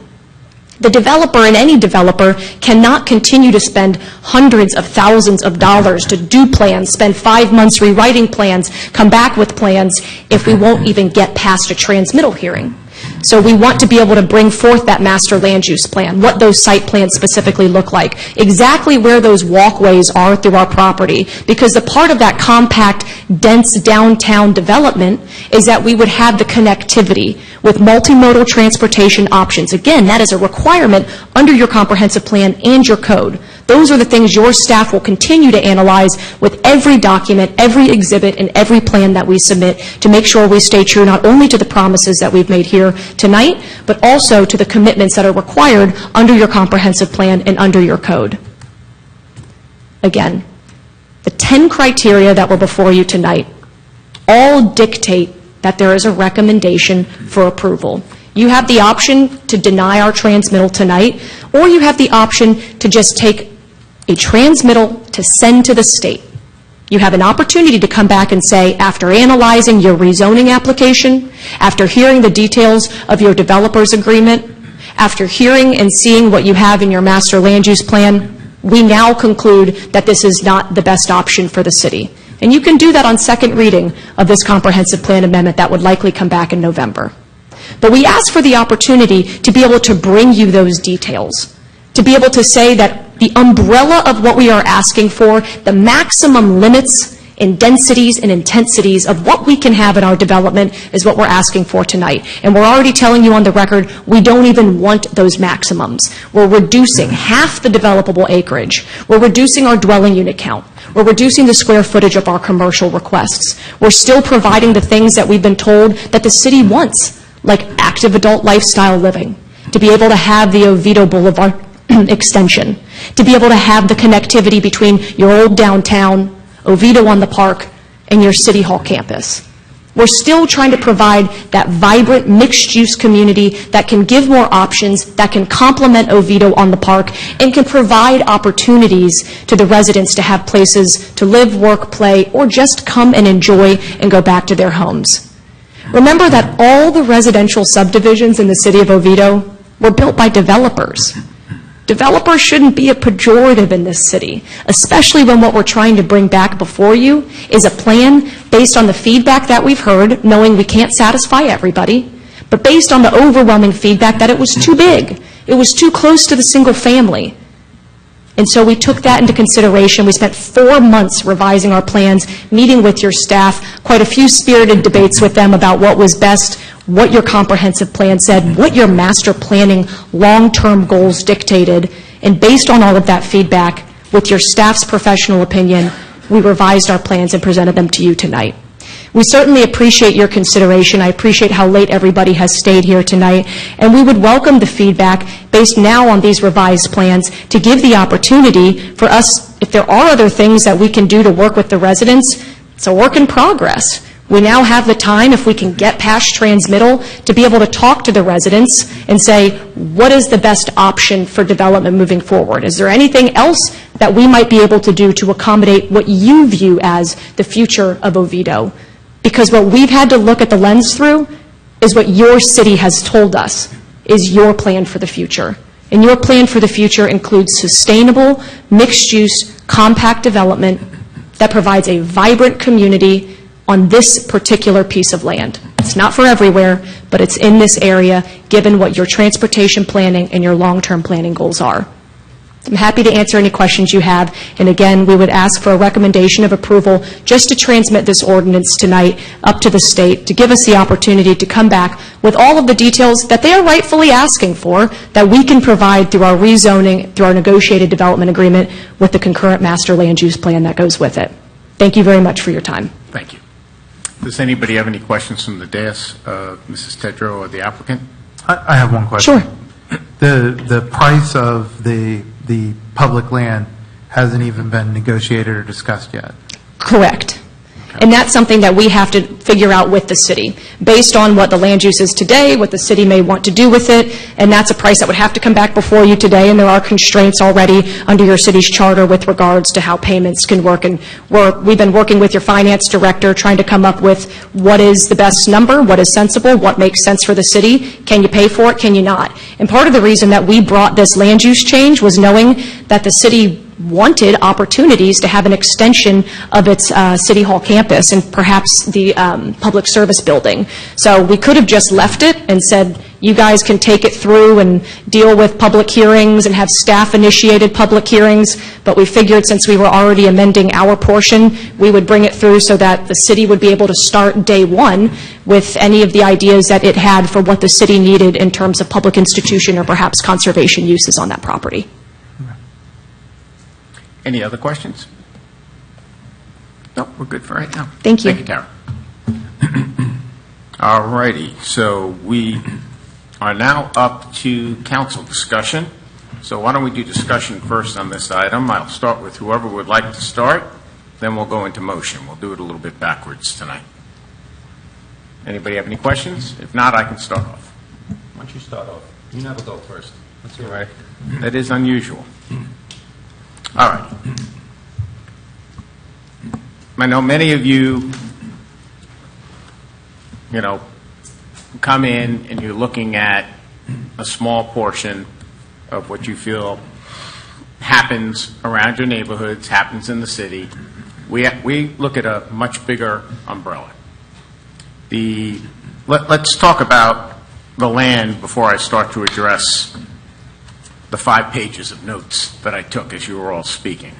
The developer, and any developer, cannot continue to spend hundreds of thousands of dollars to do plans, spend 5 months rewriting plans, come back with plans, if we won't even get past a transmittal hearing. So we want to be able to bring forth that master land use plan, what those site plans specifically look like, exactly where those walkways are through our property, because the part of that compact, dense downtown development is that we would have the connectivity with multimodal transportation options. Again, that is a requirement under your comprehensive plan and your code. Those are the things your staff will continue to analyze with every document, every exhibit, and every plan that we submit to make sure we stay true not only to the promises that we've made here tonight, but also to the commitments that are required under your comprehensive plan and under your code. Again, the 10 criteria that were before you tonight all dictate that there is a recommendation for approval. You have the option to deny our transmittal tonight, or you have the option to just take a transmittal to send to the state. You have an opportunity to come back and say, after analyzing your rezoning application, after hearing the details of your developer's agreement, after hearing and seeing what you have in your master land use plan, we now conclude that this is not the best option for the city. And you can do that on second reading of this comprehensive plan amendment that would likely come back in November. But we ask for the opportunity to be able to bring you those details, to be able to say that the umbrella of what we are asking for, the maximum limits in densities and intensities of what we can have in our development is what we're asking for tonight. And we're already telling you on the record, we don't even want those maximums. We're reducing half the developable acreage. We're reducing our dwelling unit count. We're reducing the square footage of our commercial requests. We're still providing the things that we've been told that the city wants, like active adult lifestyle living, to be able to have the Oviedo Boulevard extension, to be able to have the connectivity between your old downtown, Oviedo on the Park, and your City Hall campus. We're still trying to provide that vibrant, mixed-use community that can give more options, that can complement Oviedo on the Park, and can provide opportunities to the residents to have places to live, work, play, or just come and enjoy and go back to their homes. Remember that all the residential subdivisions in the city of Oviedo were built by developers. Developers shouldn't be a pejorative in this city, especially when what we're trying to bring back before you is a plan based on the feedback that we've heard, knowing we can't satisfy everybody, but based on the overwhelming feedback that it was too big, it was too close to the single family. And so we took that into consideration. We spent 4 months revising our plans, meeting with your staff, quite a few spirited debates with them about what was best, what your comprehensive plan said, what your master planning long-term goals dictated. And based on all of that feedback, with your staff's professional opinion, we revised our plans and presented them to you tonight. We certainly appreciate your consideration. I appreciate how late everybody has stayed here tonight. And we would welcome the feedback based now on these revised plans to give the opportunity for us, if there are other things that we can do to work with the residents, it's a work in progress. We now have the time, if we can get past transmittal, to be able to talk to the residents and say, what is the best option for development moving forward? Is there anything else that we might be able to do to accommodate what you view as the future of Oviedo. Because what we've had to look at the lens through is what your city has told us is your plan for the future. And your plan for the future includes sustainable, mixed-use, compact development that provides a vibrant community on this particular piece of land. It's not for everywhere, but it's in this area, given what your transportation planning and your long-term planning goals are. I'm happy to answer any questions you have, and again, we would ask for a recommendation of approval just to transmit this ordinance tonight up to the state to give us the opportunity to come back with all of the details that they are rightfully asking for that we can provide through our rezoning, through our negotiated development agreement with the concurrent master land use plan that goes with it. Thank you very much for your time. Thank you. Does anybody have any questions from the dais, Mrs. Tedrow or the applicant? I have one question. Sure. The price of the public land hasn't even been negotiated or discussed yet. Correct. And that's something that we have to figure out with the city, based on what the land use is today, what the city may want to do with it, and that's a price that would have to come back before you today, and there are constraints already under your city's charter with regards to how payments can work. And we've been working with your finance director, trying to come up with what is the best number, what is sensible, what makes sense for the city. Can you pay for it? Can you not? And part of the reason that we brought this land use change was knowing that the city wanted opportunities to have an extension of its City Hall campus and perhaps the public service building. So we could have just left it and said, you guys can take it through and deal with public hearings and have staff-initiated public hearings, but we figured since we were already amending our portion, we would bring it through so that the city would be able to start day one with any of the ideas that it had for what the city needed in terms of public institution or perhaps conservation uses on that property. Any other questions? No, we're good for right now. Thank you. Thank you, Tara. All righty, so we are now up to council discussion. So why don't we do discussion first on this item? I'll start with whoever would like to start, then we'll go into motion. We'll do it a little bit backwards tonight. Anybody have any questions? If not, I can start off. Why don't you start off? You never go first. That's all right. That is unusual. All right. I know many of you, come in and you're looking at a small portion of what you feel happens around your neighborhoods, happens in the city. We look at a much bigger umbrella. Let's talk about the land before I start to address the 5 pages of notes that I took as you were all speaking.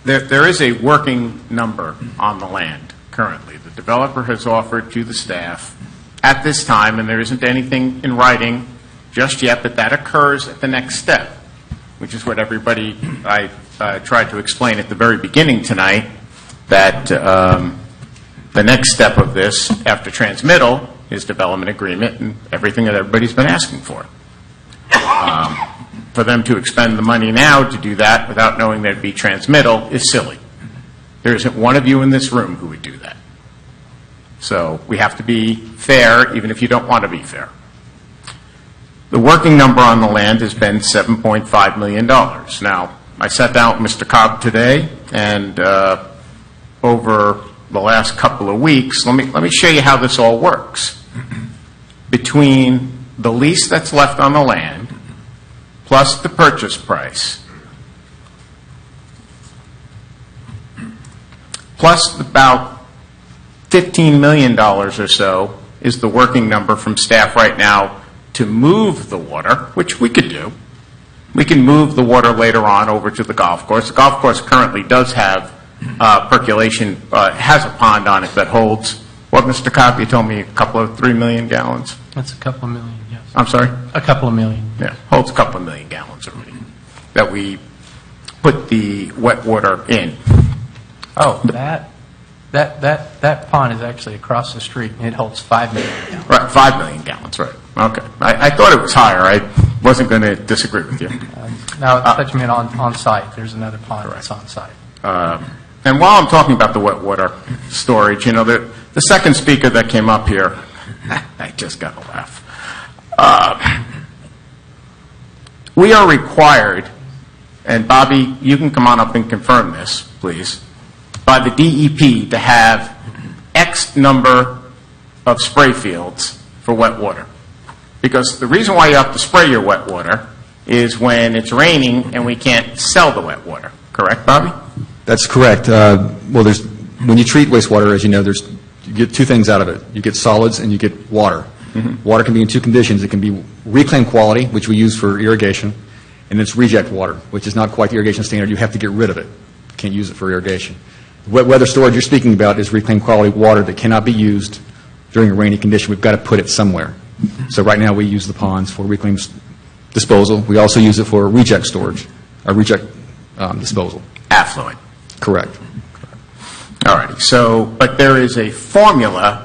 There is a working number on the land currently. The developer has offered to the staff at this time, and there isn't anything in writing just yet, but that occurs at the next step, which is what I tried to explain at the very beginning tonight, that the next step of this after transmittal is development agreement and everything that everybody's been asking for. For them to expend the money now to do that without knowing there'd be transmittal is silly. There isn't one of you in this room who would do that. So we have to be fair, even if you don't want to be fair. The working number on the land has been $7.5 million. Now, I sat down with Mr. Cobb today, and over the last couple of weeks, let me show you how this all works. Between the lease that's left on the land, plus the purchase price, plus about $15 million or so is the working number from staff right now to move the water, which we could do. We can move the water later on over to the golf course. The golf course currently does have percolation, has a pond on it that holds, what, Mr. Cobb, you told me, a couple of 3 million gallons? That's a couple of million, yes. I'm sorry? A couple of million. Yeah, holds a couple of million gallons already that we put the wet water in. Oh, that pond is actually across the street, and it holds 5 million gallons. Right, 5 million gallons, right. Okay. I thought it was higher. I wasn't going to disagree with you. Now, it's such mean on site. There's another pond that's on site. And while I'm talking about the wet water storage, the second speaker that came up here, I just got to laugh. We are required and Bobby, you can come on up and confirm this, please, by the DEP to have X number of spray fields for wet water. Because the reason why you have to spray your wet water is when it's raining and we can't sell the wet water. Correct, Bobby? That's correct. When you treat wastewater, as you know, you get two things out of it. You get solids and you get water. Water can be in two conditions. It can be reclaimed quality, which we use for irrigation, and it's reject water, which is not quite the irrigation standard. You have to get rid of it. You can't use it for irrigation. Wet weather storage you're speaking about is reclaimed quality water that cannot be used during a rainy condition. We've got to put it somewhere. So right now we use the ponds for reclaimed disposal. We also use it for reject storage, or reject disposal. Affluent. Correct. All righty. So, but there is a formula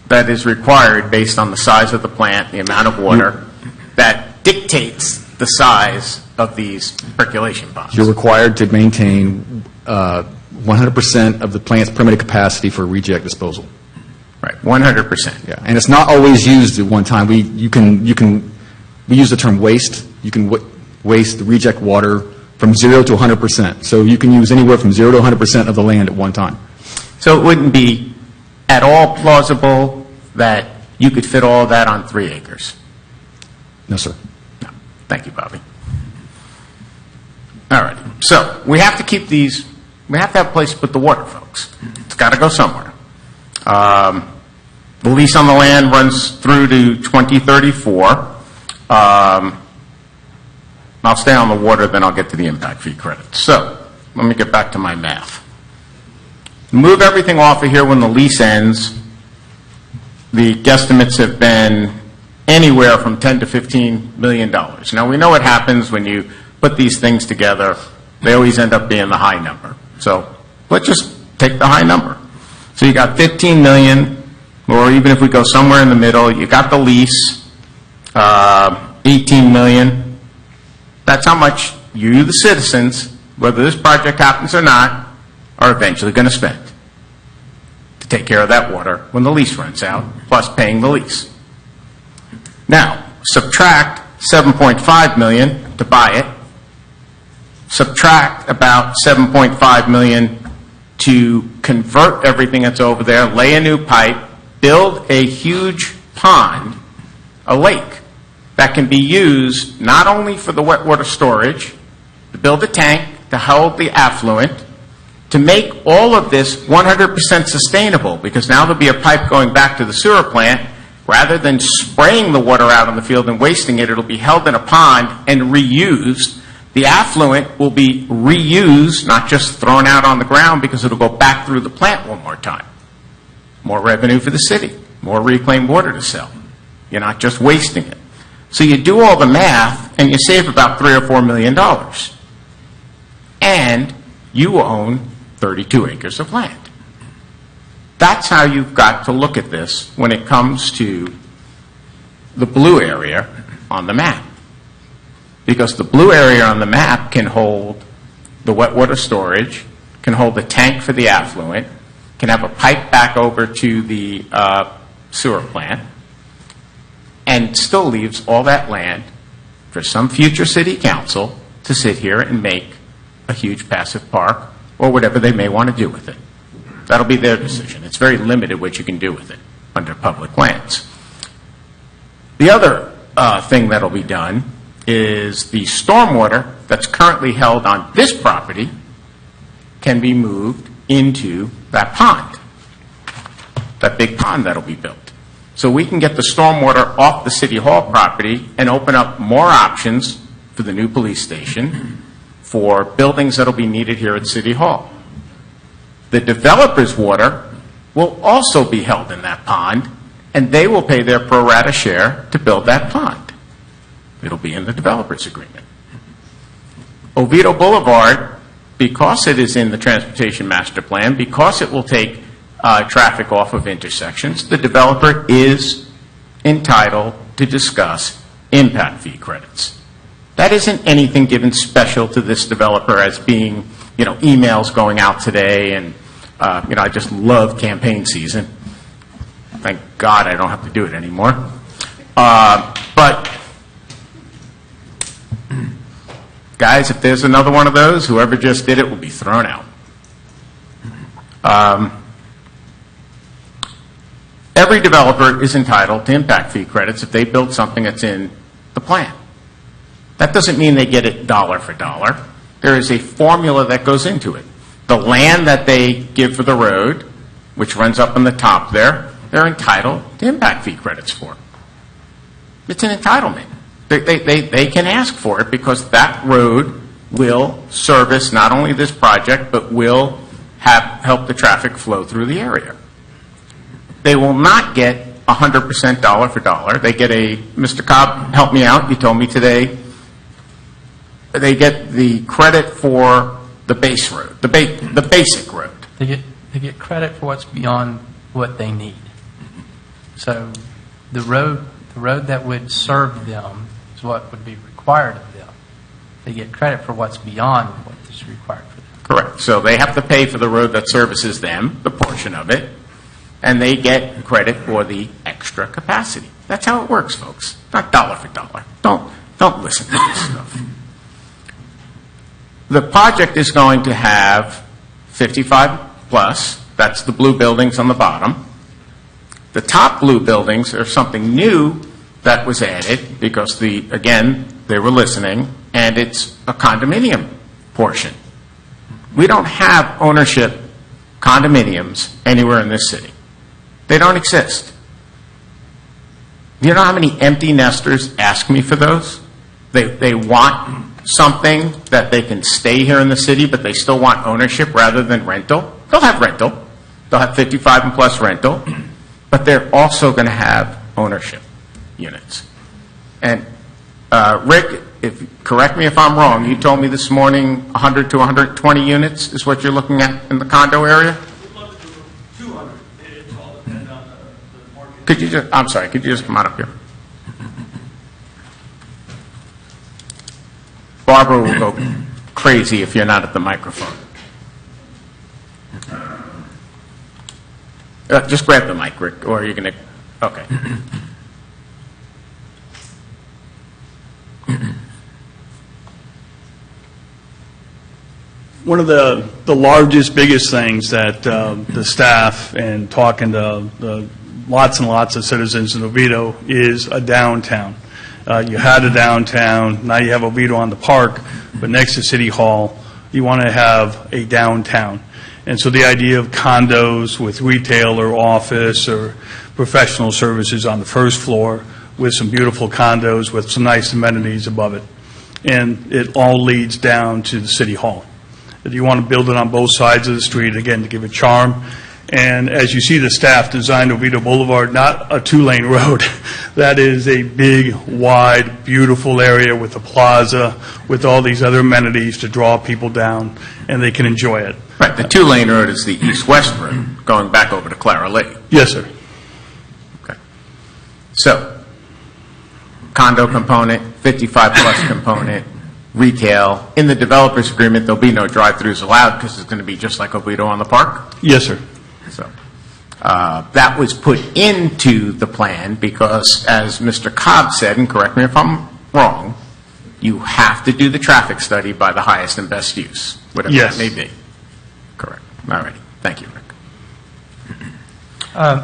that is required based on the size of the plant, the amount of water, that dictates the size of these percolation ponds. You're required to maintain 100% of the plant's permitted capacity for reject disposal. Right, 100%. Yeah, and it's not always used at one time. We use the term waste. You can waste the reject water from 0 to 100%. So you can use anywhere from 0 to 100% of the land at one time. So it wouldn't be at all plausible that you could fit all of that on 3 acres? No, sir. No. Thank you, Bobby. All right. So we have to keep these, we have to have a place to put the water, folks. It's got to go somewhere. The lease on the land runs through to 2034. I'll stay on the water, then I'll get to the impact fee credits. So let me get back to my math. Move everything off of here when the lease ends. The guesstimates have been anywhere from $10 to $15 million. Now, we know what happens when you put these things together. They always end up being the high number. So let's just take the high number. So you got 15 million, or even if we go somewhere in the middle, you got the lease, 18 million. That's how much you, the citizens, whether this project happens or not, are eventually going to spend to take care of that water when the lease runs out, plus paying the lease. Now, subtract 7.5 million to buy it, subtract about 7.5 million to convert everything that's over there, lay a new pipe, build a huge pond, a lake, that can be used not only for the wet water storage, to build a tank to hold the affluent, to make all of this 100% sustainable, because now there'll be a pipe going back to the sewer plant. Rather than spraying the water out on the field and wasting it, it'll be held in a pond and reused. The affluent will be reused, not just thrown out on the ground, because it'll go back through the plant one more time. More revenue for the city, more reclaimed water to sell. You're not just wasting it. So you do all the math, and you save about $3 or $4 million. And you own 32 acres of land. That's how you've got to look at this when it comes to the blue area on the map. Because the blue area on the map can hold the wet water storage, can hold the tank for the affluent, can have a pipe back over to the sewer plant, and still leaves all that land for some future city council to sit here and make a huge passive park or whatever they may want to do with it. That'll be their decision. It's very limited what you can do with it under public lands. The other thing that'll be done is the stormwater that's currently held on this property can be moved into that pond, that big pond that'll be built. So we can get the stormwater off the City Hall property and open up more options for the new police station, for buildings that'll be needed here at City Hall. The developer's water will also be held in that pond, and they will pay their pro rata share to build that pond. It'll be in the developer's agreement. Oviedo Boulevard, because it is in the Transportation Master Plan, because it will take traffic off of intersections, the developer is entitled to discuss impact fee credits. That isn't anything given special to this developer as being, emails going out today, and I just love campaign season. Thank God I don't have to do it anymore. But Guys, if there's another one of those, whoever just did it will be thrown out. Every developer is entitled to impact fee credits if they build something that's in the plan. That doesn't mean they get it dollar for dollar. There is a formula that goes into it. The land that they give for the road, which runs up on the top there, they're entitled to impact fee credits for. It's an entitlement. They can ask for it because that road will service not only this project, but will help the traffic flow through the area. They will not get 100% dollar for dollar. They get Mr. Cobb, help me out, you told me today, they get the credit for the base road, the basic road. They get credit for what's beyond what they need. So the road that would serve them is what would be required of them. They get credit for what's beyond what is required for them. Correct. So they have to pay for the road that services them, the portion of it, and they get credit for the extra capacity. That's how it works, folks. Not dollar for dollar. Don't listen to this stuff. The project is going to have 55 plus. That's the blue buildings on the bottom. The top blue buildings are something new that was added because, again, they were listening, and it's a condominium portion. We don't have ownership condominiums anywhere in this city. They don't exist. Do you know how many empty nesters ask me for those? They want something that they can stay here in the city, but they still want ownership rather than rental. They'll have rental. They'll have 55 and plus rental, but they're also going to have ownership units. And Rick, correct me if I'm wrong, you told me this morning 100 to 120 units is what you're looking at in the condo area? Could you just come on up here? Barbara will go crazy if you're not at the microphone. Just grab the mic, Rick, or you're going to... Okay. One of the largest, biggest things that the staff and talking to the lots and lots of citizens in Oviedo is a downtown. You had a downtown, now you have Oviedo on the park, but next to City Hall, you want to have a downtown. And so the idea of condos with retail or office or professional services on the first floor with some beautiful condos with some nice amenities above it. And it all leads down to the City Hall. You want to build it on both sides of the street, again, to give it charm. And as you see, the staff designed Oviedo Boulevard, not a two-lane road. That is a big, wide, beautiful area with a plaza, with all these other amenities to draw people down, and they can enjoy it. Right, the two-lane road is the east-west road, going back over to Clara Lake. Yes, sir. Okay. So, condo component, 55-plus component, retail. In the developer's agreement, there'll be no drive-throughs allowed because it's going to be just like Oviedo on the park? Yes, sir. So that was put into the plan because, as Mr. Cobb said, and correct me if I'm wrong, you have to do the traffic study by the highest and best use, whatever Yes. that may be. Correct. All righty. Thank you, Rick.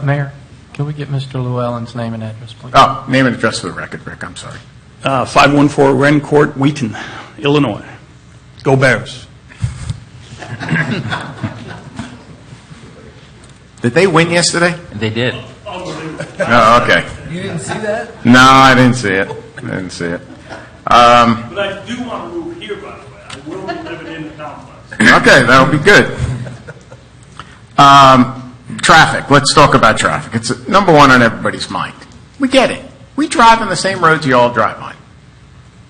Mayor, can we get Mr. Llewellyn's name and address, please? Oh, name and address for the record, Rick. I'm sorry. 514 Wren Court, Wheaton, Illinois. Go Bears. Did they win yesterday? They did. Oh, okay. You didn't see that? No, I didn't see it. But I do want to move here, by the way. I will be living in the complex. Okay, that'll be good. Traffic. Let's talk about traffic. It's number one on everybody's mind. We get it. We drive on the same roads you all drive on.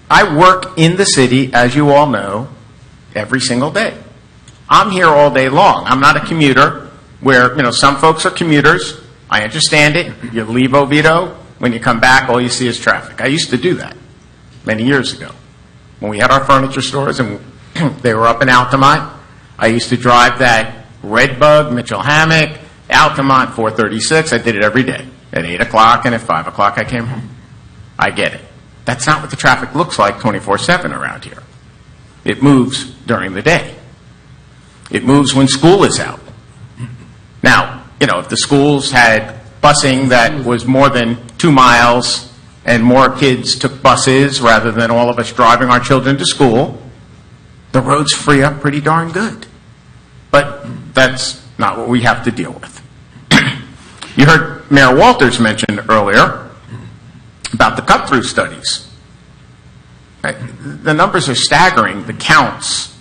I work in the city, as you all know, every single day. I'm here all day long. I'm not a commuter where, some folks are commuters. I understand it. You leave Oviedo. When you come back, all you see is traffic. I used to do that many years ago. When we had our furniture stores and they were up in Altamont, I used to drive that Redbug, Mitchell Hammock, Altamont 436. I did it every day. At 8 o'clock and at 5 o'clock I came home. I get it. That's not what the traffic looks like 24/7 around here. It moves during the day. It moves when school is out. Now, if the schools had busing that was more than 2 miles and more kids took buses rather than all of us driving our children to school, the roads free up pretty darn good. But that's not what we have to deal with. You heard Mayor Walters mention earlier about the cut-through studies. The numbers are staggering, the counts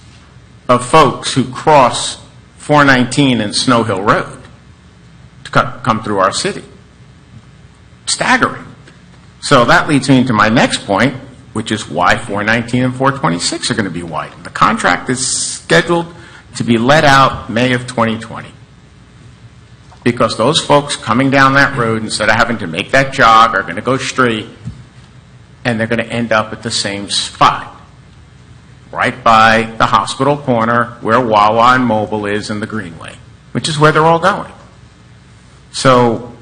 of folks who cross 419 and Snow Hill Road to come through our city. Staggering. So that leads me to my next point, which is why 419 and 426 are going to be widened. The contract is scheduled to be let out May of 2020. Because those folks coming down that road, instead of having to make that jog, are going to go straight, and they're going to end up at the same spot, right by the hospital corner where Wawa and Mobile is in the Greenway, which is where they're all going. So,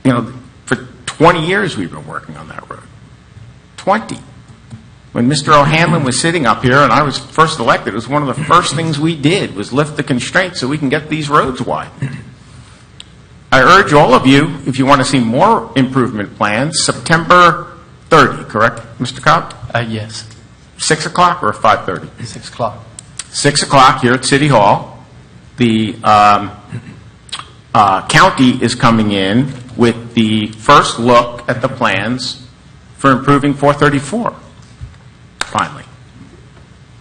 for 20 years we've been working on that road. 20. When Mr. O'Hanlon was sitting up here and I was first elected, it was one of the first things we did was lift the constraints so we can get these roads widened. I urge all of you, if you want to see more improvement plans, September 30, correct, Mr. Cobb? Yes. 6 o'clock or 5:30? 6 o'clock. 6 o'clock here at City Hall. The county is coming in with the first look at the plans for improving 434, finally.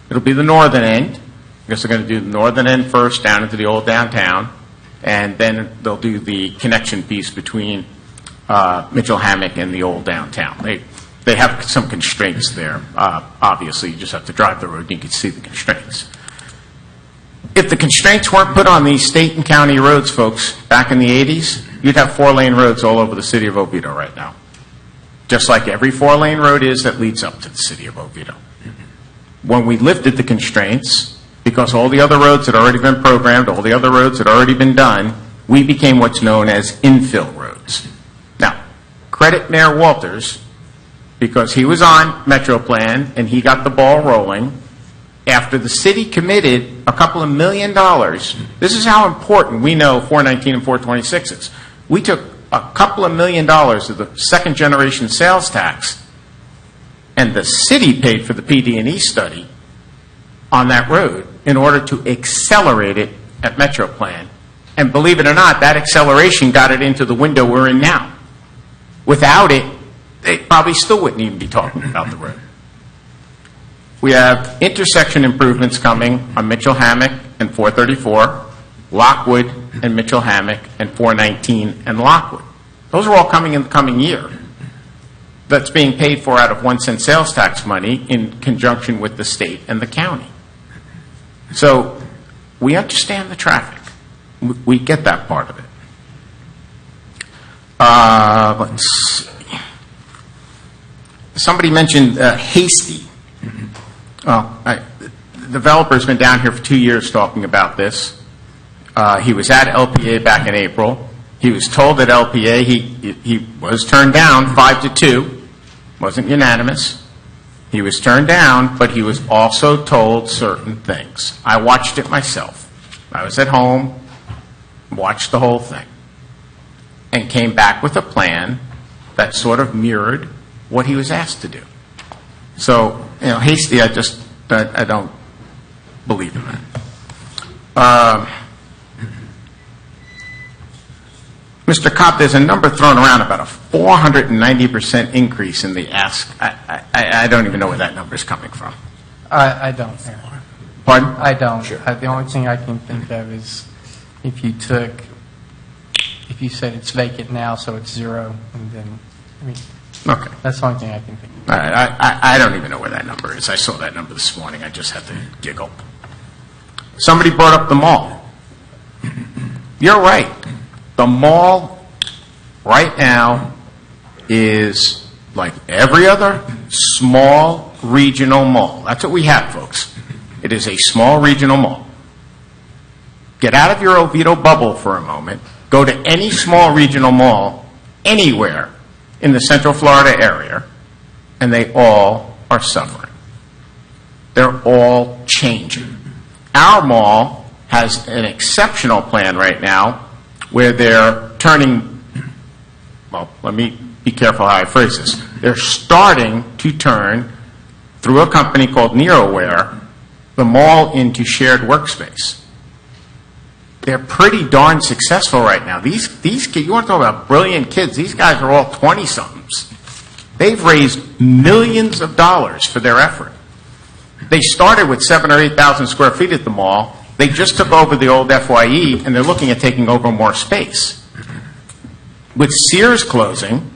It'll be the northern end. I guess they're going to do the northern end first down into the old downtown, and then they'll do the connection piece between Mitchell Hammock and the old downtown. They have some constraints there. Obviously, you just have to drive the road and you can see the constraints. If the constraints weren't put on these state and county roads, folks, back in the 80s, you'd have 4-lane roads all over the city of Oviedo right now. Just like every 4-lane road is that leads up to the city of Oviedo. When we lifted the constraints, because all the other roads had already been programmed, all the other roads had already been done, we became what's known as infill roads. Now, credit Mayor Walters, because he was on Metro Plan and he got the ball rolling. After the city committed a couple of $1 million, this is how important we know 419 and 426 is. We took a couple of $1 million of the second generation sales tax, and the city paid for the PD&E study on that road in order to accelerate it at Metro Plan. And believe it or not, that acceleration got it into the window we're in now. Without it, they probably still wouldn't even be talking about the road. We have intersection improvements coming on Mitchell Hammock and 434, Lockwood and Mitchell Hammock, and 419 and Lockwood. Those are all coming in the coming year. That's being paid for out of 1-cent sales tax money in conjunction with the state and the county. So we understand the traffic. We get that part of it. Let's see. Somebody mentioned Hasty. The developer's been down here for 2 years talking about this. He was at LPA back in April. He was told at LPA he was turned down 5-2. Wasn't unanimous. He was turned down, but he was also told certain things. I watched it myself. I was at home, watched the whole thing, and came back with a plan that sort of mirrored what he was asked to do. So, Hasty, I don't believe in that. Mr. Kopp, there's a number thrown around about a 490% increase in the ask. I don't even know where that number is coming from. I don't. Pardon? I don't. Sure. The only thing I can think of is if you said it's vacant now, so it's zero, and then, okay. That's the only thing I can think of. I don't even know where that number is. I saw that number this morning. I just had to giggle. Somebody brought up the mall. You're right. The mall right now is like every other small regional mall. That's what we have, folks. It is a small regional mall. Get out of your Oviedo bubble for a moment. Go to any small regional mall anywhere in the Central Florida area, and they all are suffering. They're all changing. Our mall has an exceptional plan right now where they're turning, well, let me be careful how I phrase this. They're starting to turn, through a company called NeoWare, the mall into shared workspace. They're pretty darn successful right now. These kids, you want to talk about brilliant kids, these guys are all 20-somethings. They've raised millions of dollars for their effort. They started with 7,000 or 8,000 square feet at the mall. They just took over the old FYE, and they're looking at taking over more space. With Sears closing,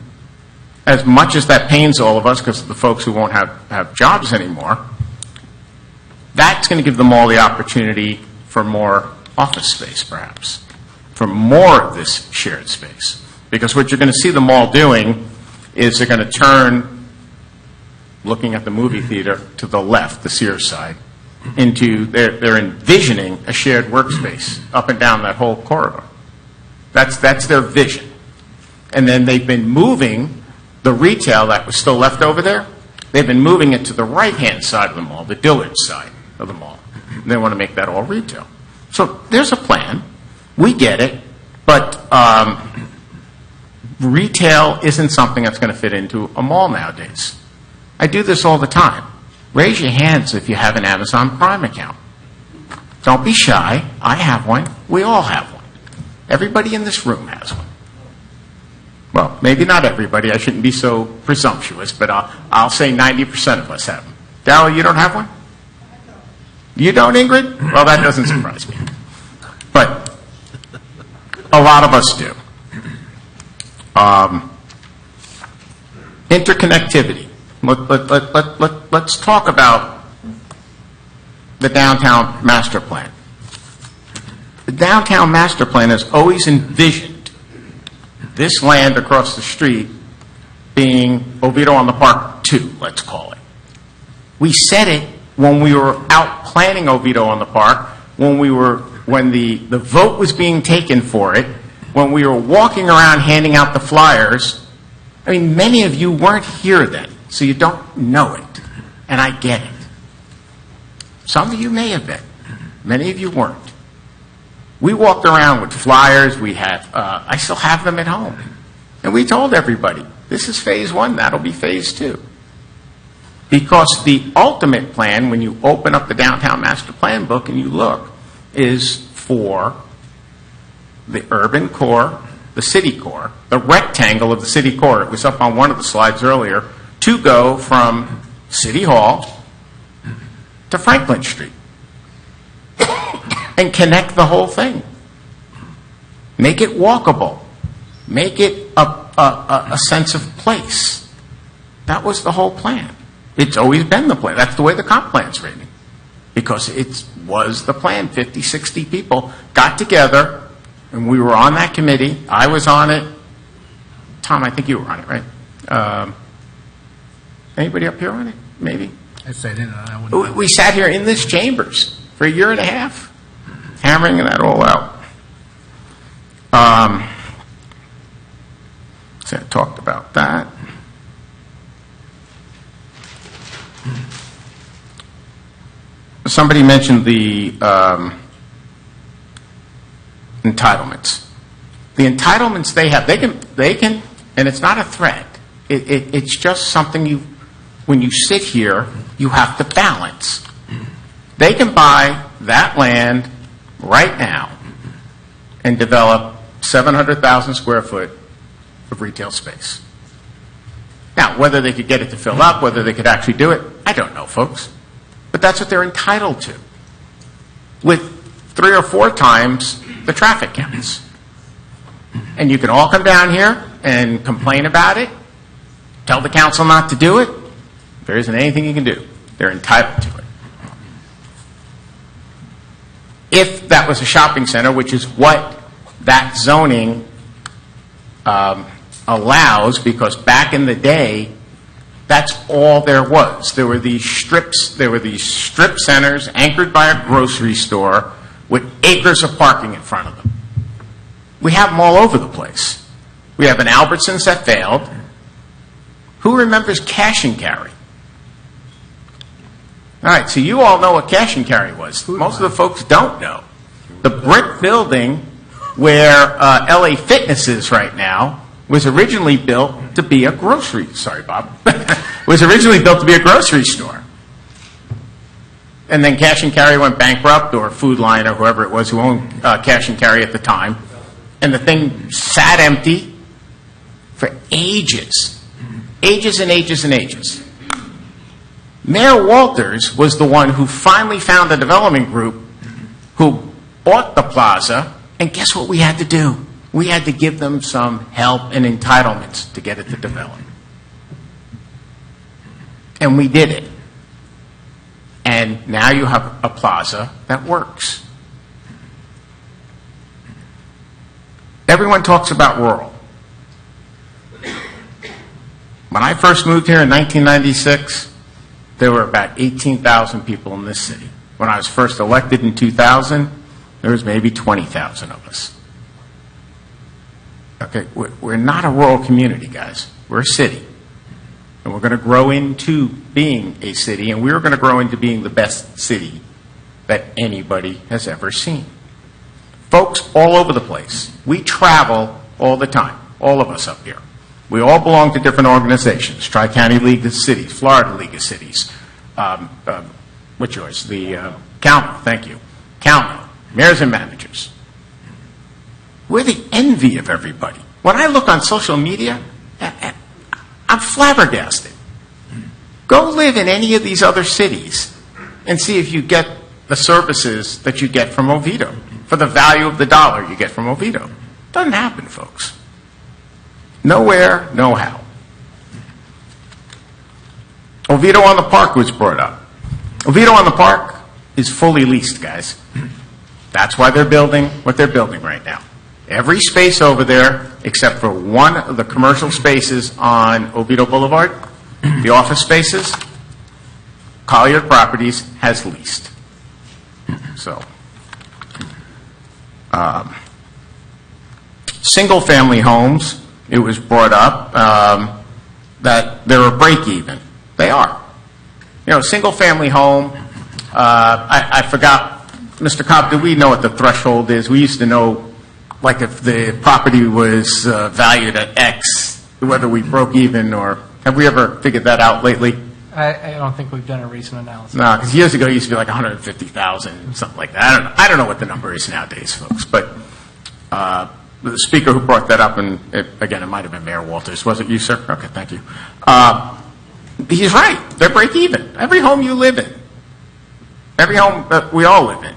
as much as that pains all of us because of the folks who won't have jobs anymore, that's going to give the mall the opportunity for more office space, perhaps, for more of this shared space. Because what you're going to see the mall doing is they're going to turn, looking at the movie theater to the left, the Sears side, into, they're envisioning a shared workspace up and down that whole corridor. That's their vision. And then they've been moving the retail that was still left over there, they've been moving it to the right-hand side of the mall, the Dillard side of the mall. And they want to make that all retail. So there's a plan. We get it. But retail isn't something that's going to fit into a mall nowadays. I do this all the time. Raise your hands if you have an Amazon Prime account. Don't be shy. I have one. We all have one. Everybody in this room has one. Well, maybe not everybody. I shouldn't be so presumptuous, but I'll say 90% of us have them. Darryl, you don't have one? You don't, Ingrid? Well, that doesn't surprise me. But a lot of us do. Interconnectivity. Let's talk about the downtown master plan. The downtown master plan has always envisioned this land across the street being Oviedo on the Park 2, let's call it. We said it when we were out planning Oviedo on the Park, when the vote was being taken for it, when we were walking around handing out the flyers. I mean, many of you weren't here then, so you don't know it, and I get it. Some of you may have been. Many of you weren't. We walked around with flyers. I still have them at home. And we told everybody, this is phase 1, that'll be phase 2. Because the ultimate plan, when you open up the downtown master plan book and you look, is for the urban core, the city core, the rectangle of the city core, it was up on one of the slides earlier, to go from City Hall to Franklin Street and connect the whole thing. Make it walkable. Make it a sense of place. That was the whole plan. It's always been the plan. That's the way the comp plan's written. Because it was the plan. 50, 60 people got together, and we were on that committee. I was on it. Tom, I think you were on it, right? Anybody up here on it? Maybe? I said I wouldn't. We sat here in this chambers for a year and a half, hammering that all out. So I talked about that. Somebody mentioned the entitlements. The entitlements they have, they can, and it's not a threat. It's just something when you sit here, you have to balance. They can buy that land right now and develop 700,000 square foot of retail space. Now, whether they could get it to fill up, whether they could actually do it, I don't know, folks. But that's what they're entitled to, with 3 or 4 times the traffic counts. And you can all come down here and complain about it, tell the council not to do it. There isn't anything you can do. They're entitled to it. If that was a shopping center, which is what that zoning allows, because back in the day, that's all there was. There were these strip centers anchored by a grocery store with acres of parking in front of them. We have them all over the place. We have an Albertsons that failed. Who remembers cash and carry? All right, so you all know what cash and carry was. Most of the folks don't know. The brick building where LA Fitness is right now was originally built to be a grocery, sorry, Bob, was originally built to be a grocery store. And then Cash and Carry went bankrupt, or Food Line, or whoever it was who owned Cash and Carry at the time. And the thing sat empty for ages. Ages and ages and ages. Mayor Walters was the one who finally found a development group who bought the plaza, and guess what we had to do? We had to give them some help and entitlements to get it to develop. And we did it. And now you have a plaza that works. Everyone talks about rural. When I first moved here in 1996, there were about 18,000 people in this city. When I was first elected in 2000, there was maybe 20,000 of us. Okay, we're not a rural community, guys. We're a city. And we're going to grow into being a city, and we're going to grow into being the best city that anybody has ever seen. Folks all over the place. We travel all the time, all of us up here. We all belong to different organizations, Tri-County League of Cities, Florida League of Cities. What's yours? The CalMo, thank you. CalMo, Mayors and Managers. We're the envy of everybody. When I look on social media, I'm flabbergasted. Go live in any of these other cities and see if you get the services that you get from Oviedo, for the value of the dollar you get from Oviedo. Doesn't happen, folks. Nowhere, no how. Oviedo on the Park was brought up. Oviedo on the Park is fully leased, guys. That's why they're building what they're building right now. Every space over there, except for one of the commercial spaces on Oviedo Boulevard, the office spaces, Collier Properties has leased. So, single-family homes, it was brought up that they're a break-even. They are. You know, single-family home, I forgot, Mr. Cobb, do we know what the threshold is? We used to know, like, if the property was valued at X, whether we broke even, or have we ever figured that out lately? I don't think we've done a recent analysis. No, because years ago it used to be like 150,000, something like that. I don't know what the number is nowadays, folks. But the speaker who brought that up, and again, it might have been Mayor Walters. Was it you, sir? Okay, thank you. He's right. They're break even. Every home you live in, every home that we all live in,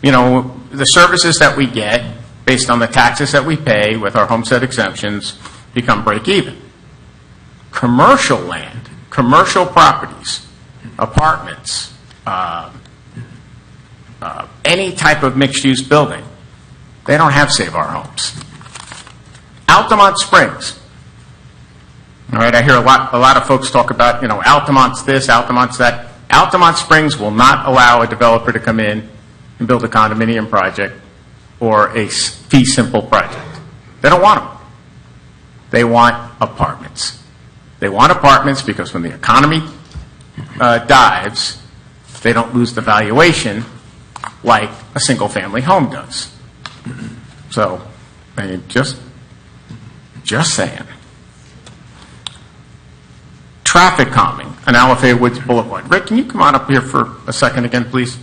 you know, the services that we get based on the taxes that we pay with our homestead exemptions become break even. Commercial land, commercial properties, apartments, any type of mixed-use building, they don't have Save Our Homes. Altamont Springs. All right, I hear a lot of folks talk about, you know, Altamont's this, Altamont's that. Altamont Springs will not allow a developer to come in and build a condominium project or a fee simple project. They don't want them. They want apartments. They want apartments because when the economy dives, they don't lose the valuation like a single-family home does. So, I mean, just saying. Traffic calming on Alafaya Woods Boulevard. Rick, can you come on up here for a second again, please?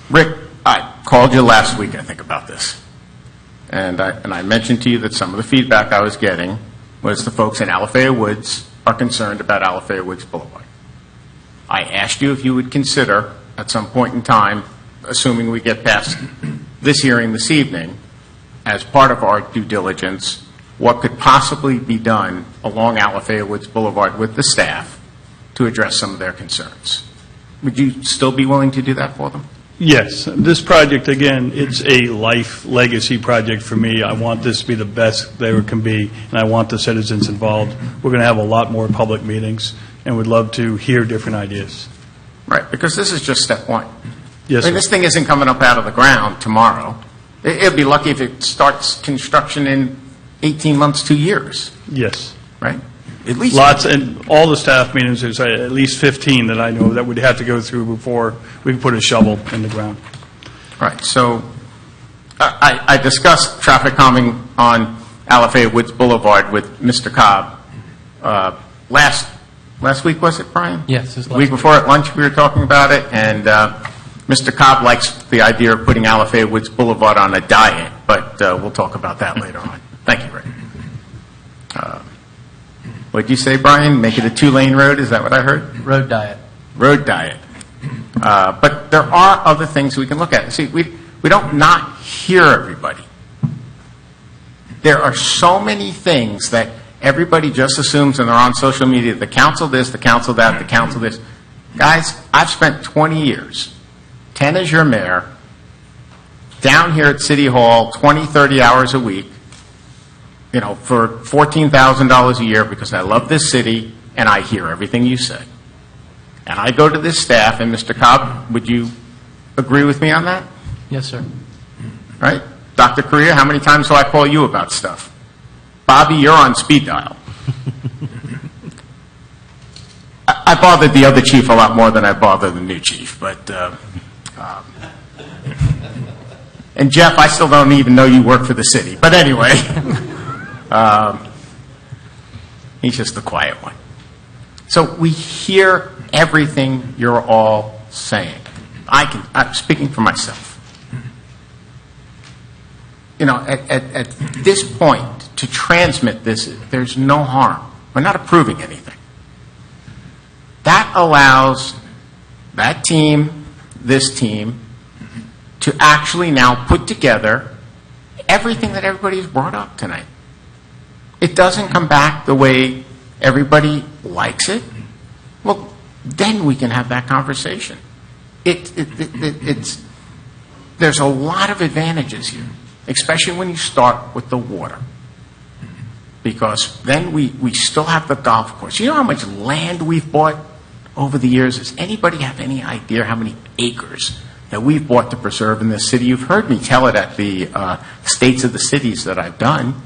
Rick, I called you last week, I think, about this. And I mentioned to you that some of the feedback I was getting was the folks in Alafaya Woods are concerned about Alafaya Woods Boulevard. I asked you if you would consider, at some point in time, assuming we get past this hearing this evening, as part of our due diligence, what could possibly be done along Alafaya Woods Boulevard with the staff to address some of their concerns. Would you still be willing to do that for them? Yes. This project, again, it's a life legacy project for me. I want this to be the best there can be, and I want the citizens involved. We're going to have a lot more public meetings, and would love to hear different ideas. Right, because this is just step one. Yes, I mean, sir. this thing isn't coming up out of the ground tomorrow. It'd be lucky if it starts construction in 18 months, 2 years, Yes. right? At least. Lots, and all the staff meetings, there's at least 15 that I know that we'd have to go through before we can put a shovel in the ground. Right, so I discussed traffic calming on Alafaya Woods Boulevard with Mr. Cobb last week, was it, Brian? Yes, this The week before at lunch, we were talking about it, and Mr. Cobb likes the idea of putting Alafaya Woods Boulevard on a diet, but we'll talk about that later on. Thank you, Rick. What did you say, Brian? Make it a 2-lane road? Is that what I heard? Road diet. Road diet. But there are other things we can look at. See, we don't not hear everybody. There are so many things that everybody just assumes, and they're on social media, the council this, the council that, the council this. Guys, I've spent 20 years, 10 as your mayor, down here at City Hall, 20, 30 hours a week, for $14,000 a year because I love this city and I hear everything you say. And I go to this staff, and Mr. Cobb, would you agree with me on that? Yes, sir. Right? Dr. Correa, how many times do I call you about stuff? Bobby, you're on speed dial. I bothered the other chief a lot more than I bother the new chief, but and Jeff, I still don't even know you work for the city. But anyway, he's just the quiet one. So we hear everything you're all saying. I'm speaking for myself. At this point, to transmit this, there's no harm. We're not approving anything. That allows that team, this team, to actually now put together everything that everybody's brought up tonight. It doesn't come back the way everybody likes it. Well, then we can have that conversation. There's a lot of advantages here, especially when you start with the water. Because then we still have the golf course. You know how much land we've bought over the years? Does anybody have any idea how many acres that we've bought to preserve in this city? You've heard me tell it at the states of the cities that I've done.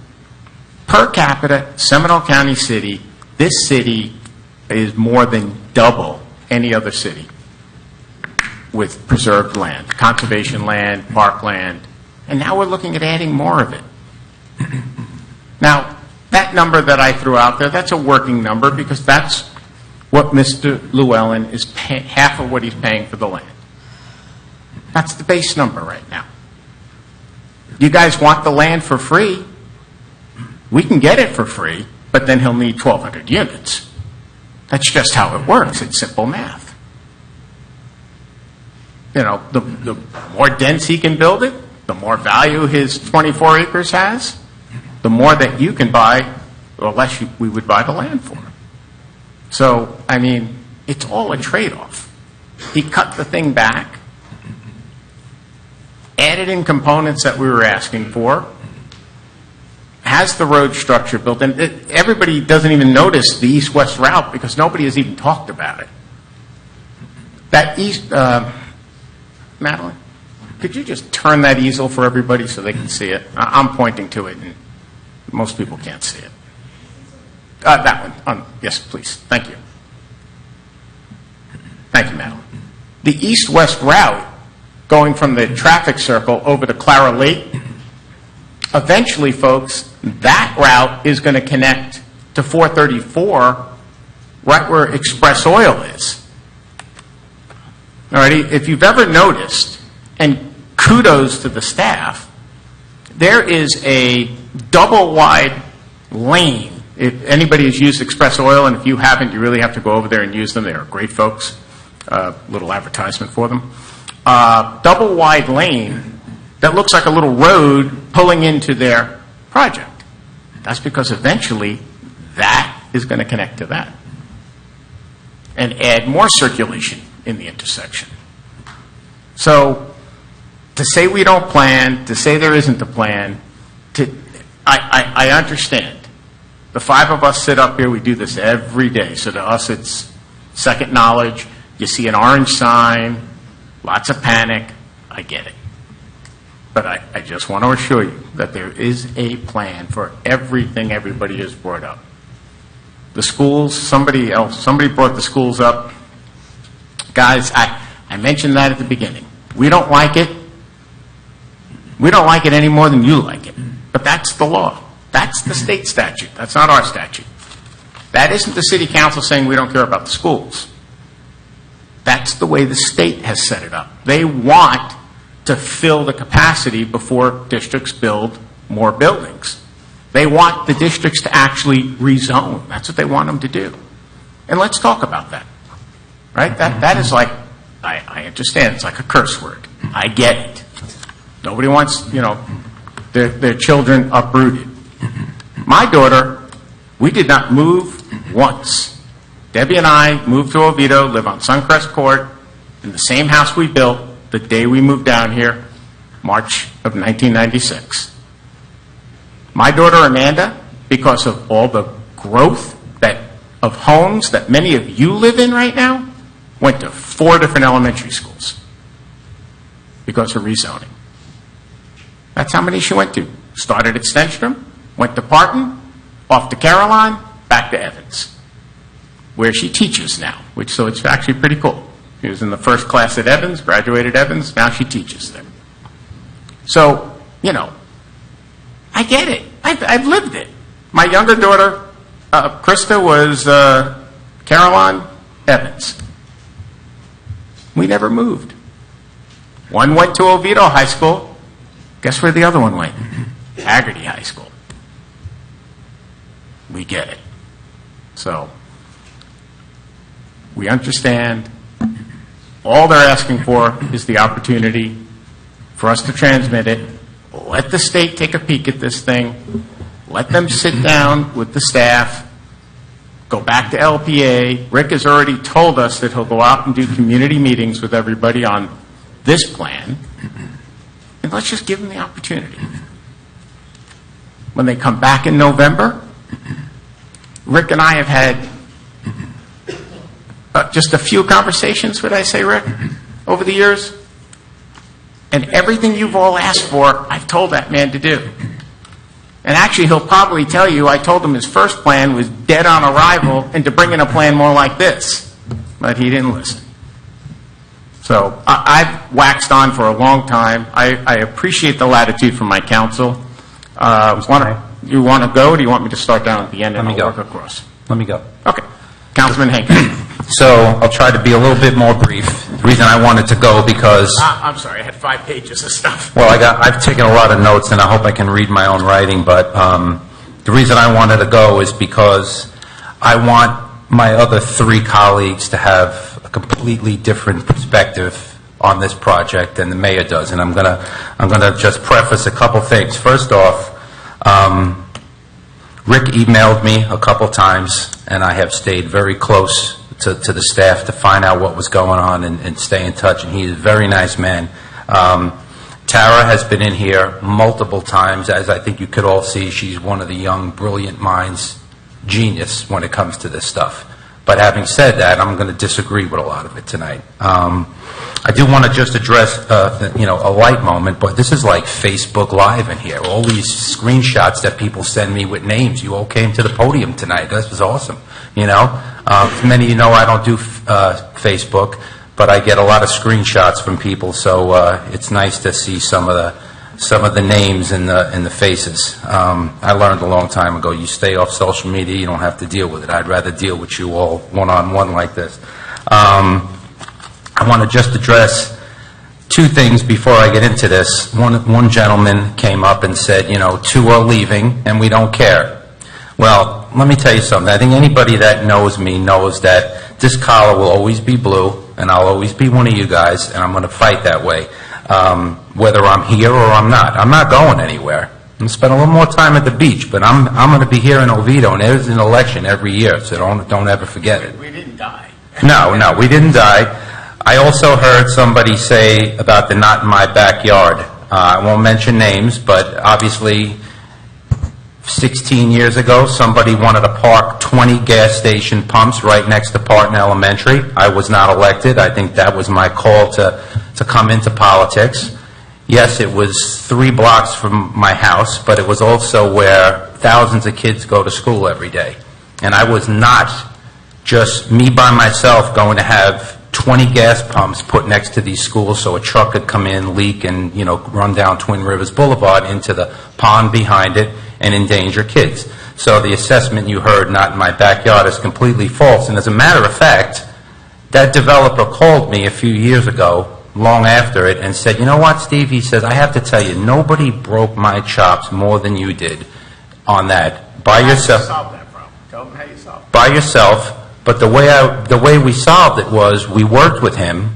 Per capita, Seminole County City, this city is more than double any other city with preserved land, conservation land, parkland, and now we're looking at adding more of it. Now, that number that I threw out there, that's a working number because that's what Mr. Llewellyn is half of what he's paying for the land. That's the base number right now. You guys want the land for free? We can get it for free, but then he'll need 1,200 units. That's just how it works. It's simple math. The more dense he can build it, the more value his 24 acres has, the more that you can buy, the less we would buy the land for. So, it's all a trade-off. He cut the thing back, added in components that we were asking for, has the road structure built, and everybody doesn't even notice the east-west route because nobody has even talked about it. That east, Madeline, could you just turn that easel for everybody so they can see it? I'm pointing to it, and most people can't see it. That one. Yes, please. Thank you. Thank you, Madeline. The east-west route going from the traffic circle over to Clara Lake, eventually, folks, that route is going to connect to 434 right where Express Oil is. All righty? If you've ever noticed, and kudos to the staff, there is a double-wide lane. If anybody has used Express Oil, and if you haven't, you really have to go over there and use them. They are great folks. Little advertisement for them. Double-wide lane that looks like a little road pulling into their project. That's because eventually that is going to connect to that and add more circulation in the intersection. So to say we don't plan, to say there isn't a plan, I understand. The five of us sit up here, we do this every day. So to us it's second knowledge. You see an orange sign, lots of panic, I get it. But I just want to assure you that there is a plan for everything everybody has brought up. The schools, somebody brought the schools up. Guys, I mentioned that at the beginning. We don't like it. We don't like it any more than you like it. But that's the law. That's the state statute. That's not our statute. That isn't the city council saying we don't care about the schools. That's the way the state has set it up. They want to fill the capacity before districts build more buildings. They want the districts to actually rezone. That's what they want them to do. And let's talk about that. Right? That is like, I understand, it's like a curse word. I get it. Nobody wants, their children uprooted. My daughter, we did not move once. Debbie and I moved to Oviedo, live on Suncrest Court, in the same house we built the day we moved down here, March of 1996. My daughter Amanda, because of all the growth of homes that many of you live in right now, went to 4 different elementary schools because of rezoning. That's how many she went to. Started at Stenstrom, went to Parton, off to Caroline, back to Evans, where she teaches now, so it's actually pretty cool. She was in the first class at Evans, graduated Evans, now she teaches there. So, I get it. I've lived it. My younger daughter, Krista, was Caroline Evans. We never moved. One went to Oviedo High School. Guess where the other one went? Haggerty High School. We get it. So, we understand. All they're asking for is the opportunity for us to transmit it. Let the state take a peek at this thing. Let them sit down with the staff. Go back to LPA. Rick has already told us that he'll go out and do community meetings with everybody on this plan. And let's just give them the opportunity. When they come back in November, Rick and I have had just a few conversations, would I say, Rick, over the years? And everything you've all asked for, I've told that man to do. And actually, he'll probably tell you I told him his first plan was dead on arrival and to bring in a plan more like this. But he didn't listen. So I've waxed on for a long time. I appreciate the latitude from my council. You want to go, or do you want me to start down at the end and I'll work across? Let me go. Okay. Councilman Henke. So I'll try to be a little bit more brief. The reason I wanted to go because... I'm sorry, I had 5 pages of stuff. Well, I've taken a lot of notes, and I hope I can read my own writing, but the reason I wanted to go is because I want my other 3 colleagues to have a completely different perspective on this project than the mayor does, and I'm gonna just preface a couple things. First off, Rick emailed me a couple times, and I have stayed very close to the staff to find out what was going on and stay in touch, and he's a very nice man. Tara has been in here multiple times. As I think you could all see, she's one of the young, brilliant minds, genius when it comes to this stuff. But having said that, I'm going to disagree with a lot of it tonight. I do want to just address, a light moment, but this is like Facebook Live in here. All these screenshots that people send me with names. You all came to the podium tonight. This was awesome. Many of you know I don't do Facebook, but I get a lot of screenshots from people, so it's nice to see some of the names and the faces. I learned a long time ago, you stay off social media, you don't have to deal with it. I'd rather deal with you all one-on-one like this. I want to just address 2 things before I get into this. One gentleman came up and said, 2 are leaving and we don't care. Well, let me tell you something. I think anybody that knows me knows that this collar will always be blue, and I'll always be one of you guys, and I'm going to fight that way, whether I'm here or I'm not. I'm not going anywhere. I'm going to spend a little more time at the beach, but I'm going to be here in Oviedo, and there's an election every year, so don't ever forget it. We didn't die. No, we didn't die. I also heard somebody say about the not in my backyard. I won't mention names, but obviously 16 years ago, somebody wanted to park 20 gas station pumps right next to Parton Elementary. I was not elected. I think that was my call to to come into politics. Yes, it was 3 blocks from my house, but it was also where thousands of kids go to school every day. And I was not just me by myself going to have 20 gas pumps put next to these schools so a truck could come in, leak, and, run down Twin Rivers Boulevard into the pond behind it and endanger kids. So the assessment you heard, not in my backyard, is completely false. And as a matter of fact, that developer called me a few years ago, long after it, and said, "You know what, Steve?" He says, "I have to tell you, nobody broke my chops more than you did on that. By yourself." Solve that problem. Tell them how you solve it. By yourself. But the way we solved it was we worked with him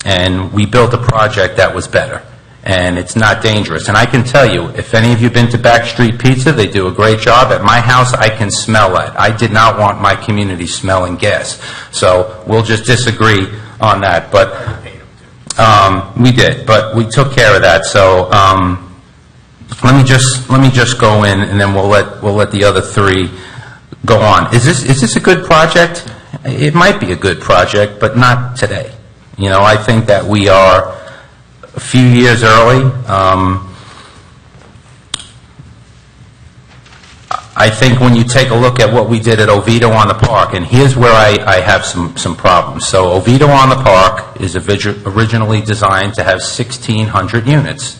and we built a project that was better. And it's not dangerous. And I can tell you, if any of you have been to Backstreet Pizza, they do a great job. At my house, I can smell that. I did not want my community smelling gas. So we'll just disagree on that. But we did. But we took care of that. So let me just go in, and then we'll let the other 3 go on. Is this a good project? It might be a good project, but not today. I think that we are a few years early. I think when you take a look at what we did at Oviedo on the Park, and here's where I have some problems. So Oviedo on the Park is originally designed to have 1,600 units.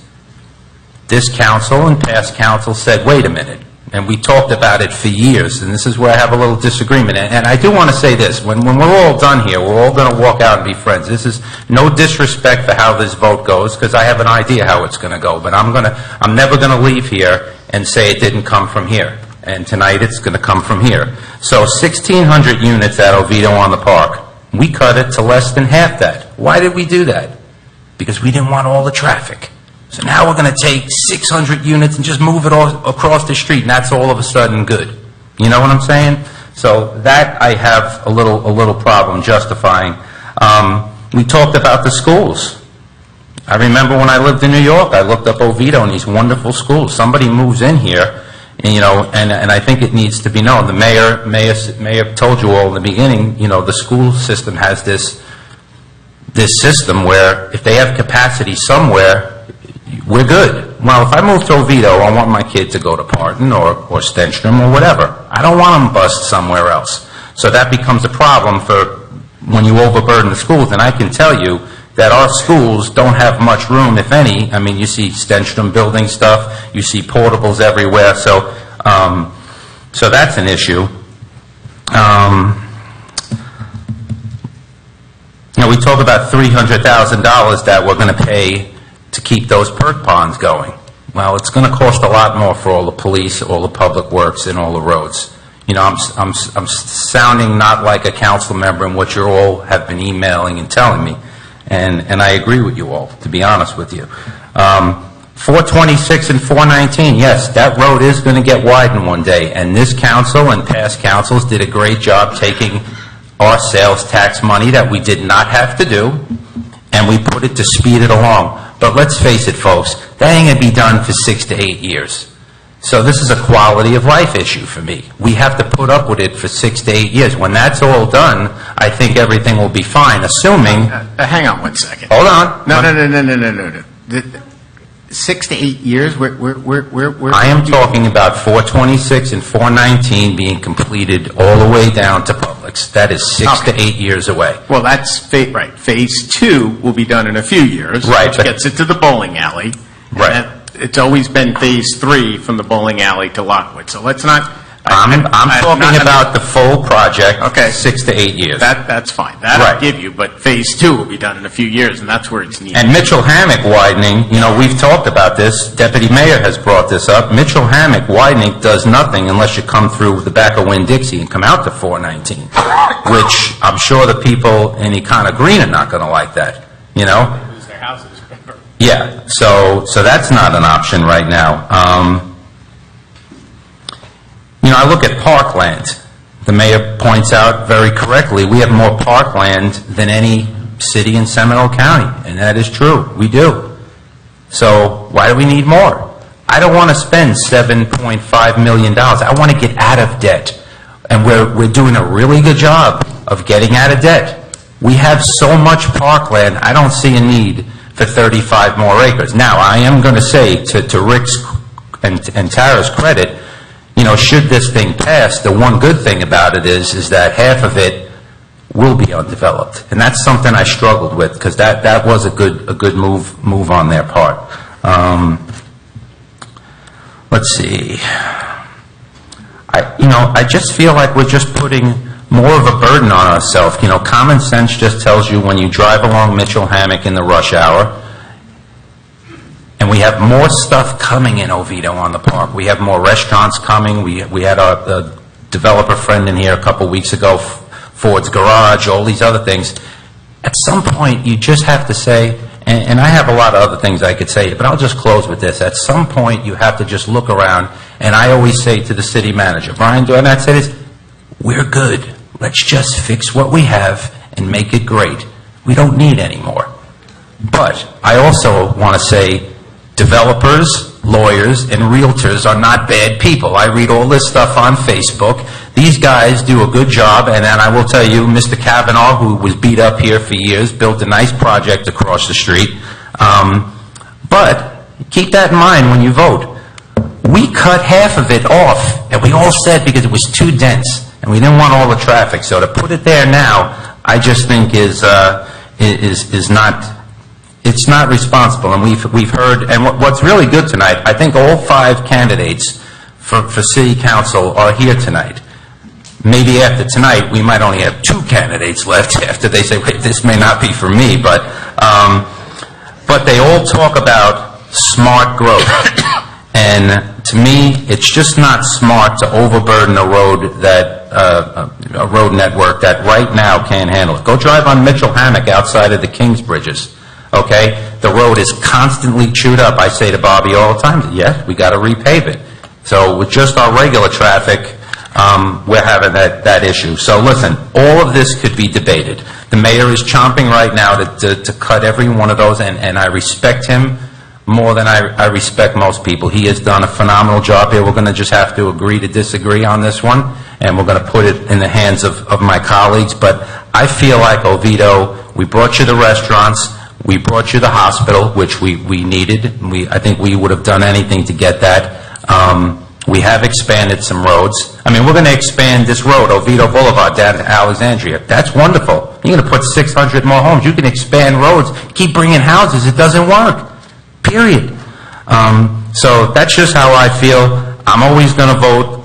This council and past council said, wait a minute. And we talked about it for years, and this is where I have a little disagreement. And I do want to say this. When we're all done here, we're all going to walk out and be friends. This is no disrespect for how this vote goes, because I have an idea how it's going to go. But I'm never going to leave here and say it didn't come from here. And tonight it's going to come from here. So 1,600 units at Oviedo on the Park. We cut it to less than half that. Why did we do that? Because we didn't want all the traffic. So now we're going to take 600 units and just move it all across the street, and that's all of a sudden good. You know what I'm saying? So that I have a little problem justifying. We talked about the schools. I remember when I lived in New York, I looked up Oviedo and these wonderful schools. Somebody moves in here, and I think it needs to be known. The mayor told you all in the beginning, the school system has this system where if they have capacity somewhere, we're good. Well, if I move to Oviedo, I want my kid to go to Parton or Stenstrom or whatever. I don't want them bused somewhere else. So that becomes a problem for when you overburden the schools. And I can tell you that our schools don't have much room, if any. I mean, you see Stenstrom building stuff. You see portables everywhere. So that's an issue. We talk about $300,000 that we're going to pay to keep those perk ponds going. Well, it's going to cost a lot more for all the police, all the public works, and all the roads. I'm sounding not like a council member in what you all have been emailing and telling me, and I agree with you all, to be honest with you. 426 and 419, yes, that road is going to get widened one day, and this council and past councils did a great job taking our sales tax money that we did not have to do, and we put it to speed it along. But let's face it, folks, that ain't going to be done for 6 to 8 years. So this is a quality of life issue for me. We have to put up with it for 6 to 8 years. When that's all done, I think everything will be fine, assuming... hang on one second. Hold on. No. 6 to 8 years? I am talking about 426 and 419 being completed all the way down to Publix. That is 6 to 8 years away. Well, that's right. Phase 2 will be done in a few years, right, which gets it to the bowling alley. Right. It's always been Phase 3 from the bowling alley to Lockwood. So let's not... I'm talking about the full project, 6 to 8 years. That's fine. That I'll give you, but Phase 2 will be done in a few years, and that's where it's needed. And Mitchell Hammock widening, we've talked about this. Deputy Mayor has brought this up. Mitchell Hammock widening does nothing unless you come through the back of Winn-Dixie and come out to 419, which I'm sure the people in Econo Green are not going to like that, They lose their houses. Yeah, so that's not an option right now. I look at parkland. The mayor points out very correctly, we have more parkland than any city in Seminole County, and that is true. We do. So why do we need more? I don't want to spend $7.5 million. I want to get out of debt, and we're doing a really good job of getting out of debt. We have so much parkland, I don't see a need for 35 more acres. Now, I am going to say to Rick's and Tara's credit, should this thing pass, the one good thing about it is that half of it will be undeveloped. And that's something I struggled with, because that was a good move on their part. Let's see. I just feel like we're just putting more of a burden on ourselves. Common sense just tells you when you drive along Mitchell Hammock in the rush hour, and we have more stuff coming in Oviedo on the park. We have more restaurants coming. We had a developer friend in here a couple weeks ago, Ford's Garage, all these other things. At some point, you just have to say, and I have a lot of other things I could say, but I'll just close with this. At some point, you have to just look around, and I always say to the city manager, Brian Doyle, I say this, we're good. Let's just fix what we have and make it great. We don't need any more. But I also want to say developers, lawyers, and realtors are not bad people. I read all this stuff on Facebook. These guys do a good job, and then I will tell you, Mr. Kavanaugh, who was beat up here for years, built a nice project across the street. But keep that in mind when you vote. We cut half of it off, and we all said because it was too dense, and we didn't want all the traffic. So to put it there now, I just think is not. It's not responsible, and we've heard. And what's really good tonight, I think all 5 candidates for city council are here tonight. Maybe after tonight, we might only have 2 candidates left after they say, wait, this may not be for me, but they all talk about smart growth. And to me, it's just not smart to overburden a road a road network that right now can't handle it. Go drive on Mitchell Hammock outside of the Kings Bridges. Okay? The road is constantly chewed up. I say to Bobby all the time, yes, we got to repave it. So with just our regular traffic, we're having that issue. So listen, all of this could be debated. The mayor is chomping right now to cut every one of those, and I respect him more than I respect most people. He has done a phenomenal job here. We're going to just have to agree to disagree on this one, and we're going to put it in the hands of my colleagues. But I feel like Oviedo, we brought you the restaurants, we brought you the hospital, which we needed. I think we would have done anything to get that. We have expanded some roads. I mean, we're going to expand this road, Oviedo Boulevard, down to Alexandria. That's wonderful. You're going to put 600 more homes. You can expand roads, keep bringing houses. It doesn't work, period. So that's just how I feel. I'm always going to vote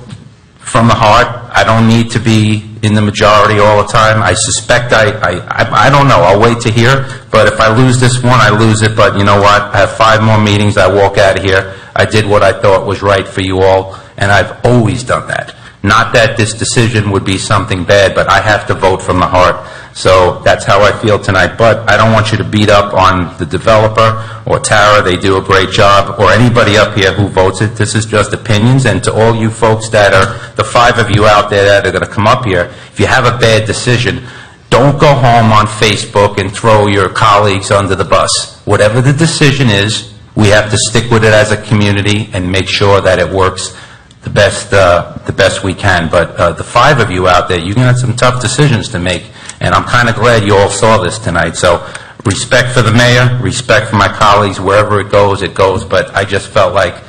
from the heart. I don't need to be in the majority all the time. I suspect I don't know. I'll wait to hear. But if I lose this one, I lose it. But you know what? I have 5 more meetings. I walk out of here. I did what I thought was right for you all, and I've always done that. Not that this decision would be something bad, but I have to vote from the heart. So that's how I feel tonight. But I don't want you to beat up on the developer or Tara. They do a great job, or anybody up here who votes it. This is just opinions. And to all you folks that are, the 5 of you out there that are going to come up here, if you have a bad decision, don't go home on Facebook and throw your colleagues under the bus. Whatever the decision is, we have to stick with it as a community and make sure that it works the best we can. But the 5 of you out there, you're going to have some tough decisions to make, and I'm kind of glad you all saw this tonight. So respect for the mayor, respect for my colleagues. Wherever it goes, but I just felt like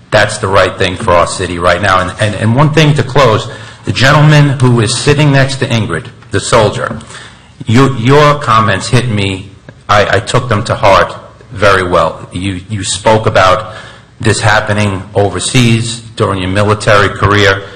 that's the right thing for our city right now. And one thing to close, the gentleman who is sitting next to Ingrid, the soldier, your comments hit me. I took them to heart very well. You spoke about this happening overseas during your military career.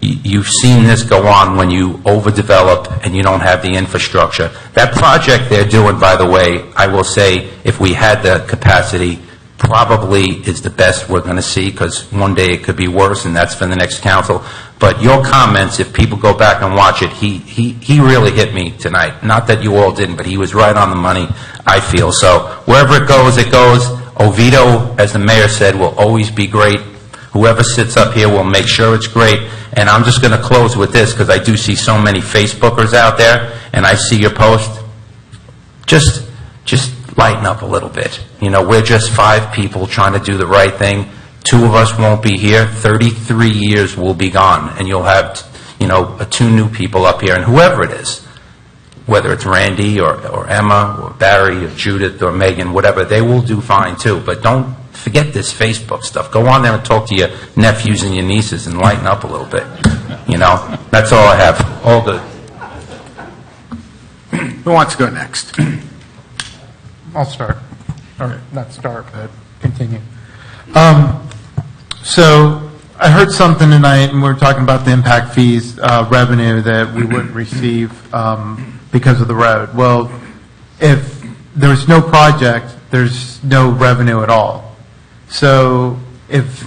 You've seen this go on when you overdevelop and you don't have the infrastructure. That project they're doing, by the way, I will say, if we had the capacity, probably is the best we're going to see, because one day it could be worse, and that's for the next council. But your comments, if people go back and watch it, he really hit me tonight. Not that you all didn't, but he was right on the money, I feel. So wherever it goes, it goes. Oviedo, as the mayor said, will always be great. Whoever sits up here will make sure it's great. And I'm just going to close with this, because I do see so many Facebookers out there, and I see your post. Just lighten up a little bit. You know, we're just 5 people trying to do the right thing. 2 of us won't be here. 33 years will be gone, and you'll have, 2 new people up here. And whoever it is, whether it's Randy or Emma or Barry or Judith or Megan, whatever, they will do fine too. But don't forget this Facebook stuff. Go on there and talk to your nephews and your nieces and lighten up a little bit. You know, that's all I have. All good. Who wants to go next? I'll start, or not start, but continue. So I heard something tonight, and we were talking about the impact fees revenue that we wouldn't receive because of the road. Well, if there's no project, there's no revenue at all. So if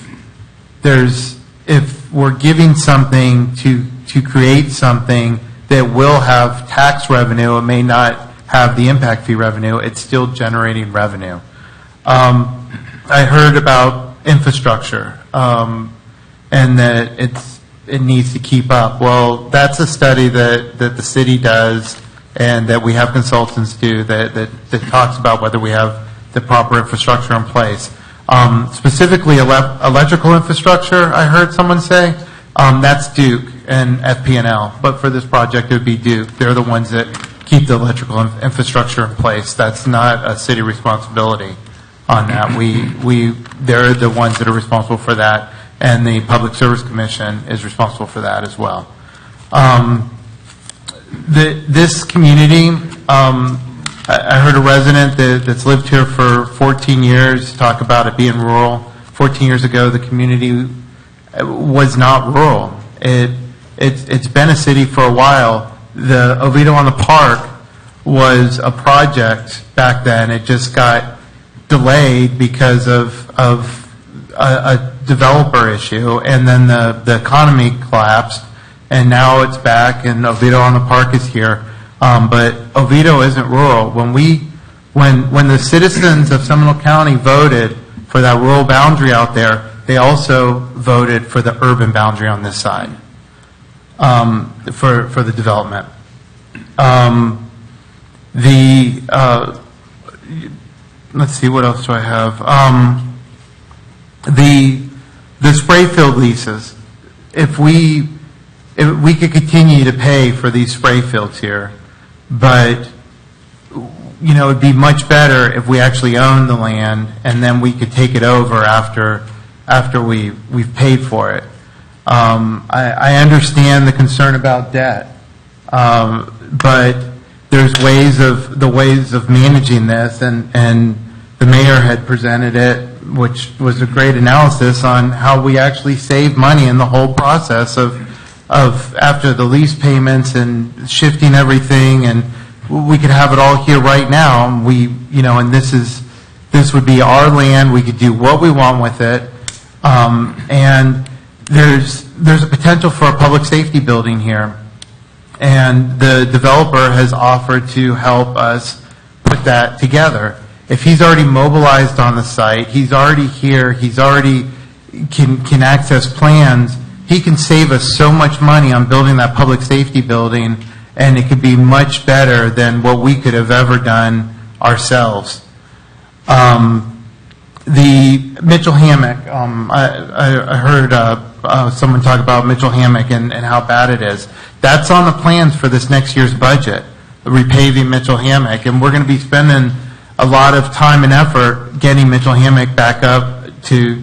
we're giving something to create something that will have tax revenue, it may not have the impact fee revenue, it's still generating revenue. I heard about infrastructure, and that it needs to keep up. Well, that's a study that the city does and that we have consultants do that talks about whether we have the proper infrastructure in place. Specifically, electrical infrastructure, I heard someone say, that's Duke and FP&L. But for this project, it would be Duke. They're the ones that keep the electrical infrastructure in place. That's not a city responsibility on that. They're the ones that are responsible for that, and the Public Service Commission is responsible for that as well. This community, I heard a resident that's lived here for 14 years talk about it being rural. 14 years ago, the community was not rural. It's been a city for a while. The Oviedo on the Park was a project back then. It just got delayed because of a developer issue, and then the economy collapsed, and now it's back, and Oviedo on the Park is here. But Oviedo isn't rural. When the citizens of Seminole County voted for that rural boundary out there, they also voted for the urban boundary on this side for the development. Let's see, what else do I have? The spray field leases. If we could continue to pay for these spray fields here, but you know, it'd be much better if we actually owned the land and then we could take it over after we've paid for it. I understand the concern about debt, but there's ways of managing this, and the mayor had presented it, which was a great analysis on how we actually save money in the whole process of after the lease payments and shifting everything, and we could have it all here right now. And this would be our land. We could do what we want with it, and there's a potential for a public safety building here, and the developer has offered to help us put that together. If he's already mobilized on the site, he's already here, he's already can access plans, he can save us so much money on building that public safety building, and it could be much better than what we could have ever done ourselves. The Mitchell Hammock, I heard someone talk about Mitchell Hammock and how bad it is. That's on the plans for this next year's budget, repaving Mitchell Hammock, and we're going to be spending a lot of time and effort getting Mitchell Hammock back up to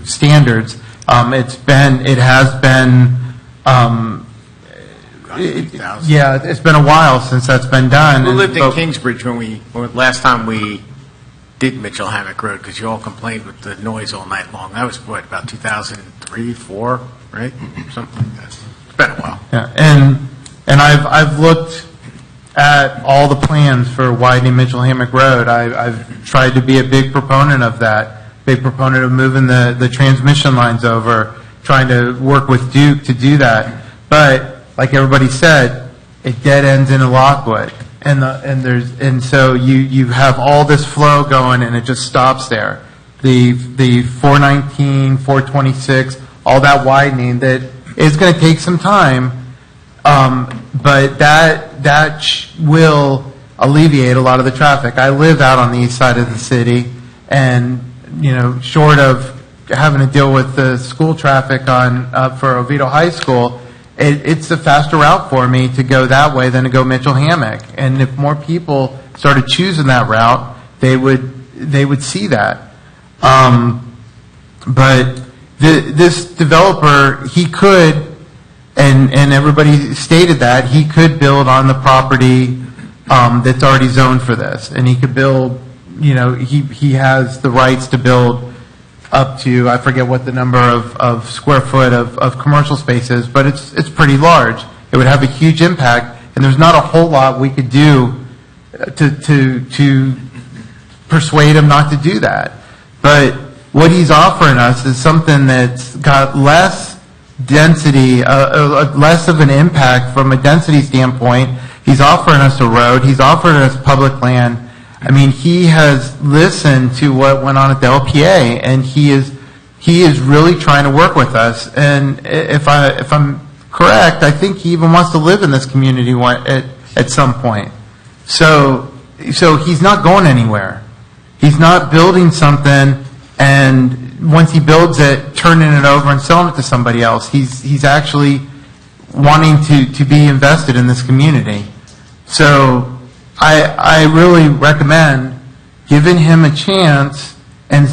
standards. It's been a while since that's been done. Who lived in Kingsbridge when last time we did Mitchell Hammock Road, because you all complained with the noise all night long. That was what, about 2003, 4, right? Something like that. It's been a while. Yeah, and I've looked at all the plans for widening Mitchell Hammock Road. I've tried to be a big proponent of that, big proponent of moving the transmission lines over, trying to work with Duke to do that. But like everybody said, it dead ends into Lockwood, and so you have all this flow going, and it just stops there. The 419, 426, all that widening that is going to take some time, but that will alleviate a lot of the traffic. I live out on the east side of the city, and short of having to deal with the school traffic for Oviedo High School, it's a faster route for me to go that way than to go Mitchell Hammock. And if more people started choosing that route, they would see that. But this developer, he could, and everybody stated that, he could build on the property that's already zoned for this. And he could build, he has the rights to build up to, I forget what the number of square foot of commercial space is, but it's pretty large. It would have a huge impact, and there's not a whole lot we could do to persuade him not to do that. But what he's offering us is something that's got less density, less of an impact from a density standpoint. He's offering us a road. He's offering us public land. I mean, he has listened to what went on at the LPA, and he is really trying to work with us. And if I'm correct, I think he even wants to live in this community at some point. So he's not going anywhere. He's not building something and once he builds it, turning it over and selling it to somebody else. He's actually wanting to be invested in this community. So I really recommend giving him a chance and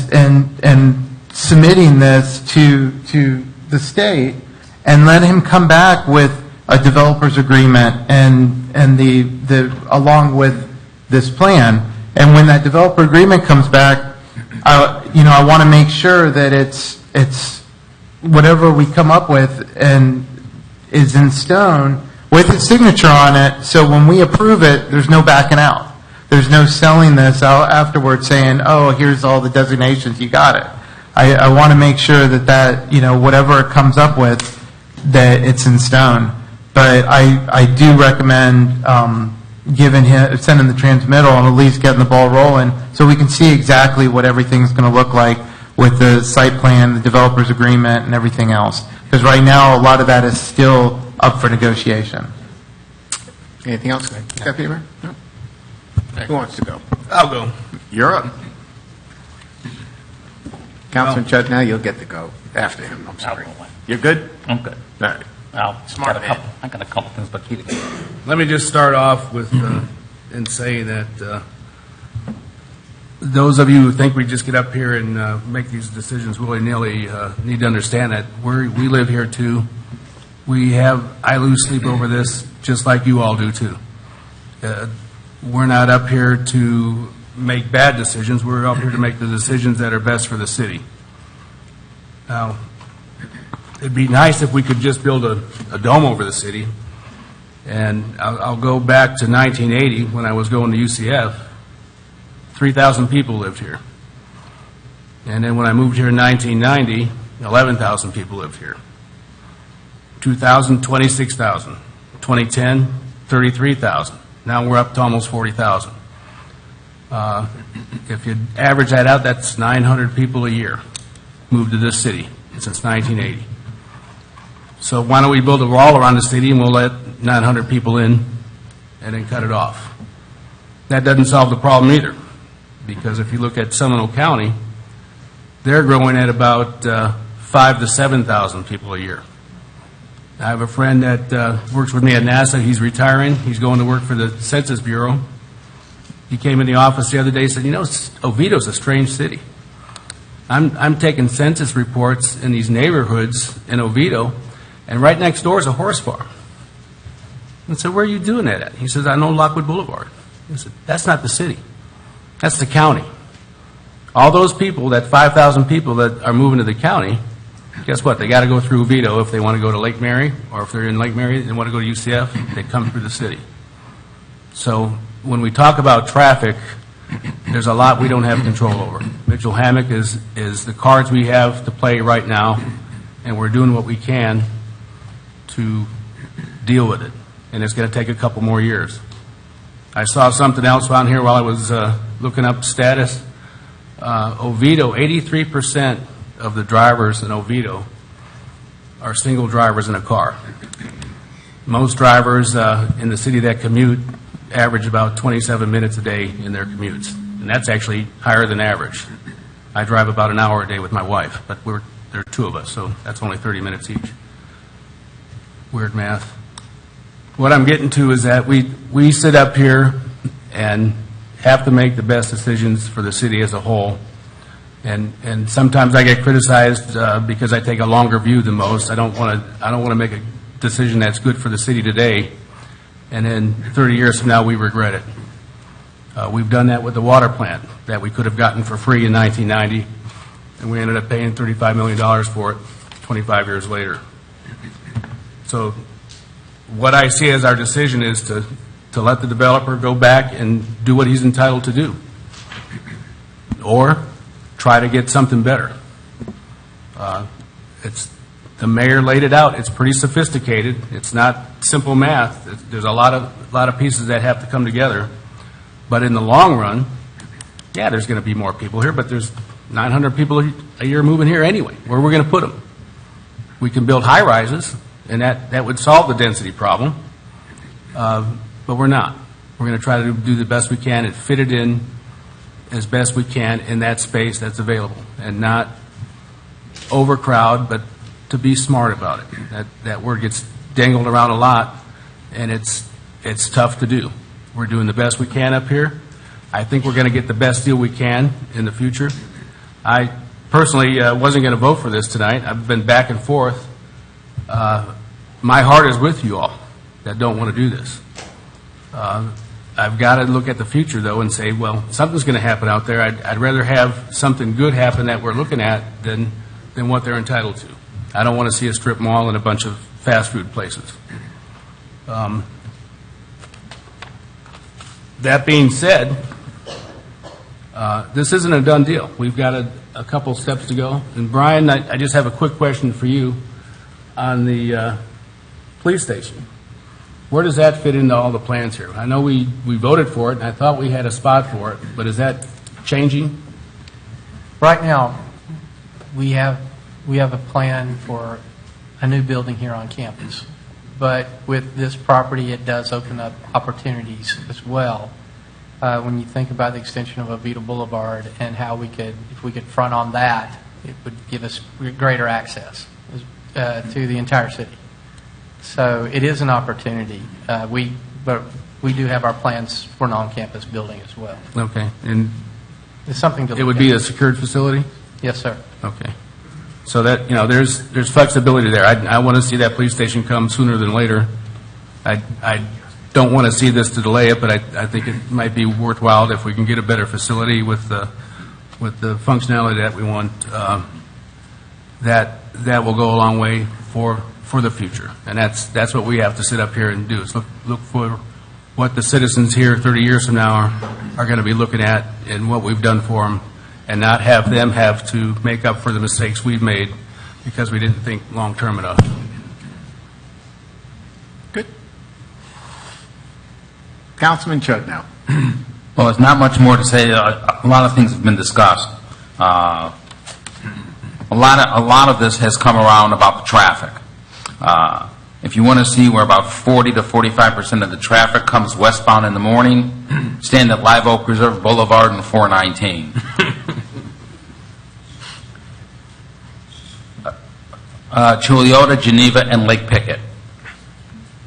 submitting this to the state and let him come back with a developer's agreement and the along with this plan. And when that developer agreement comes back, I want to make sure that it's whatever we come up with and is in stone with his signature on it, so when we approve it, there's no backing out. There's no selling this out afterwards saying, oh, here's all the designations, you got it. I want to make sure that whatever it comes up with, that it's in stone. But I do recommend sending the transmittal and at least getting the ball rolling so we can see exactly what everything's going to look like with the site plan, the developer's agreement, and everything else. Because right now, a lot of that is still up for negotiation. Anything else, Deputy Mayor? No. Who wants to go? I'll go. You're up. Councilman Judd, now you'll get to go after him. I'm sorry. You're good? I'm good. All right. Smart man. I got a couple things, but keep it. Let me just start off with and say that those of you who think we just get up here and make these decisions willy-nilly need to understand that we live here too. I lose sleep over this just like you all do too. We're not up here to make bad decisions. We're up here to make the decisions that are best for the city. Now, it'd be nice if we could just build a dome over the city. And I'll go back to 1980 when I was going to UCF. 3,000 people lived here. And then when I moved here in 1990, 11,000 people lived here. 2000, 26,000. 2010, 33,000. Now we're up to almost 40,000. If you average that out, that's 900 people a year moved to this city since 1980. So why don't we build a wall around the city and we'll let 900 people in and then cut it off. That doesn't solve the problem either, because if you look at Seminole County, they're growing at about 5,000 to 7,000 people a year. I have a friend that works with me at NASA. He's retiring. He's going to work for the Census Bureau. He came in the office the other day and said, Oviedo's a strange city. I'm taking census reports in these neighborhoods in Oviedo, and right next door is a horse farm. I said, where are you doing that at? He says, I know Lockwood Boulevard. I said, that's not the city. That's the county. All those people, that 5,000 people that are moving to the county, guess what? They got to go through Oviedo if they want to go to Lake Mary, or if they're in Lake Mary and want to go to UCF, they come through the city. So when we talk about traffic, there's a lot we don't have control over. Mitchell Hammock is the cards we have to play right now, and we're doing what we can to deal with it. And it's going to take a couple more years. I saw something else on here while I was looking up status. Oviedo, 83% of the drivers in Oviedo are single drivers in a car. Most drivers in the city that commute average about 27 minutes a day in their commutes. And that's actually higher than average. I drive about an hour a day with my wife, but there are two of us, so that's only 30 minutes each. weird math. What I'm getting to is that we sit up here and have to make the best decisions for the city as a whole. And sometimes I get criticized because I take a longer view than most. I don't want to make a decision that's good for the city today, and then 30 years from now we regret it. We've done that with the water plant that we could have gotten for free in 1990, and we ended up paying $35 million for it 25 years later. So what I see as our decision is to let the developer go back and do what he's entitled to do, or try to get something better. The mayor laid it out. It's pretty sophisticated. It's not simple math. There's a lot of pieces that have to come together. But in the long run, yeah, there's going to be more people here, but there's 900 people a year moving here anyway. Where are we going to put them? We can build high-rises, and that would solve the density problem, but we're not. We're going to try to do the best we can and fit it in as best we can in that space that's available, and not overcrowd, but to be smart about it. That word gets dangled around a lot, and it's tough to do. We're doing the best we can up here. I think we're going to get the best deal we can in the future. I personally wasn't going to vote for this tonight. I've been back and forth. My heart is with you all that don't want to do this. I've got to look at the future, though, and say, well, something's going to happen out there. I'd rather have something good happen that we're looking at than what they're entitled to. I don't want to see a strip mall and a bunch of fast food places. That being said, this isn't a done deal. We've got a couple steps to go. And Brian, I just have a quick question for you on the police station. Where does that fit into all the plans here? I know we voted for it, and I thought we had a spot for it, but is that changing? Right now, we have a plan for a new building here on campus. But with this property, it does open up opportunities as well. When you think about the extension of Oviedo Boulevard and how if we could front on that, it would give us greater access to the entire city. So it is an opportunity. But we do have our plans for non-campus building as well. Okay. And it's something to it would be a secured facility? Yes, sir. Okay. So that, there's flexibility there. I want to see that police station come sooner than later. I don't want to see this to delay it, but I think it might be worthwhile if we can get a better facility with the functionality that we want. That will go a long way for the future. And that's what we have to sit up here and do, is look for what the citizens here 30 years from now are going to be looking at and what we've done for them, and not have them have to make up for the mistakes we've made because we didn't think long-term enough. Good. Councilman Chud now. Well, there's not much more to say. A lot of things have been discussed. A lot of this has come around about the traffic. If you want to see where about 40 to 45% of the traffic comes westbound in the morning, stand at Live Oak Reserve Boulevard and 419. Chiliota, Geneva, and Lake Pickett.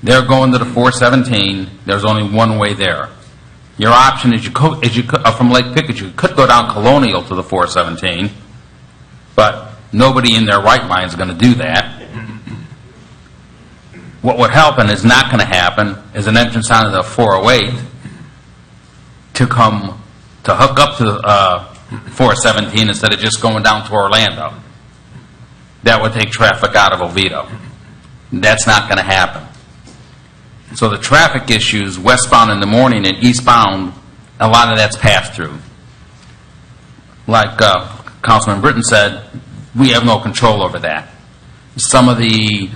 They're going to the 417. There's only one way there. Your option is from Lake Pickett, you could go down Colonial to the 417, but nobody in their right mind is going to do that. What would help, and is not going to happen, is an entrance onto the 408 to hook up to 417 instead of just going down to Orlando. That would take traffic out of Oviedo. That's not going to happen. So the traffic issues westbound in the morning and eastbound, a lot of that's passed through. Like Councilman Britton said, we have no control over that. Some of the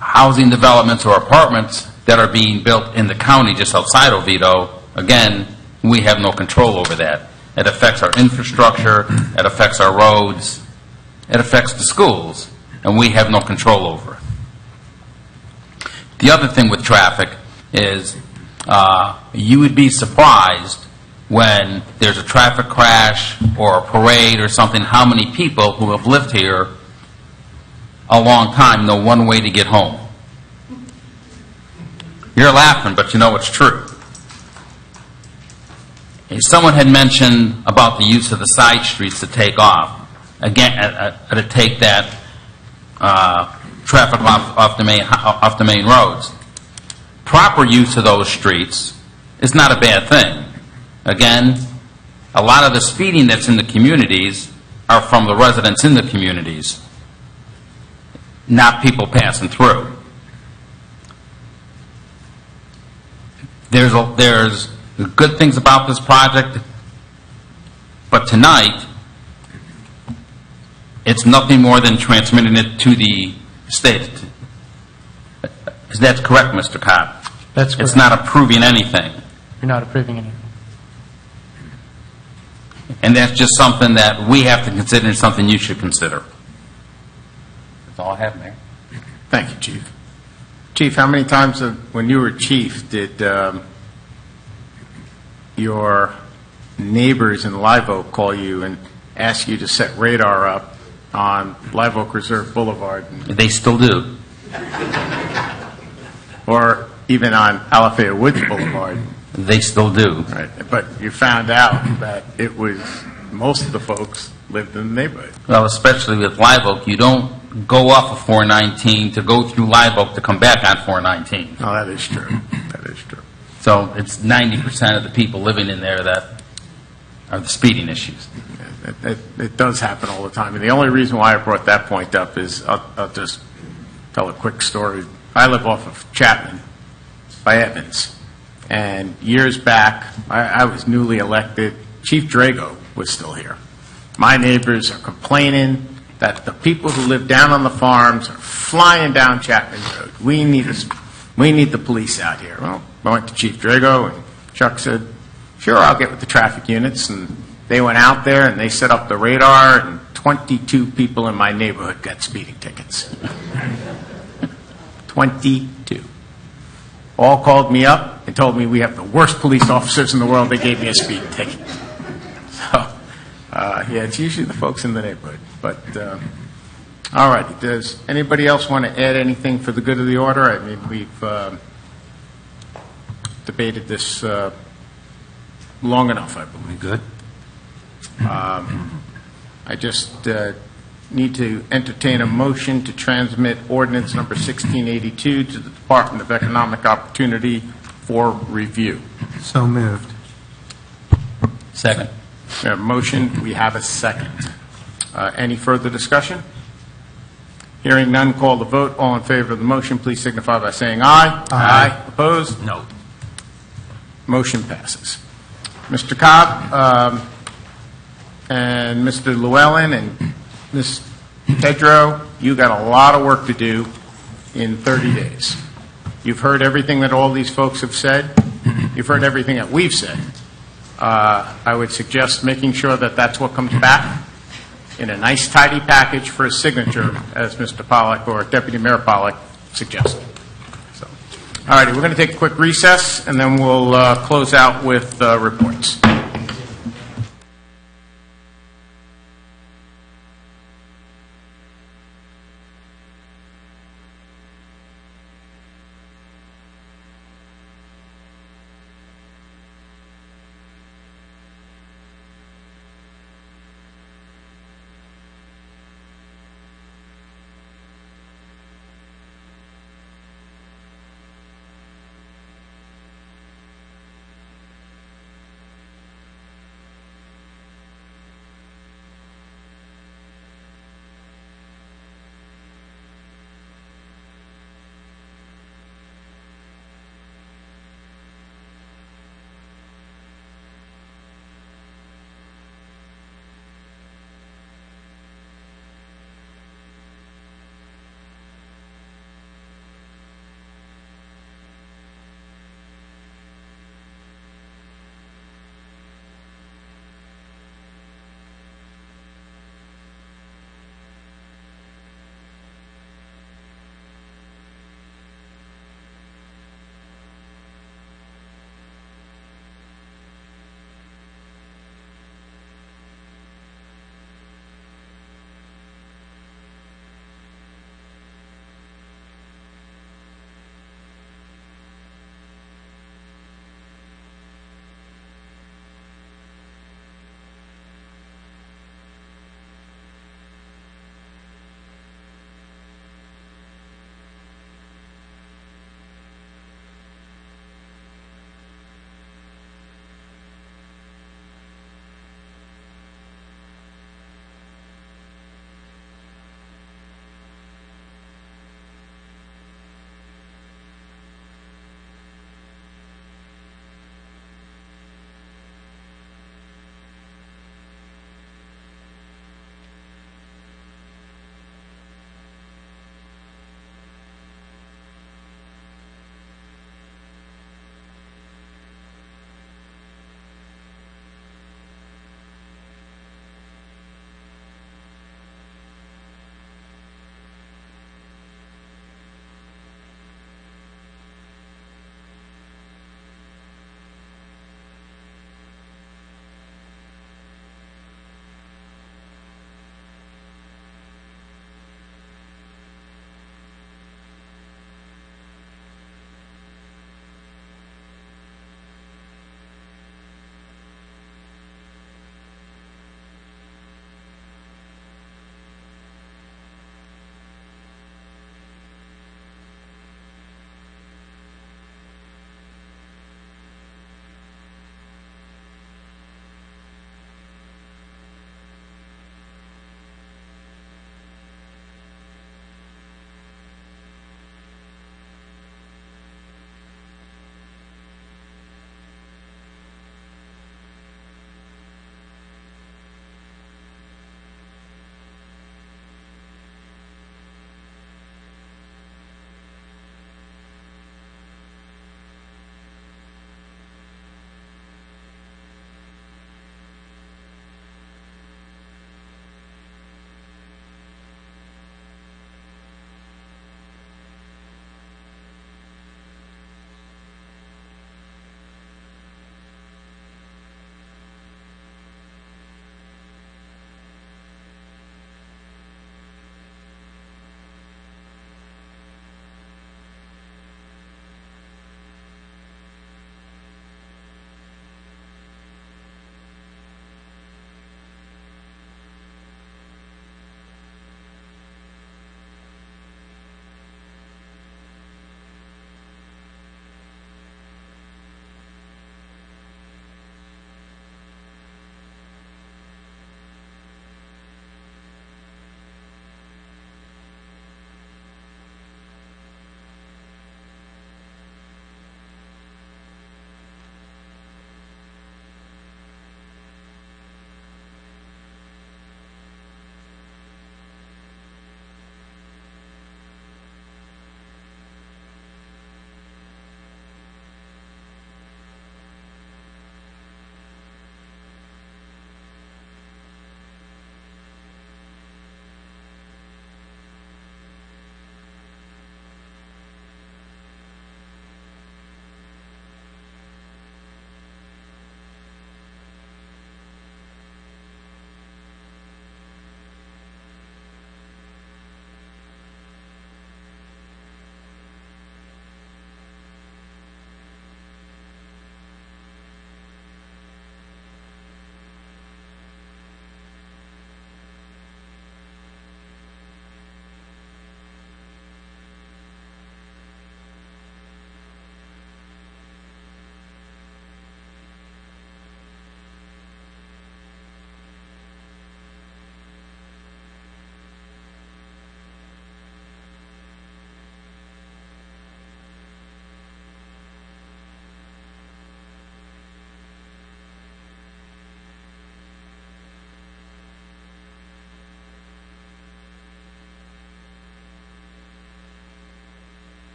housing developments or apartments that are being built in the county just outside Oviedo, again, we have no control over that. It affects our infrastructure, it affects our roads, it affects the schools, and we have no control over it. The other thing with traffic is you would be surprised when there's a traffic crash or a parade or something, how many people who have lived here a long time know one way to get home. You're laughing, but you know it's true. And someone had mentioned about the use of the side streets to take off, again, to take that traffic off the main roads. Proper use of those streets is not a bad thing. Again, a lot of the speeding that's in the communities are from the residents in the communities, not people passing through. There's good things about this project, but tonight, it's nothing more than transmitting it to the state. That's correct, Mr. Cobb? That's correct. It's not approving anything. You're not approving anything. And that's just something that we have to consider and something you should consider. That's all I have, Mayor. Thank you, Chief. Chief, how many times when you were chief did your neighbors in Live Oak call you and ask you to set radar up on Live Oak Reserve Boulevard? They still do. Or even on Alafaya Woods Boulevard? They still do. Right. But you found out that it was, most of the folks lived in the neighborhood. Well, especially with Live Oak, you don't go off of 419 to go through Live Oak to come back on 419. Oh, that is true. That is true. So it's 90% of the people living in there that are the speeding issues. It does happen all the time. And the only reason why I brought that point up is, I'll just tell a quick story. I live off of Chapman by Evans. And years back, I was newly elected. Chief Drago was still here. My neighbors are complaining that the people who live down on the farms are flying down Chapman Road. We need the police out here. Well, I went to Chief Drago, and Chuck said, sure, I'll get with the traffic units. And they went out there, and they set up the radar, and 22 people in my neighborhood got speeding tickets. 22. All called me up and told me we have the worst police officers in the world. They gave me a speeding ticket. So, yeah, it's usually the folks in the neighborhood. But, all right. Does anybody else want to add anything for the good of the order? I mean, we've debated this long enough, I believe. Good. I just need to entertain a motion to transmit ordinance number 1682 to the Department of Economic Opportunity for review. So moved. Second. We have a motion. We have a second. Any further discussion? Hearing none, call the vote. All in favor of the motion, please signify by saying aye. Aye. Opposed? No. Motion passes. Mr. Cobb and Mr. Llewellyn and Ms. Pedro, you got a lot of work to do in 30 days. You've heard everything that all these folks have said. You've heard everything that we've said. I would suggest making sure that that's what comes back in a nice, tidy package for a signature, as Mr. Pollack or Deputy Mayor Pollack suggested. So, all righty, we're going to take a quick recess, and then we'll close out with reports.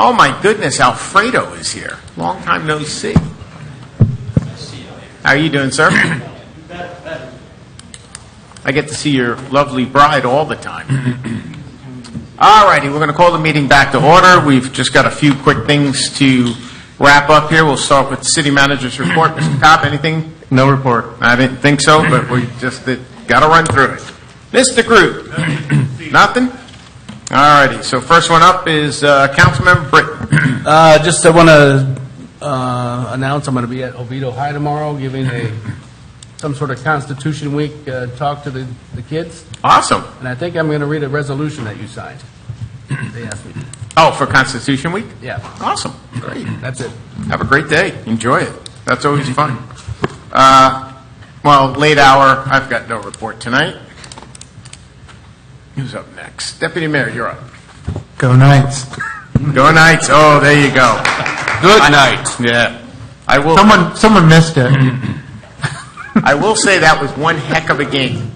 Oh, my goodness, Alfredo is here. Long time no see. How are you doing, sir? I get to see your lovely bride all the time. All righty, we're going to call the meeting back to order. We've just got a few quick things to wrap up here. We'll start with the city manager's report. Mr. Cobb, anything? No report. I didn't think so, but we just got to run through it. Mr. Groot? Nothing? All righty, so first one up is Councilmember Britton. Just I want to announce I'm going to be at Oviedo High tomorrow, giving some sort of Constitution Week talk to the kids. Awesome. And I think I'm going to read a resolution that you signed. They asked me. Oh, for Constitution Week? Yeah. Awesome. Great. That's it. Have a great day. Enjoy it. That's always fun. Well, late hour, I've got no report tonight. Who's up next? Deputy Mayor, you're up. Go Knights. Go Knights. Oh, there you go. Good night. Yeah. I will. Someone missed it. I will say that was one heck of a game.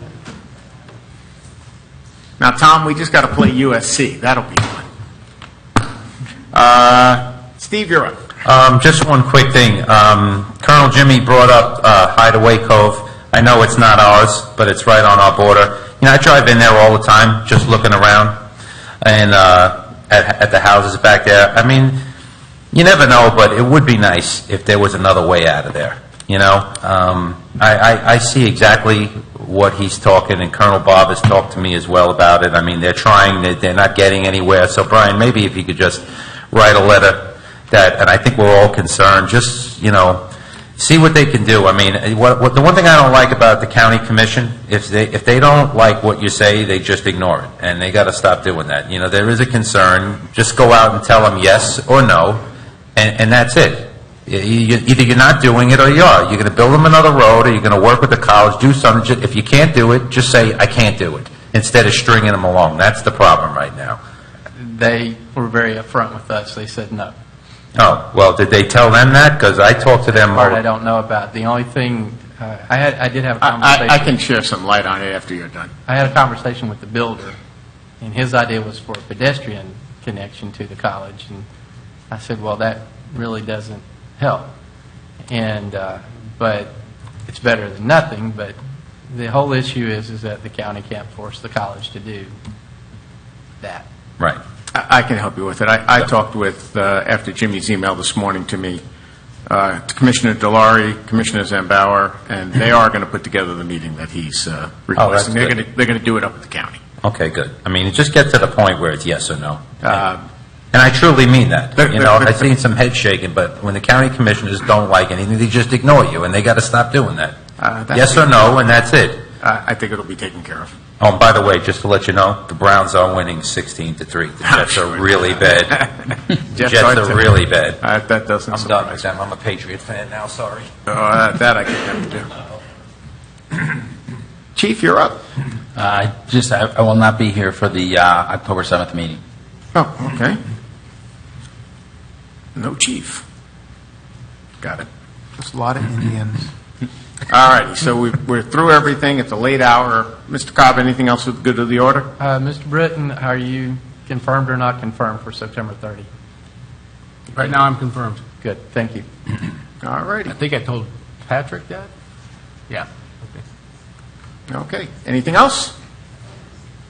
Now, Tom, we just got to play USC. That'll be fun. Steve, you're up. Just one quick thing. Colonel Jimmy brought up Hideaway Cove. I know it's not ours, but it's right on our border. You know, I drive in there all the time, just looking around, and at the houses back there. I mean, you never know, but it would be nice if there was another way out of there. You know, I see exactly what he's talking, and Colonel Bob has talked to me as well about it. I mean, they're trying, they're not getting anywhere. So, Brian, maybe if you could just write a letter that, and I think we're all concerned, just, you know, see what they can do. I mean, the one thing I don't like about the county commission, if they don't like what you say, they just ignore it, and they got to stop doing that. You know, there is a concern. Just go out and tell them yes or no, and that's it. Either you're not doing it or you are. You're going to build them another road, or you're going to work with the college, do something. If you can't do it, just say, I can't do it, instead of stringing them along. That's the problem right now. They were very upfront with us. They said no. Oh, well, did they tell them that? Because I talked to them. Part I don't know about. The only thing, I did have a conversation. I can share some light on it after you're done. I had a conversation with the builder, and his idea was for a pedestrian connection to the college. And I said, well, that really doesn't help. And but it's better than nothing. But the whole issue is that the county can't force the college to do that. Right. I can help you with it. I talked with, after Jimmy's email this morning to me, Commissioner Delary, Commissioner Zambauer, and they are going to put together the meeting that he's requesting. That's They're going to do it up at the county. Okay, good. I mean, just get to the point where it's yes or no. And I truly mean that. You know, I've seen some head shaking, but when the county commissioners don't like anything, they just ignore you, and they got to stop doing that. Yes or no, and that's it. I think it'll be taken care of. Oh, and by the way, just to let you know, the Browns are winning 16-3. The Jets are really bad. Jets are really bad. That doesn't I'm done with them. I'm a Patriot fan now, sorry. That I can never do. Chief, you're up. I will not be here for the October 7th meeting. Oh, okay. No chief. Got it. Just a lot of Indians. All righty, so we're through everything. It's a late hour. Mr. Cobb, anything else with good of the order? Mr. Britton, are you confirmed or not confirmed for September 30? Right now, I'm confirmed. Good, thank you. All righty. I think I told Patrick that. Yeah. Okay. Anything else?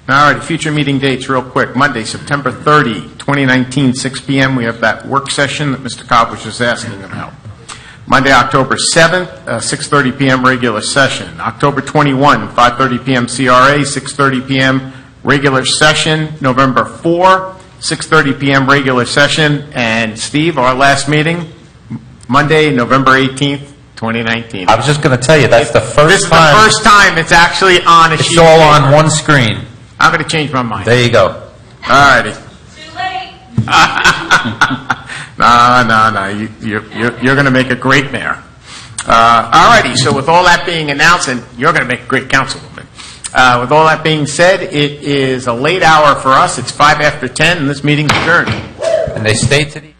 All right, future meeting dates real quick. Monday, September 30, 2019, 6 p.m. We have that work session that Mr. Cobb was just asking about. Monday, October 7th, 6:30 p.m. regular session. October 21, 5:30 p.m. CRA, 6:30 p.m. regular session. November 4, 6:30 p.m. regular session. And Steve, our last meeting, Monday, November 18th, 2019. I was just going to tell you, that's the first time. This is the first time it's actually on a sheet. It's all on one screen. I'm going to change my mind. There you go. All righty. Too late. No. You're going to make a great mayor. All righty. So with all that being announced, and you're going to make a great councilwoman. With all that being said, it is a late hour for us. It's 5 after 10, and this meeting's adjourned. And they stay to the